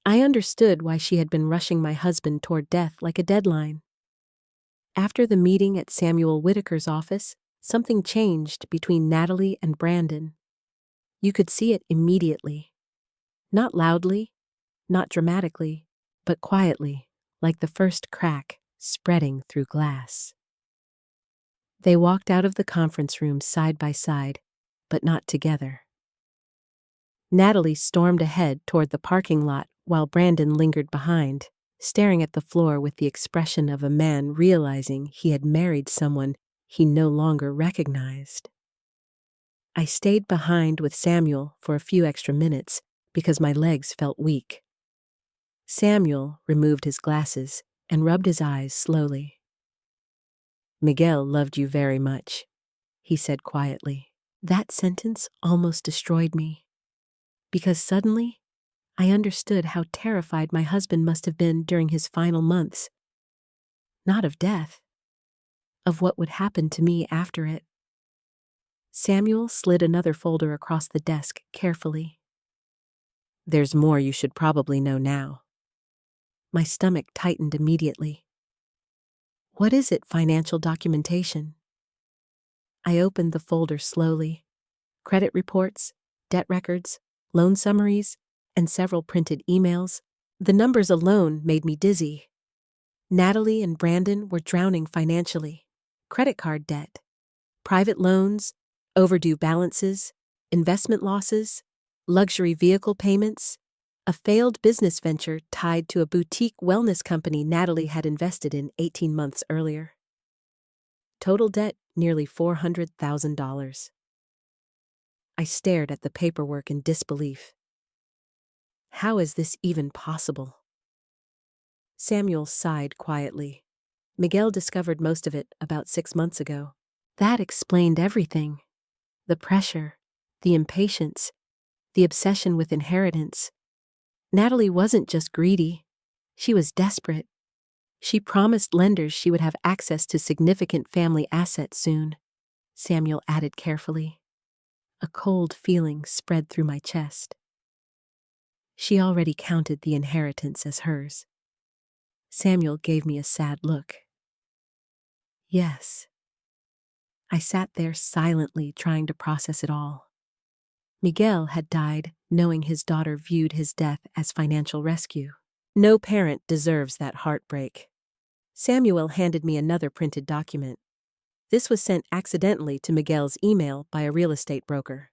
I understood why she had been rushing my husband toward death like a deadline. After the meeting at Samuel Whitaker's office, something changed between Natalie and Brandon. You could see it immediately. Not loudly, not dramatically, but quietly, like the first crack spreading through glass. They walked out of the conference room side by side, but not together. Natalie stormed ahead toward the parking lot while Brandon lingered behind, staring at the floor with the expression of a man realizing he had married someone he no longer recognized. I stayed behind with Samuel for a few extra minutes because my legs felt weak. Samuel removed his glasses and rubbed his eyes slowly. "Miguel loved you very much," he said quietly. That sentence almost destroyed me, because suddenly I understood how terrified my husband must have been during his final months. Not of death, of what would happen to me after it. Samuel slid another folder across the desk carefully. "There's more you should probably know now." My stomach tightened immediately. "What is it, financial documentation?" I opened the folder slowly. Credit reports, debt records, loan summaries, and several printed emails. The numbers alone made me dizzy. Natalie and Brandon were drowning financially. Credit card debt, private loans, overdue balances, investment losses, luxury vehicle payments, a failed business venture tied to a boutique wellness company Natalie had invested in 18 months earlier. Total debt nearly $400,000. I stared at the paperwork in disbelief. How is this even possible? Samuel sighed quietly. Miguel discovered most of it about 6 months ago. That explained everything. The pressure, the impatience, the obsession with inheritance. Natalie wasn't just greedy. She was desperate. She promised lenders she would have access to significant family assets soon, Samuel added carefully. A cold feeling spread through my chest. She already counted the inheritance as hers. Samuel gave me a sad look. Yes. I sat there silently trying to process it all. Miguel had died knowing his daughter viewed his death as financial rescue. No parent deserves that heartbreak. Samuel handed me another printed document. This was sent accidentally to Miguel's email by a real estate broker.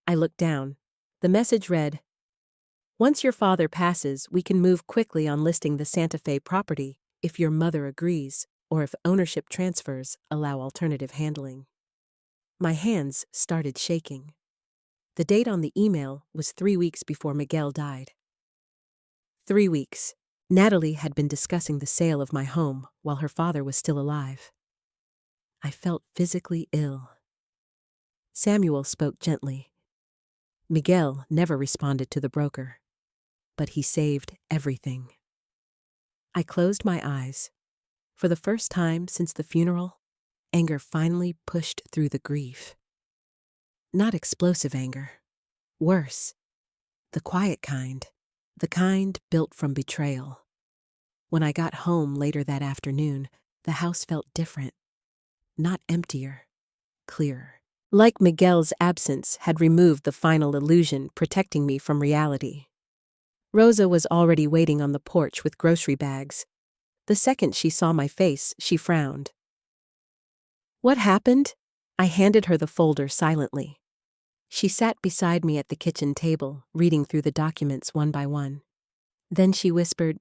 I looked down. The message read, "Once your father passes, we can move quickly on listing the Santa Fe property if your mother agrees, or if ownership transfers allow alternative handling." My hands started shaking. The date on the email was 3 weeks before Miguel died. 3 weeks. Natalie had been discussing the sale of my home while her father was still alive. I felt physically ill. Samuel spoke gently. Miguel never responded to the broker, but he saved everything. I closed my eyes. For the first time since the funeral, anger finally pushed through the grief. Not explosive anger. Worse. The quiet kind. The kind built from betrayal. When I got home later that afternoon, the house felt different. Not emptier. Clearer. Like Miguel's absence had removed the final illusion protecting me from reality. Rosa was already waiting on the porch with grocery bags. The second she saw my face, she frowned. "What happened?" I handed her the folder silently. She sat beside me at the kitchen table, reading through the documents one by one. Then she whispered,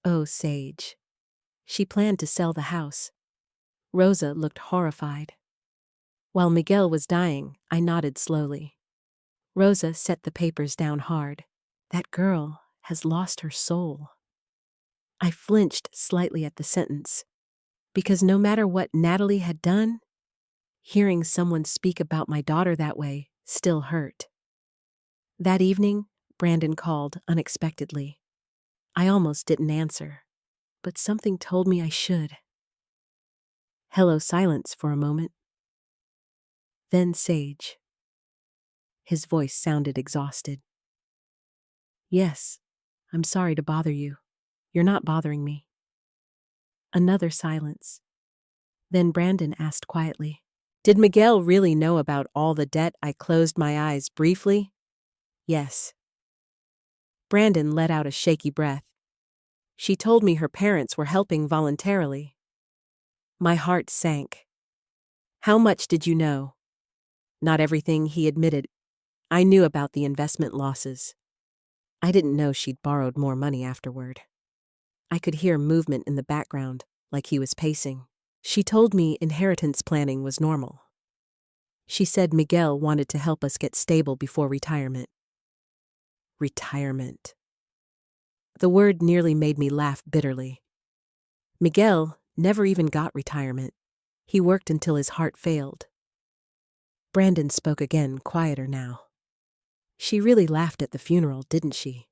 "Oh, Sage." She planned to sell the house. Rosa looked horrified. While Miguel was dying, I nodded slowly. Rosa set the papers down hard. That girl has lost her soul. I flinched slightly at the sentence, because no matter what Natalie had done, hearing someone speak about my daughter that way still hurt. That evening, Brandon called unexpectedly. I almost didn't answer, but something told me I should. Hello, silence for a moment. Then Sage. His voice sounded exhausted. "Yes, I'm sorry to bother you. You're not bothering me." Another silence. Then Brandon asked quietly, "Did Miguel really know about all the debt?" I closed my eyes briefly. Yes. Brandon let out a shaky breath. "She told me her parents were helping voluntarily." My heart sank. "How much did you know?" Not everything, he admitted. I knew about the investment losses. I didn't know she'd borrowed more money afterward. I could hear movement in the background, like he was pacing. She told me inheritance planning was normal. She said Miguel wanted to help us get stable before retirement. Retirement. The word nearly made me laugh bitterly. Miguel never even got retirement. He worked until his heart failed. Brandon spoke again, quieter now. She really laughed at the funeral, didn't she?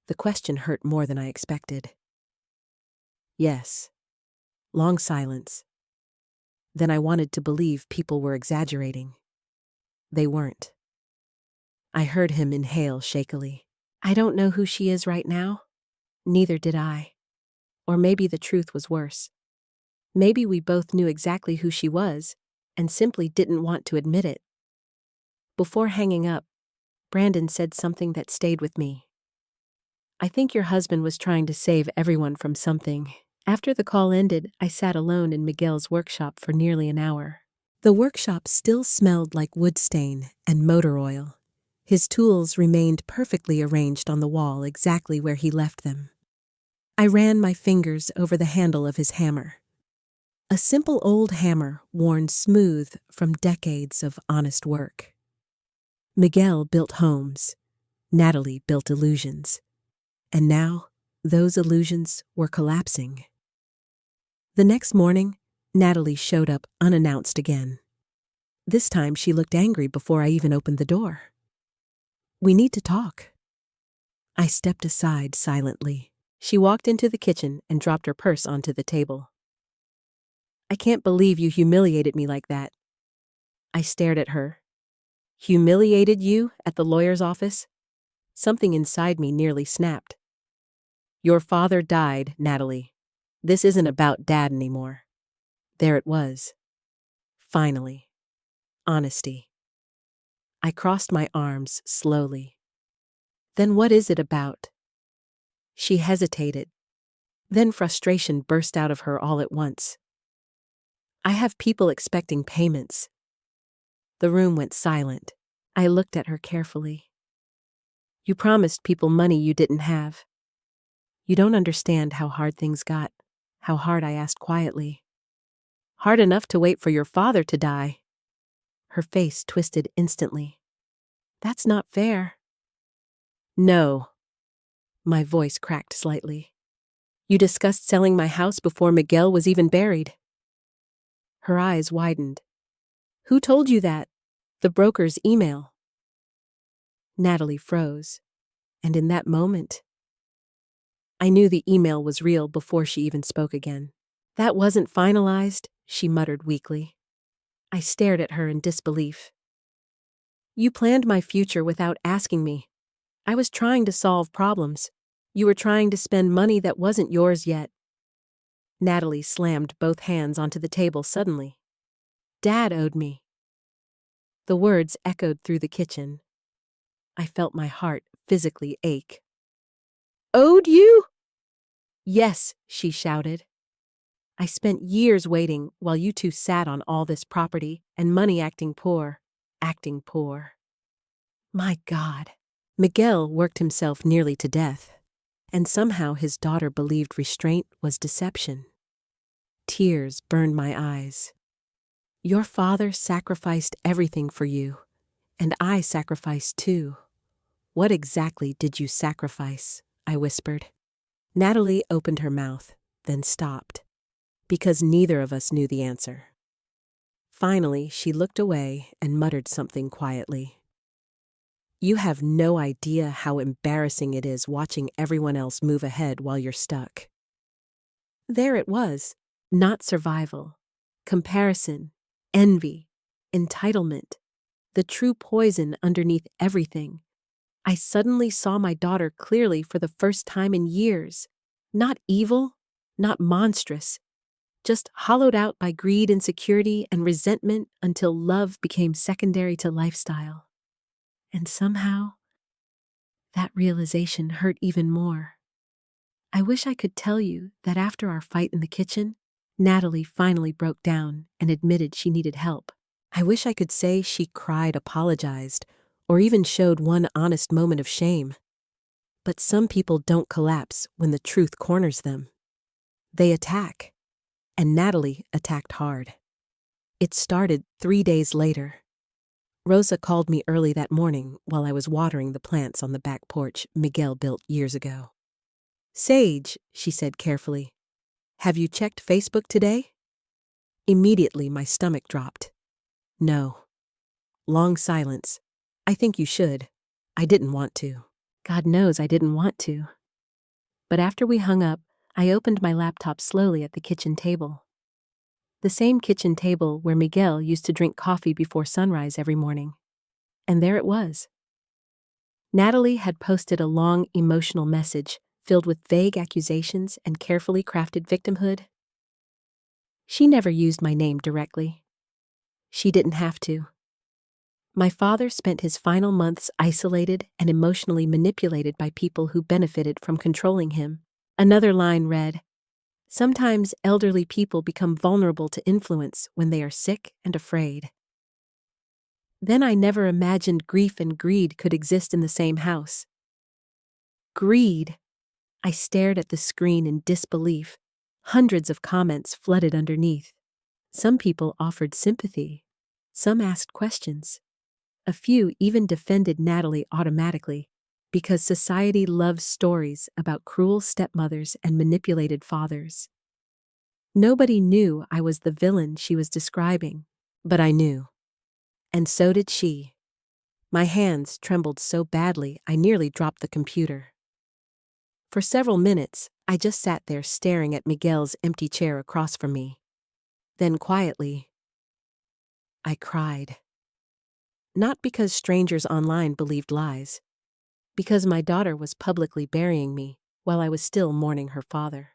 The question hurt more than I expected. Yes. Long silence. Then I wanted to believe people were exaggerating. They weren't. I heard him inhale shakily. I don't know who she is right now. Neither did I. Or maybe the truth was worse. Maybe we both knew exactly who she was and simply didn't want to admit it. Before hanging up, Brandon said something that stayed with me. I think your husband was trying to save everyone from something. After the call ended, I sat alone in Miguel's workshop for nearly an hour. The workshop still smelled like wood stain and motor oil. His tools remained perfectly arranged on the wall exactly where he left them. I ran my fingers over the handle of his hammer. A simple old hammer worn smooth from decades of honest work. Miguel built homes. Natalie built illusions. And now, those illusions were collapsing. The next morning, Natalie showed up unannounced again. This time she looked angry before I even opened the door. We need to talk. I stepped aside silently. She walked into the kitchen and dropped her purse onto the table. I can't believe you humiliated me like that. I stared at her. Humiliated you at the lawyer's office? Something inside me nearly snapped. Your father died, Natalie. This isn't about Dad anymore. There it was. Finally. Honesty. I crossed my arms slowly. Then what is it about? She hesitated. Then frustration burst out of her all at once. I have people expecting payments. The room went silent. I looked at her carefully. You promised people money you didn't have. You don't understand how hard things got, how hard I asked quietly. Hard enough to wait for your father to die. Her face twisted instantly. That's not fair. No. My voice cracked slightly. You discussed selling my house before Miguel was even buried. Her eyes widened. Who told you that? The broker's email. Natalie froze, and in that moment, I knew the email was real before she even spoke again. That wasn't finalized, she muttered weakly. I stared at her in disbelief. You planned my future without asking me. I was trying to solve problems. You were trying to spend money that wasn't yours yet. Natalie slammed both hands onto the table suddenly. Dad owed me. The words echoed through the kitchen. I felt my heart physically ache. Owed you? Yes, she shouted. I spent years waiting while you two sat on all this property and money acting poor. My God. Miguel worked himself nearly to death, and somehow his daughter believed restraint was deception. Tears burned my eyes. Your father sacrificed everything for you, and I sacrificed too. What exactly did you sacrifice? I whispered. Natalie opened her mouth, then stopped, because neither of us knew the answer. Finally, she looked away and muttered something quietly. You have no idea how embarrassing it is watching everyone else move ahead while you're stuck. There it was, not survival, comparison, envy, entitlement, the true poison underneath everything. I suddenly saw my daughter clearly for the first time in years. Not evil, not monstrous, just hollowed out by greed, insecurity, and resentment until love became secondary to lifestyle. And somehow, that realization hurt even more. I wish I could tell you that after our fight in the kitchen, Natalie finally broke down and admitted she needed help. I wish I could say she cried, apologized, or even showed one honest moment of shame. But some people don't collapse when the truth corners them. They attack. and Natalie attacked hard. It started 3 days later. Rosa called me early that morning while I was watering the plants on the back porch Miguel built years ago. "Sage," she said carefully, "have you checked Facebook today?" Immediately my stomach dropped. "No." Long silence. "I think you should. I didn't want to." God knows I didn't want to. But after we hung up, I opened my laptop slowly at the kitchen table. The same kitchen table where Miguel used to drink coffee before sunrise every morning. And there it was. Natalie had posted a long, emotional message filled with vague accusations and carefully crafted victimhood. She never used my name directly. She didn't have to. My father spent his final months isolated and emotionally manipulated by people who benefited from controlling him. Another line read, "Sometimes elderly people become vulnerable to influence when they are sick and afraid." Then I never imagined grief and greed could exist in the same house. Greed. I stared at the screen in disbelief. Hundreds of comments flooded underneath. Some people offered sympathy. Some asked questions. A few even defended Natalie automatically, because society loves stories about cruel stepmothers and manipulated fathers. Nobody knew I was the villain she was describing, but I knew. And so did she. My hands trembled so badly I nearly dropped the computer. For several minutes, I just sat there staring at Miguel's empty chair across from me. Then quietly, I cried. Not because strangers online believed lies, because my daughter was publicly burying me while I was still mourning her father.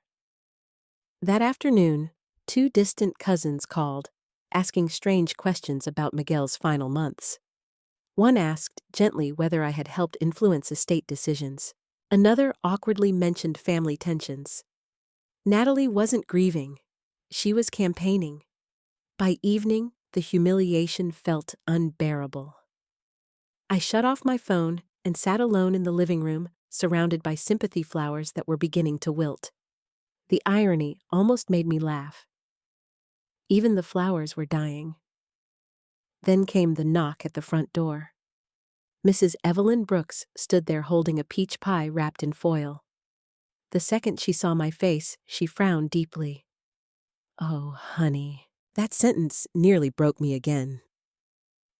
That afternoon, 2 distant cousins called, asking strange questions about Miguel's final months. One asked gently whether I had helped influence estate decisions. Another awkwardly mentioned family tensions. Natalie wasn't grieving. She was campaigning. By evening, the humiliation felt unbearable. I shut off my phone and sat alone in the living room, surrounded by sympathy flowers that were beginning to wilt. The irony almost made me laugh. Even the flowers were dying. Then came the knock at the front door. Mrs. Evelyn Brooks stood there holding a peach pie wrapped in foil. The second she saw my face, she frowned deeply. "Oh, honey." That sentence nearly broke me again.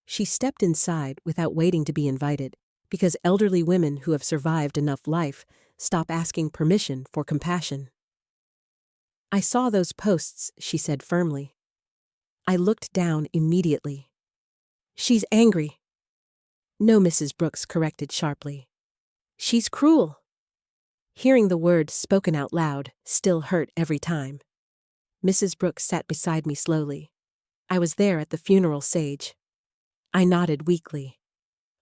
She stepped inside without waiting to be invited, because elderly women who have survived enough life stop asking permission for compassion. "I saw those posts," she said firmly. I looked down immediately. "She's angry." "No," Mrs. Brooks corrected sharply. "She's cruel." Hearing the word spoken out loud still hurt every time. Mrs. Brooks sat beside me slowly. I was there at the funeral, Sage. I nodded weakly.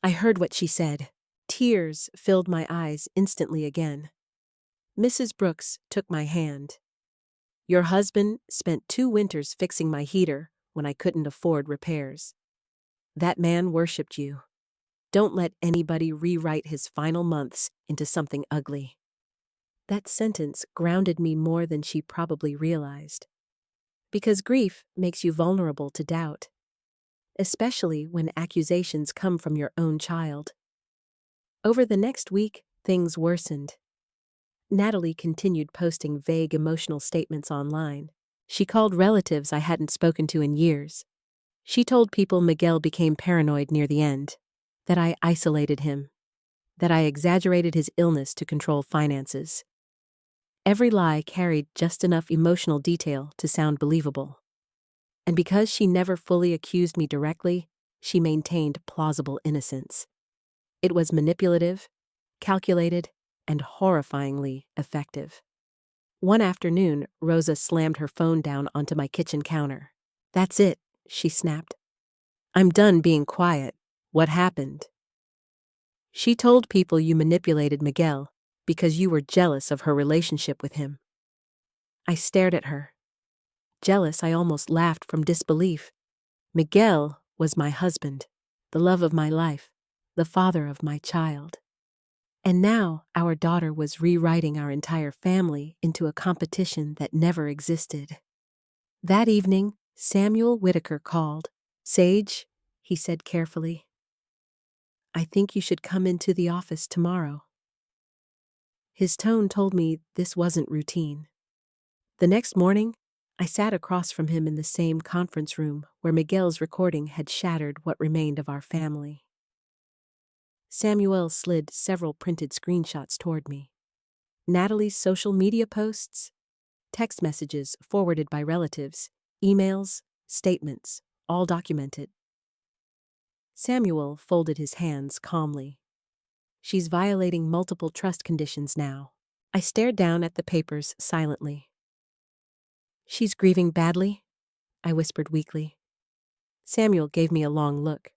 I heard what she said. Tears filled my eyes instantly again. Mrs. Brooks took my hand. "Your husband spent 2 winters fixing my heater when I couldn't afford repairs. That man worshipped you. Don't let anybody rewrite his final months into something ugly." That sentence grounded me more than she probably realized. Because grief makes you vulnerable to doubt, especially when accusations come from your own child. Over the next week, things worsened. Natalie continued posting vague emotional statements online. She called relatives I hadn't spoken to in years. She told people Miguel became paranoid near the end, that I isolated him, that I exaggerated his illness to control finances. Every lie carried just enough emotional detail to sound believable. And because she never fully accused me directly, she maintained plausible innocence. It was manipulative, calculated, and horrifyingly effective. One afternoon, Rosa slammed her phone down onto my kitchen counter. "That's it," she snapped. "I'm done being quiet. What happened?" "She told people you manipulated Miguel because you were jealous of her relationship with him." I stared at her. Jealous, I almost laughed from disbelief. Miguel was my husband, the love of my life, the father of my child. And now our daughter was rewriting our entire family into a competition that never existed. That evening, Samuel Whitaker called. "Sage," he said carefully, "I think you should come into the office tomorrow." His tone told me this wasn't routine. The next morning, I sat across from him in the same conference room where Miguel's recording had shattered what remained of our family. Samuel slid several printed screenshots toward me. Natalie's social media posts, text messages forwarded by relatives, emails, statements, all documented. Samuel folded his hands calmly. "She's violating multiple trust conditions now." I stared down at the papers silently. "She's grieving badly?" I whispered weakly. Samuel gave me a long look.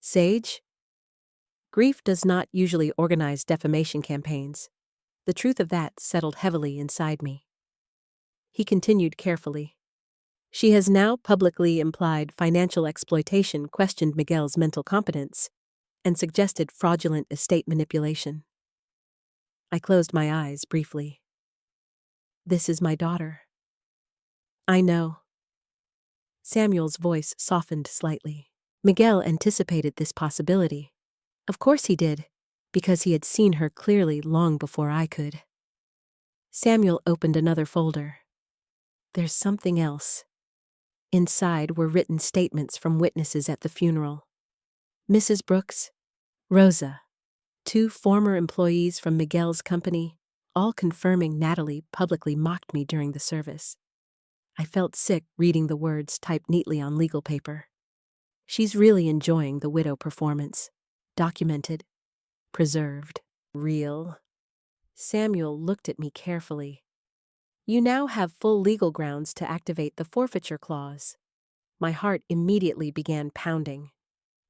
"Sage, grief does not usually organize defamation campaigns." The truth of that settled heavily inside me. He continued carefully. "She has now publicly implied financial exploitation, questioned Miguel's mental competence, and suggested fraudulent estate manipulation." I closed my eyes briefly. "This is my daughter." "I know." Samuel's voice softened slightly. Miguel anticipated this possibility. Of course he did, because he had seen her clearly long before I could. Samuel opened another folder. "There's something else." Inside were written statements from witnesses at the funeral. Mrs. Brooks, Rosa, 2 former employees from Miguel's company, all confirming Natalie publicly mocked me during the service. I felt sick reading the words typed neatly on legal paper. She's really enjoying the widow performance. Documented, preserved, real. Samuel looked at me carefully. "You now have full legal grounds to activate the forfeiture clause." My heart immediately began pounding.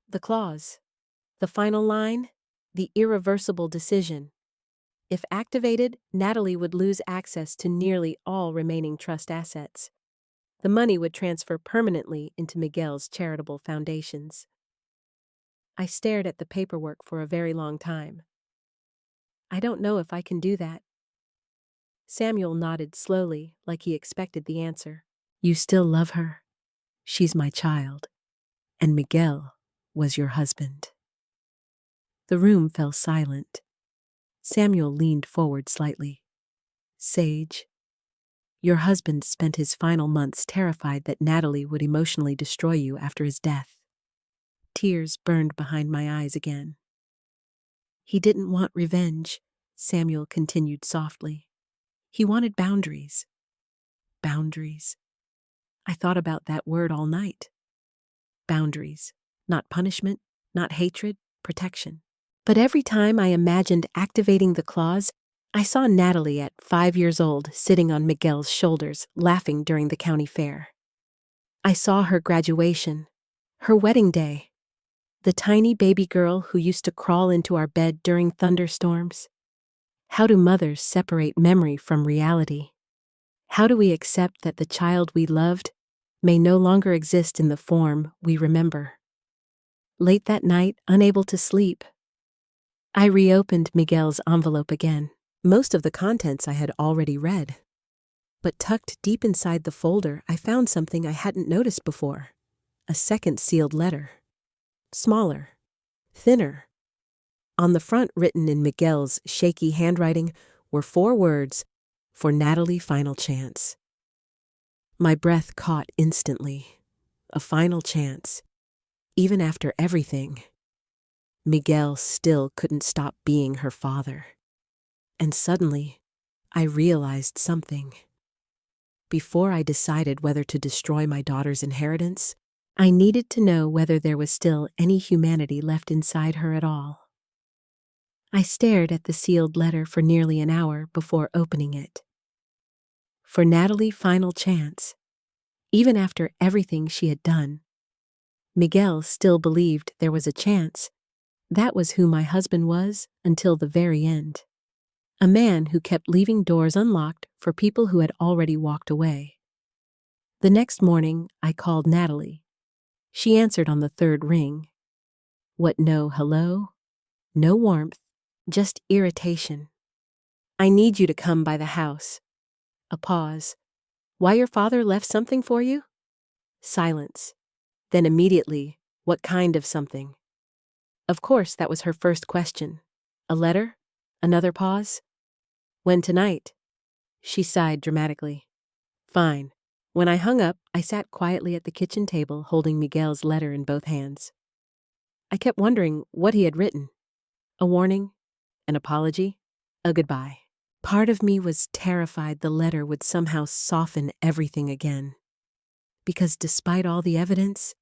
The clause, the final line, the irreversible decision. If activated, Natalie would lose access to nearly all remaining trust assets. The money would transfer permanently into Miguel's charitable foundations. I stared at the paperwork for a very long time. "I don't know if I can do that." Samuel nodded slowly, like he expected the answer. "You still love her. She's my child. And Miguel was your husband." The room fell silent. Samuel leaned forward slightly. "Sage, your husband spent his final months terrified that Natalie would emotionally destroy you after his death." Tears burned behind my eyes again. "He didn't want revenge," Samuel continued softly. "He wanted boundaries." Boundaries. I thought about that word all night. Boundaries. Not punishment, not hatred, protection. But every time I imagined activating the clause, I saw Natalie at 5 years old sitting on Miguel's shoulders, laughing during the county fair. I saw her graduation, her wedding day, the tiny baby girl who used to crawl into our bed during thunderstorms. How do mothers separate memory from reality? How do we accept that the child we loved may no longer exist in the form we remember? Late that night, unable to sleep, I reopened Miguel's envelope again. Most of the contents I had already read. But tucked deep inside the folder, I found something I hadn't noticed before. A second sealed letter. Smaller. Thinner. On the front, written in Miguel's shaky handwriting, were 4 words, "For Natalie, final chance." My breath caught instantly. A final chance. Even after everything. Miguel still couldn't stop being her father. And suddenly, I realized something. Before I decided whether to destroy my daughter's inheritance, I needed to know whether there was still any humanity left inside her at all. I stared at the sealed letter for nearly an hour before opening it. For Natalie, final chance. Even after everything she had done, Miguel still believed there was a chance. That was who my husband was until the very end. A man who kept leaving doors unlocked for people who had already walked away. The next morning, I called Natalie. She answered on the 3rd ring. What, no hello? No warmth, just irritation. "I need you to come by the house." A pause. Why your father left something for you? Silence. Then immediately, what kind of something? Of course, that was her first question. A letter? Another pause? When tonight? She sighed dramatically. Fine. When I hung up, I sat quietly at the kitchen table holding Miguel's letter in both hands. I kept wondering what he had written. A warning? An apology? A goodbye. Part of me was terrified the letter would somehow soften everything again. Because despite all the evidence,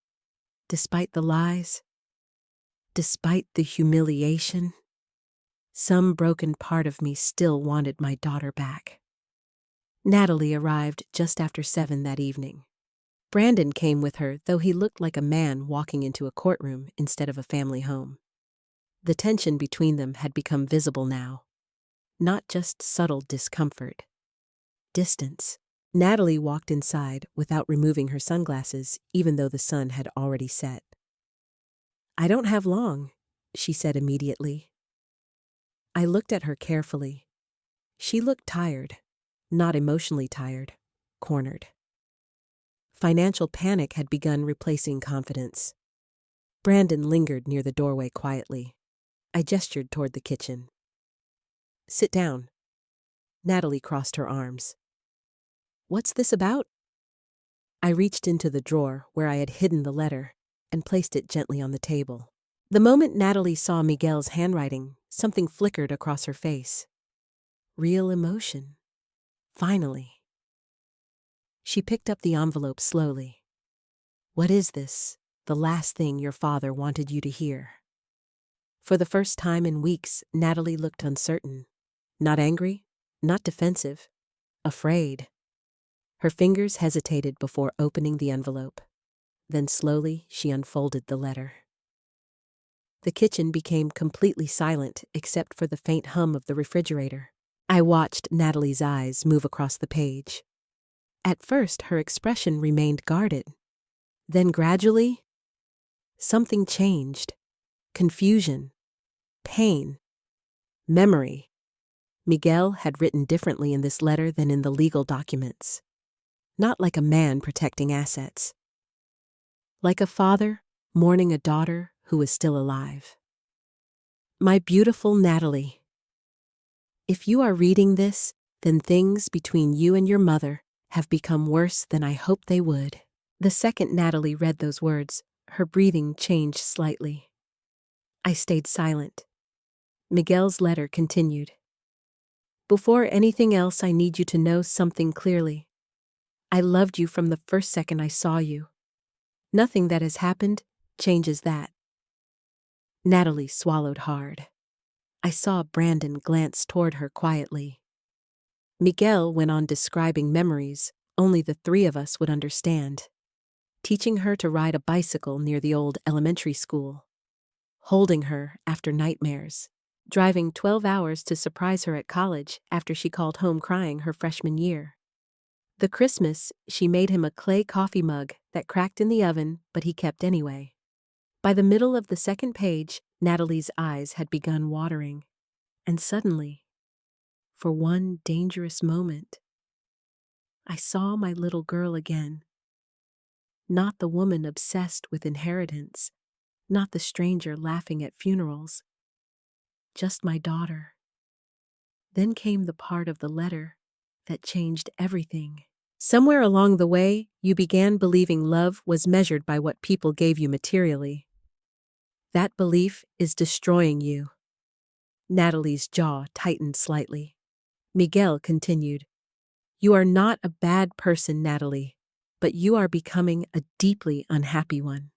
despite the lies, despite the humiliation, some broken part of me still wanted my daughter back. Natalie arrived just after 7 that evening. Brandon came with her, though he looked like a man walking into a courtroom instead of a family home. The tension between them had become visible now. Not just subtle discomfort. Distance. Natalie walked inside without removing her sunglasses, even though the sun had already set. I don't have long, she said immediately. I looked at her carefully. She looked tired, not emotionally tired, cornered. Financial panic had begun replacing confidence. Brandon lingered near the doorway quietly. I gestured toward the kitchen. Sit down. Natalie crossed her arms. What's this about? I reached into the drawer where I had hidden the letter and placed it gently on the table. The moment Natalie saw Miguel's handwriting, something flickered across her face. Real emotion. Finally. She picked up the envelope slowly. What is this? The last thing your father wanted you to hear. For the first time in weeks, Natalie looked uncertain. Not angry, not defensive, afraid. Her fingers hesitated before opening the envelope. Then slowly she unfolded the letter. The kitchen became completely silent except for the faint hum of the refrigerator. I watched Natalie's eyes move across the page. At first, her expression remained guarded. Then gradually, something changed. Confusion, pain, memory. Miguel had written differently in this letter than in the legal documents. Not like a man protecting assets. Like a father mourning a daughter who is still alive. My beautiful Natalie, if you are reading this, then things between you and your mother have become worse than I hoped they would. The second Natalie read those words, her breathing changed slightly. I stayed silent. Miguel's letter continued. Before anything else, I need you to know something clearly. I loved you from the first second I saw you. Nothing that has happened changes that. Natalie swallowed hard. I saw Brandon glance toward her quietly. Miguel went on describing memories only the three of us would understand. Teaching her to ride a bicycle near the old elementary school. Holding her after nightmares. Driving 12 hours to surprise her at college after she called home crying her freshman year. The Christmas, she made him a clay coffee mug that cracked in the oven, but he kept anyway. By the middle of the second page, Natalie's eyes had begun watering. And suddenly, for one dangerous moment, I saw my little girl again. Not the woman obsessed with inheritance, not the stranger laughing at funerals. Just my daughter. Then came the part of the letter that changed everything. Somewhere along the way, you began believing love was measured by what people gave you materially. That belief is destroying you. Natalie's jaw tightened slightly. Miguel continued, You are not a bad person, Natalie, but you are becoming a deeply unhappy one.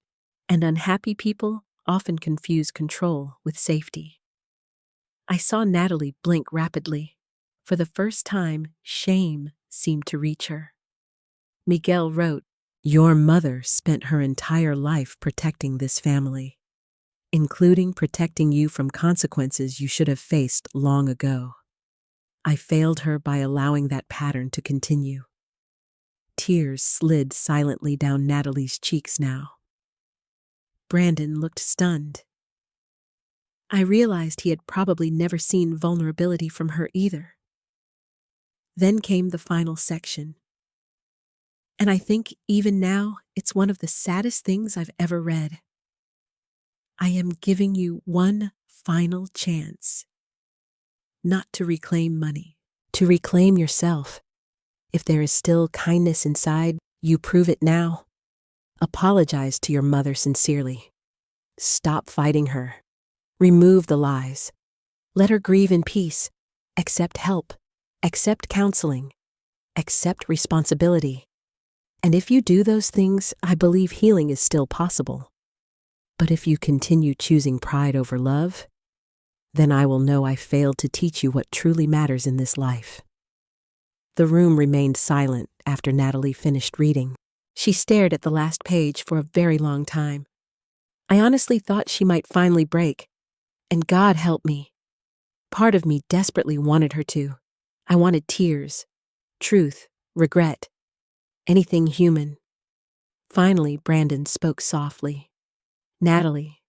And unhappy people often confuse control with safety. I saw Natalie blink rapidly. For the first time, shame seemed to reach her. Miguel wrote, Your mother spent her entire life protecting this family, including protecting you from consequences you should have faced long ago. I failed her by allowing that pattern to continue. Tears slid silently down Natalie's cheeks now. Brandon looked stunned. I realized he had probably never seen vulnerability from her either. Then came the final section. And I think even now, it's one of the saddest things I've ever read. I am giving you one final chance. Not to reclaim money, to reclaim yourself. If there is still kindness inside, you prove it now. Apologize to your mother sincerely. Stop fighting her. Remove the lies. Let her grieve in peace. Accept help. Accept counseling. Accept responsibility. And if you do those things, I believe healing is still possible. But if you continue choosing pride over love, then I will know I failed to teach you what truly matters in this life. The room remained silent after Natalie finished reading. She stared at the last page for a very long time. I honestly thought she might finally break. And God help me. Part of me desperately wanted her to. I wanted tears, truth, regret, anything human. Finally, Brandon spoke softly. Natalie.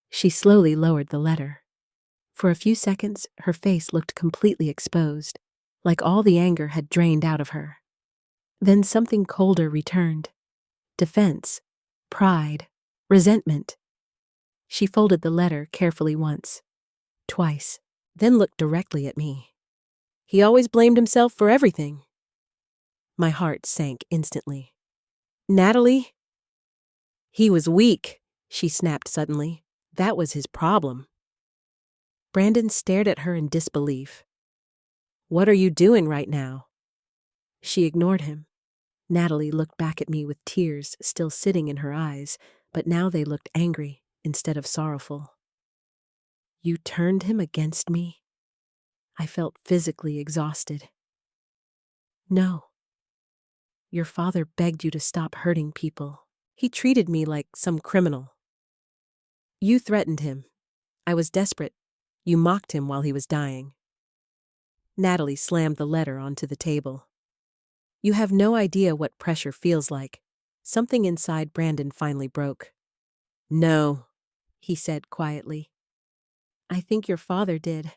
She slowly lowered the letter. For a few seconds, her face looked completely exposed, like all the anger had drained out of her. Then something colder returned. Defense, pride, resentment. She folded the letter carefully once, twice, then looked directly at me. He always blamed himself for everything. My heart sank instantly. Natalie? He was weak, she snapped suddenly. That was his problem. Brandon stared at her in disbelief. What are you doing right now? She ignored him. Natalie looked back at me with tears still sitting in her eyes, but now they looked angry instead of sorrowful. You turned him against me? I felt physically exhausted. No. Your father begged you to stop hurting people. He treated me like some criminal. You threatened him. I was desperate. You mocked him while he was dying. Natalie slammed the letter onto the table. You have no idea what pressure feels like. Something inside Brandon finally broke. No, he said quietly. I think your father did.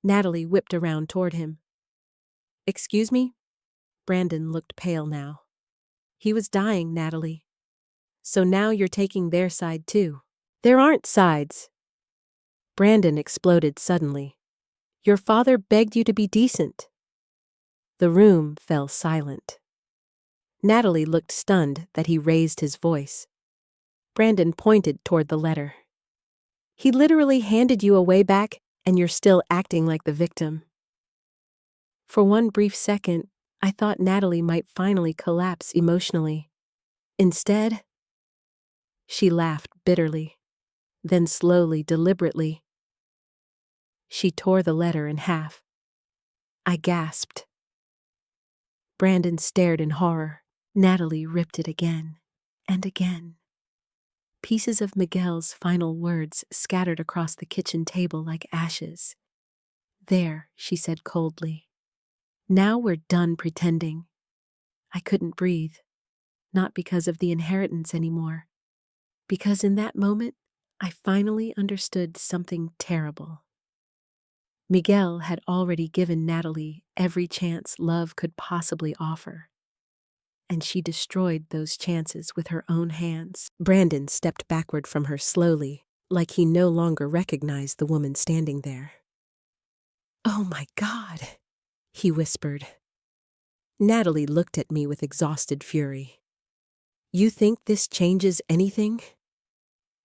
Natalie whipped around toward him. Excuse me? Brandon looked pale now. He was dying, Natalie. So now you're taking their side too. There aren't sides. Brandon exploded suddenly. Your father begged you to be decent. The room fell silent. Natalie looked stunned that he raised his voice. Brandon pointed toward the letter. He literally handed you a way back, and you're still acting like the victim. For one brief second, I thought Natalie might finally collapse emotionally. Instead, she laughed bitterly, then slowly, deliberately. She tore the letter in half. I gasped. Brandon stared in horror. Natalie ripped it again and again. Pieces of Miguel's final words scattered across the kitchen table like ashes. There, she said coldly. Now we're done pretending. I couldn't breathe, not because of the inheritance anymore, because in that moment, I finally understood something terrible. Miguel had already given Natalie every chance love could possibly offer, and she destroyed those chances with her own hands. Brandon stepped backward from her slowly, like he no longer recognized the woman standing there. Oh my God, he whispered. Natalie looked at me with exhausted fury. You think this changes anything?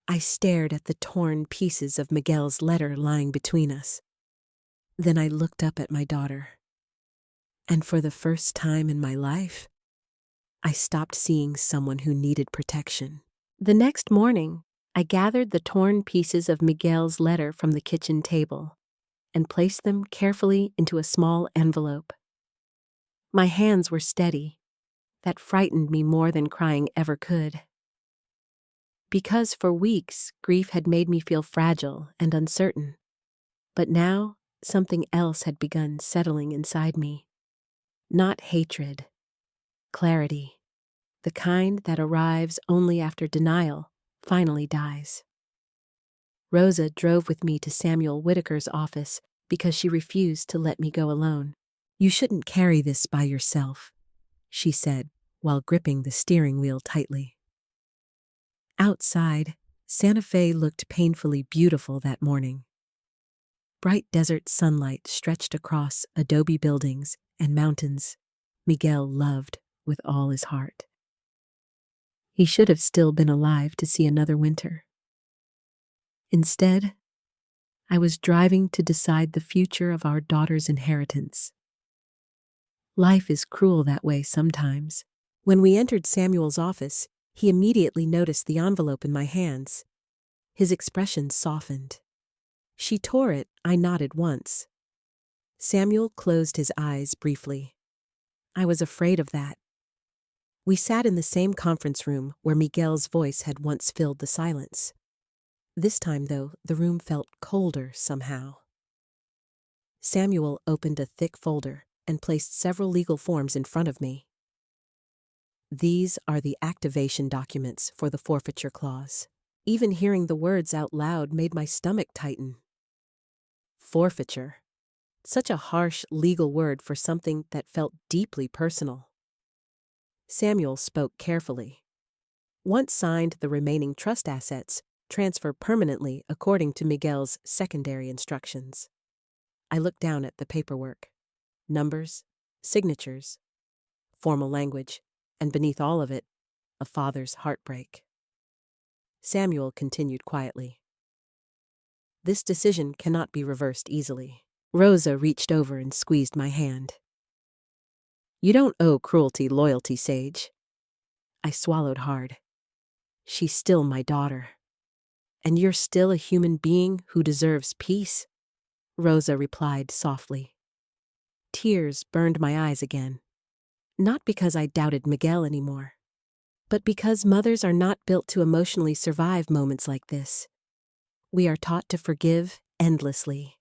I stared at the torn pieces of Miguel's letter lying between us. Then I looked up at my daughter. And for the first time in my life, I stopped seeing someone who needed protection. The next morning, I gathered the torn pieces of Miguel's letter from the kitchen table and placed them carefully into a small envelope. My hands were steady. That frightened me more than crying ever could. Because for weeks, grief had made me feel fragile and uncertain. But now, something else had begun settling inside me. Not hatred, clarity, the kind that arrives only after denial finally dies. Rosa drove with me to Samuel Whitaker's office because she refused to let me go alone. You shouldn't carry this by yourself, she said, while gripping the steering wheel tightly. Outside, Santa Fe looked painfully beautiful that morning. Bright desert sunlight stretched across adobe buildings and mountains Miguel loved with all his heart. He should have still been alive to see another winter. Instead, I was driving to decide the future of our daughter's inheritance. Life is cruel that way sometimes. When we entered Samuel's office, he immediately noticed the envelope in my hands. His expression softened. She tore it, I nodded once. Samuel closed his eyes briefly. I was afraid of that. We sat in the same conference room where Miguel's voice had once filled the silence. This time, though, the room felt colder somehow. Samuel opened a thick folder and placed several legal forms in front of me. These are the activation documents for the forfeiture clause. Even hearing the words out loud made my stomach tighten. Forfeiture. Such a harsh legal word for something that felt deeply personal. Samuel spoke carefully. Once signed, the remaining trust assets transfer permanently according to Miguel's secondary instructions. I looked down at the paperwork. Numbers, signatures, formal language, and beneath all of it, a father's heartbreak. Samuel continued quietly. This decision cannot be reversed easily. Rosa reached over and squeezed my hand. You don't owe cruelty loyalty, Sage. I swallowed hard. She's still my daughter. And you're still a human being who deserves peace, Rosa replied softly. Tears burned my eyes again. Not because I doubted Miguel anymore, but because mothers are not built to emotionally survive moments like this. We are taught to forgive endlessly,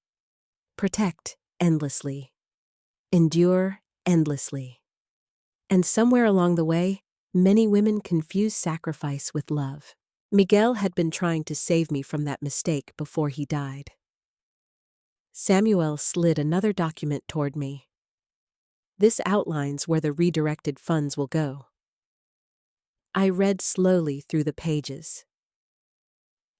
protect endlessly, endure endlessly. And somewhere along the way, many women confuse sacrifice with love. Miguel had been trying to save me from that mistake before he died. Samuel slid another document toward me. This outlines where the redirected funds will go. I read slowly through the pages.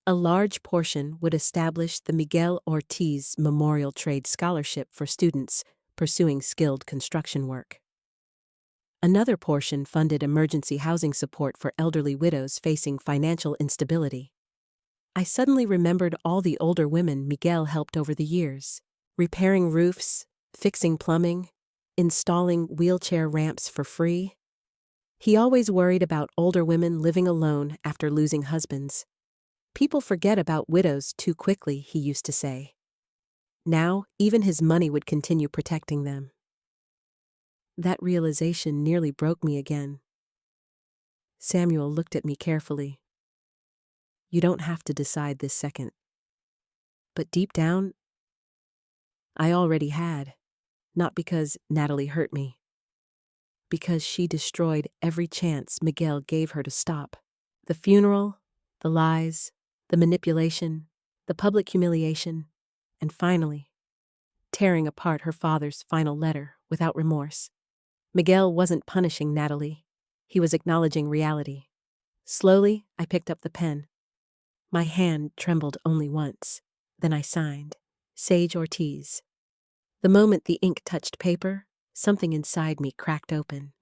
A large portion would establish the Miguel Ortiz Memorial Trade Scholarship for students pursuing skilled construction work. Another portion funded emergency housing support for elderly widows facing financial instability. I suddenly remembered all the older women Miguel helped over the years, repairing roofs, fixing plumbing, installing wheelchair ramps for free. He always worried about older women living alone after losing husbands. People forget about widows too quickly, he used to say. Now, even his money would continue protecting them. That realization nearly broke me again. Samuel looked at me carefully. You don't have to decide this second. But deep down, I already had. Not because Natalie hurt me. Because she destroyed every chance Miguel gave her to stop. The funeral, the lies, the manipulation, the public humiliation, and finally, tearing apart her father's final letter without remorse. Miguel wasn't punishing Natalie. He was acknowledging reality. Slowly, I picked up the pen. My hand trembled only once. Then I signed, Sage Ortiz. The moment the ink touched paper, something inside me cracked open.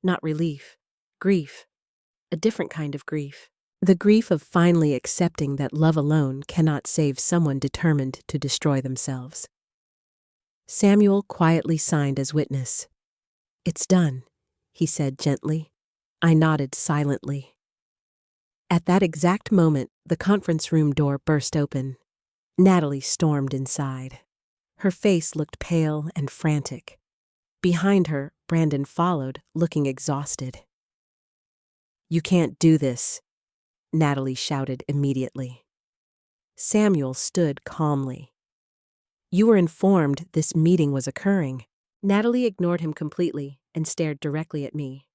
Not relief, grief. A different kind of grief. The grief of finally accepting that love alone cannot save someone determined to destroy themselves. Samuel quietly signed as witness. It's done, he said gently. I nodded silently. At that exact moment, the conference room door burst open. Natalie stormed inside. Her face looked pale and frantic. Behind her, Brandon followed, looking exhausted. You can't do this, Natalie shouted immediately. Samuel stood calmly. You were informed this meeting was occurring. Natalie ignored him completely and stared directly at me.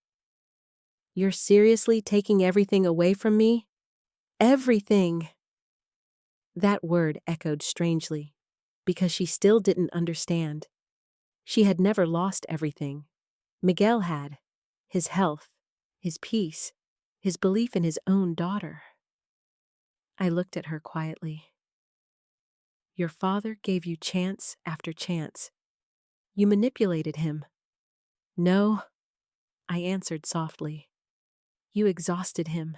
You're seriously taking everything away from me? Everything! That word echoed strangely, because she still didn't understand. She had never lost everything. Miguel had. His health, his peace, his belief in his own daughter. I looked at her quietly. Your father gave you chance after chance. You manipulated him. No, I answered softly. You exhausted him.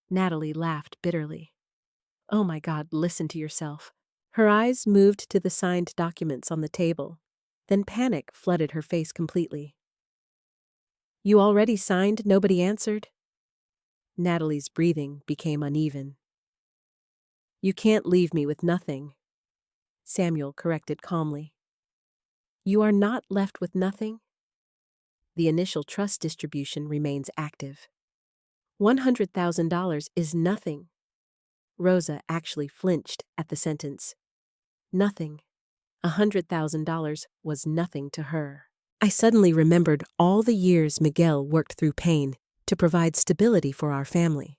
Natalie laughed bitterly. Oh my God, listen to yourself. Her eyes moved to the signed documents on the table. Then panic flooded her face completely. You already signed, nobody answered? Natalie's breathing became uneven. You can't leave me with nothing, Samuel corrected calmly. You are not left with nothing? The initial trust distribution remains active. $100,000 is nothing. Rosa actually flinched at the sentence. Nothing. $100,000 was nothing to her. I suddenly remembered all the years Miguel worked through pain to provide stability for our family.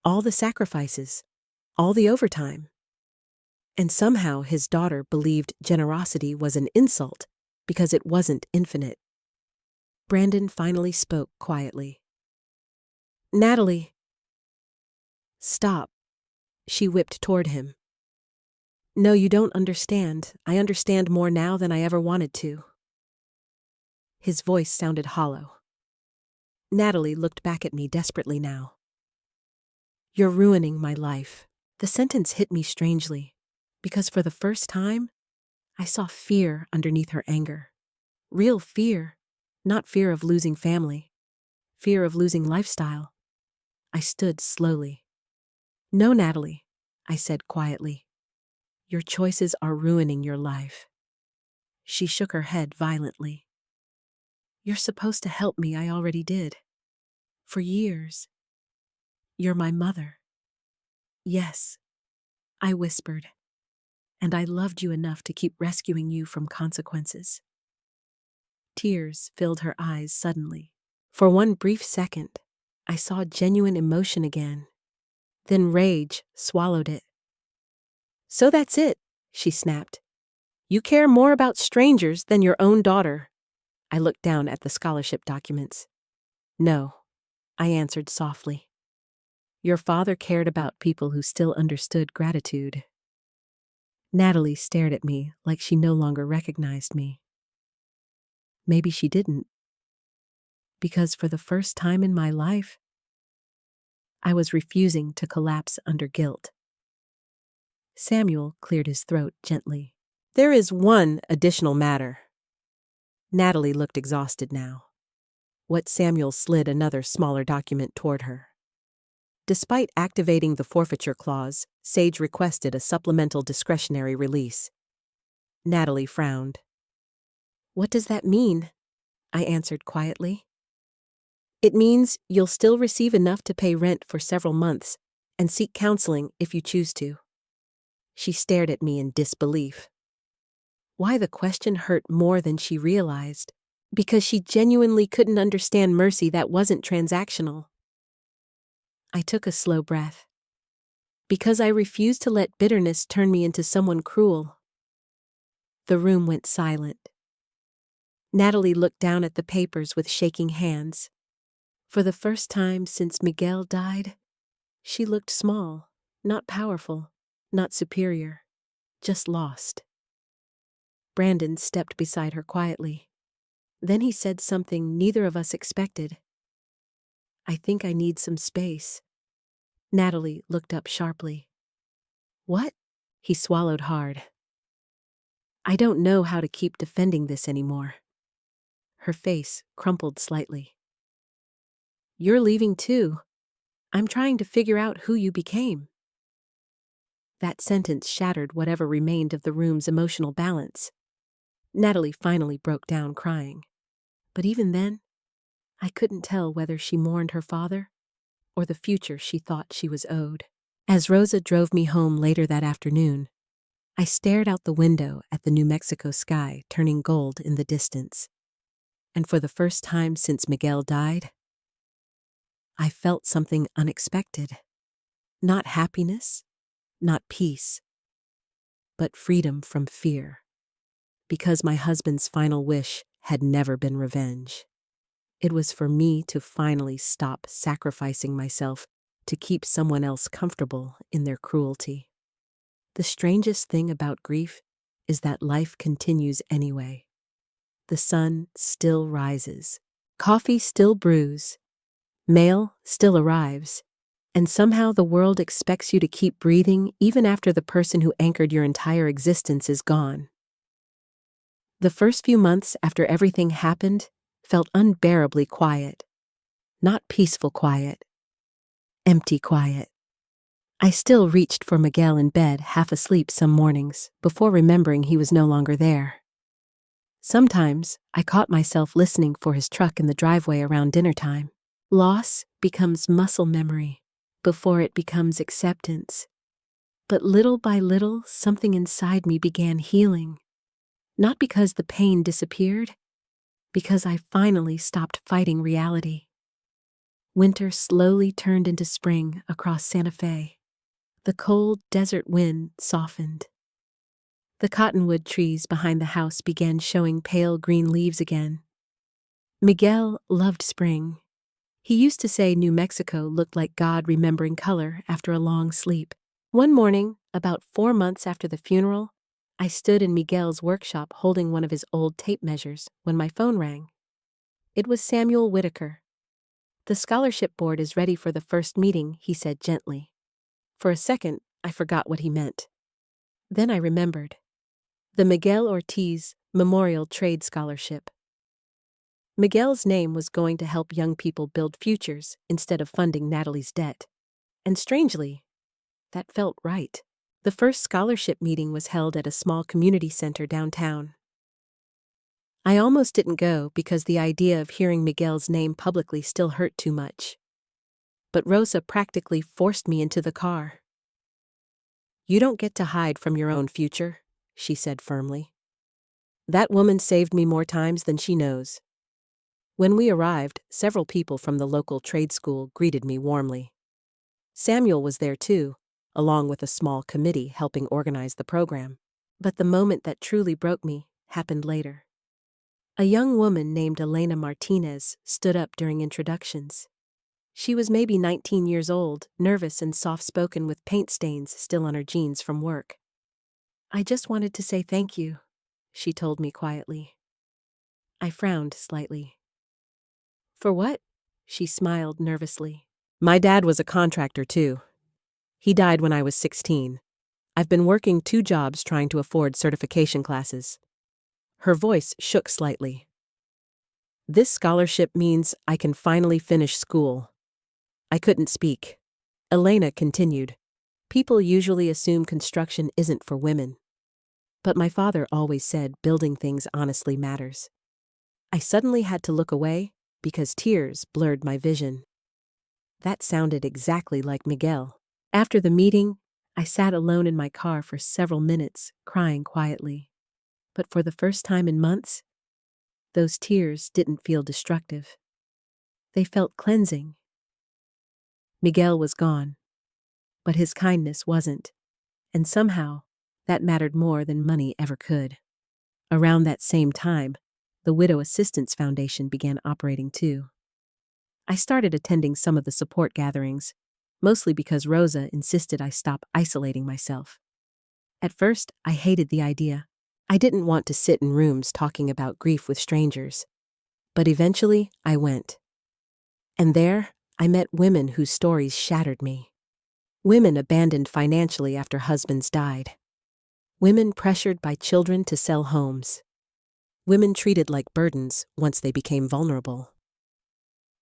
All the sacrifices, all the overtime. And somehow his daughter believed generosity was an insult because it wasn't infinite. Brandon finally spoke quietly. Natalie. Stop. She whipped toward him. No, you don't understand. I understand more now than I ever wanted to. His voice sounded hollow. Natalie looked back at me desperately now. You're ruining my life. The sentence hit me strangely, because for the first time, I saw fear underneath her anger. Real fear, not fear of losing family, fear of losing lifestyle. I stood slowly. No, Natalie, I said quietly. Your choices are ruining your life. She shook her head violently. You're supposed to help me, I already did. For years. You're my mother. Yes, I whispered. And I loved you enough to keep rescuing you from consequences. Tears filled her eyes suddenly. For one brief second, I saw genuine emotion again. Then rage swallowed it. So that's it, she snapped. You care more about strangers than your own daughter. I looked down at the scholarship documents. No, I answered softly. Your father cared about people who still understood gratitude. Natalie stared at me like she no longer recognized me. Maybe she didn't. Because for the first time in my life, I was refusing to collapse under guilt. Samuel cleared his throat gently. There is one additional matter. Natalie looked exhausted now. What Samuel slid another smaller document toward her. Despite activating the forfeiture clause, Sage requested a supplemental discretionary release. Natalie frowned. What does that mean? I answered quietly. It means you'll still receive enough to pay rent for several months and seek counseling if you choose to. She stared at me in disbelief. Why the question hurt more than she realized, because she genuinely couldn't understand mercy that wasn't transactional. I took a slow breath. Because I refused to let bitterness turn me into someone cruel. The room went silent. Natalie looked down at the papers with shaking hands. For the first time since Miguel died, she looked small, not powerful, not superior, just lost. Brandon stepped beside her quietly. Then he said something neither of us expected. I think I need some space. Natalie looked up sharply. What? He swallowed hard. I don't know how to keep defending this anymore. Her face crumpled slightly. You're leaving too. I'm trying to figure out who you became. That sentence shattered whatever remained of the room's emotional balance. Natalie finally broke down crying. But even then, I couldn't tell whether she mourned her father or the future she thought she was owed. As Rosa drove me home later that afternoon, I stared out the window at the New Mexico sky turning gold in the distance. And for the first time since Miguel died, I felt something unexpected. Not happiness, not peace, but freedom from fear. Because my husband's final wish had never been revenge. It was for me to finally stop sacrificing myself to keep someone else comfortable in their cruelty. The strangest thing about grief is that life continues anyway. The sun still rises, coffee still brews, mail still arrives, and somehow the world expects you to keep breathing even after the person who anchored your entire existence is gone. The first few months after everything happened felt unbearably quiet. Not peaceful quiet, empty quiet. I still reached for Miguel in bed, half asleep some mornings, before remembering he was no longer there. Sometimes I caught myself listening for his truck in the driveway around dinner time. Loss becomes muscle memory before it becomes acceptance. But little by little, something inside me began healing. Not because the pain disappeared, because I finally stopped fighting reality. Winter slowly turned into spring across Santa Fe. The cold desert wind softened. The cottonwood trees behind the house began showing pale green leaves again. Miguel loved spring. He used to say New Mexico looked like God remembering color after a long sleep. One morning, about 4 months after the funeral, I stood in Miguel's workshop holding one of his old tape measures when my phone rang. It was Samuel Whitaker. "The scholarship board is ready for the first meeting," he said gently. For a second, I forgot what he meant. Then I remembered. The Miguel Ortiz Memorial Trade Scholarship. Miguel's name was going to help young people build futures instead of funding Natalie's debt. And strangely, that felt right. The first scholarship meeting was held at a small community center downtown. I almost didn't go because the idea of hearing Miguel's name publicly still hurt too much. But Rosa practically forced me into the car. "You don't get to hide from your own future," she said firmly. "That woman saved me more times than she knows." When we arrived, several people from the local trade school greeted me warmly. Samuel was there too, along with a small committee helping organize the program. But the moment that truly broke me happened later. A young woman named Elena Martinez stood up during introductions. She was maybe 19 years old, nervous and soft-spoken with paint stains still on her jeans from work. "I just wanted to say thank you," she told me quietly. I frowned slightly. "For what?" She smiled nervously. "My dad was a contractor too. He died when I was 16. I've been working 2 jobs trying to afford certification classes." Her voice shook slightly. "This scholarship means I can finally finish school." I couldn't speak. Elena continued. "People usually assume construction isn't for women. But my father always said building things honestly matters." I suddenly had to look away because tears blurred my vision. That sounded exactly like Miguel. After the meeting, I sat alone in my car for several minutes, crying quietly. But for the first time in months, those tears didn't feel destructive. They felt cleansing. Miguel was gone, but his kindness wasn't, and somehow that mattered more than money ever could. Around that same time, the Widow Assistance Foundation began operating too. I started attending some of the support gatherings, mostly because Rosa insisted I stop isolating myself. At first, I hated the idea. I didn't want to sit in rooms talking about grief with strangers. But eventually, I went. And there, I met women whose stories shattered me. Women abandoned financially after husbands died. Women pressured by children to sell homes. Women treated like burdens once they became vulnerable.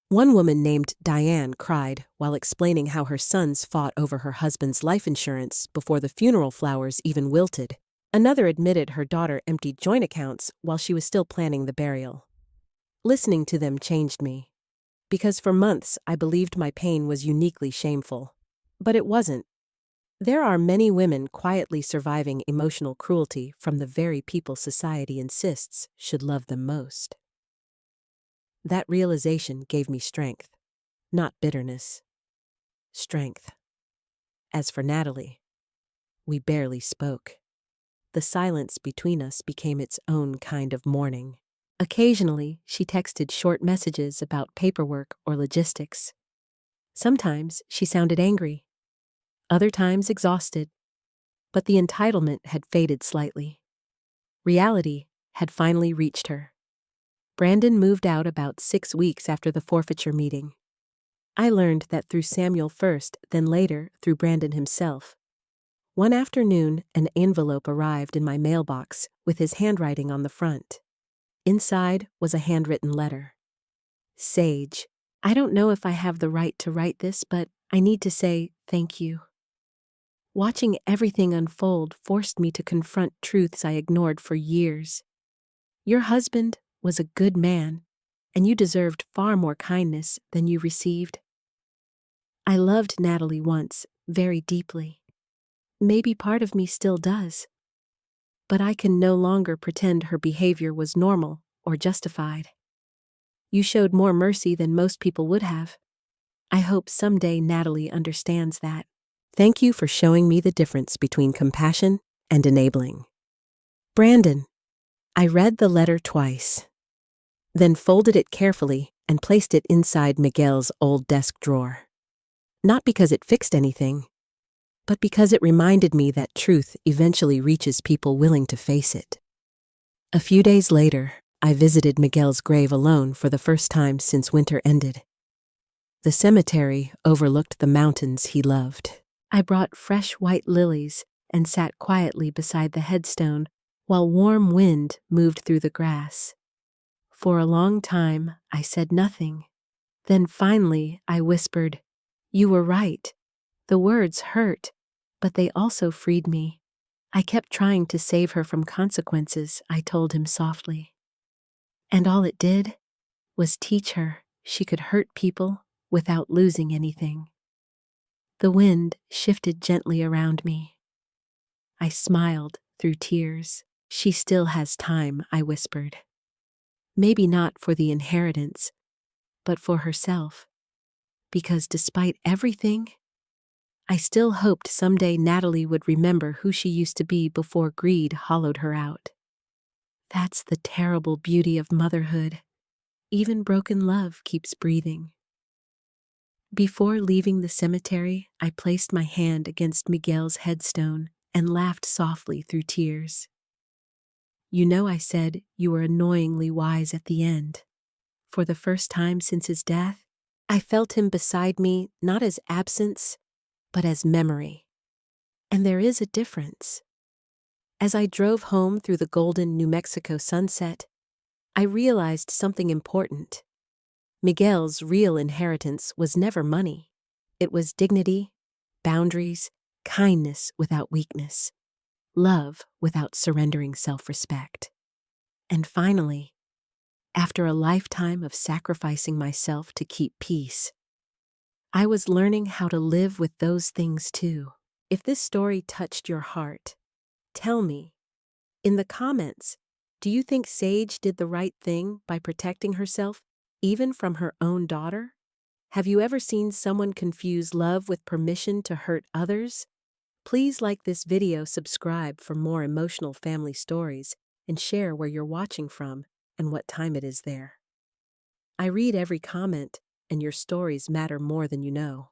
One woman named Diane cried while explaining how her sons fought over her husband's life insurance before the funeral flowers even wilted. Another admitted her daughter emptied joint accounts while she was still planning the burial. Listening to them changed me, because for months I believed my pain was uniquely shameful. But it wasn't. There are many women quietly surviving emotional cruelty from the very people society insists should love them most. That realization gave me strength, not bitterness. Strength. As for Natalie, we barely spoke. The silence between us became its own kind of mourning. Occasionally, she texted short messages about paperwork or logistics. Sometimes she sounded angry, other times exhausted, but the entitlement had faded slightly. Reality had finally reached her. Brandon moved out about 6 weeks after the forfeiture meeting. I learned that through Samuel first, then later through Brandon himself. One afternoon, an envelope arrived in my mailbox with his handwriting on the front. Inside was a handwritten letter. Sage, I don't know if I have the right to write this, but I need to say thank you. Watching everything unfold forced me to confront truths I ignored for years. Your husband was a good man, and you deserved far more kindness than you received. I loved Natalie once, very deeply. Maybe part of me still does. But I can no longer pretend her behavior was normal or justified. You showed more mercy than most people would have. I hope someday Natalie understands that. Thank you for showing me the difference between compassion and enabling. Brandon. I read the letter twice, then folded it carefully and placed it inside Miguel's old desk drawer. Not because it fixed anything, but because it reminded me that truth eventually reaches people willing to face it. A few days later, I visited Miguel's grave alone for the first time since winter ended. The cemetery overlooked the mountains he loved. I brought fresh white lilies and sat quietly beside the headstone while warm wind moved through the grass. For a long time, I said nothing. Then finally, I whispered, "You were right. The words hurt, but they also freed me. I kept trying to save her from consequences," I told him softly. And all it did was teach her she could hurt people without losing anything. The wind shifted gently around me. I smiled through tears. "She still has time," I whispered. Maybe not for the inheritance, but for herself. Because despite everything, I still hoped someday Natalie would remember who she used to be before greed hollowed her out. That's the terrible beauty of motherhood. Even broken love keeps breathing. Before leaving the cemetery, I placed my hand against Miguel's headstone and laughed softly through tears. You know, I said, you were annoyingly wise at the end. For the first time since his death, I felt him beside me not as absence, but as memory. And there is a difference. As I drove home through the golden New Mexico sunset, I realized something important. Miguel's real inheritance was never money. It was dignity, boundaries, kindness without weakness, love without surrendering self-respect. And finally, after a lifetime of sacrificing myself to keep peace, I was learning how to live with those things too. If this story touched your heart, tell me. In the comments, do you think Sage did the right thing by protecting herself, even from her own daughter? Have you ever seen someone confuse love with permission to hurt others? Please like this video, subscribe for more emotional family stories, and share where you're watching from and what time it is there. I read every comment, and your stories matter more than you know.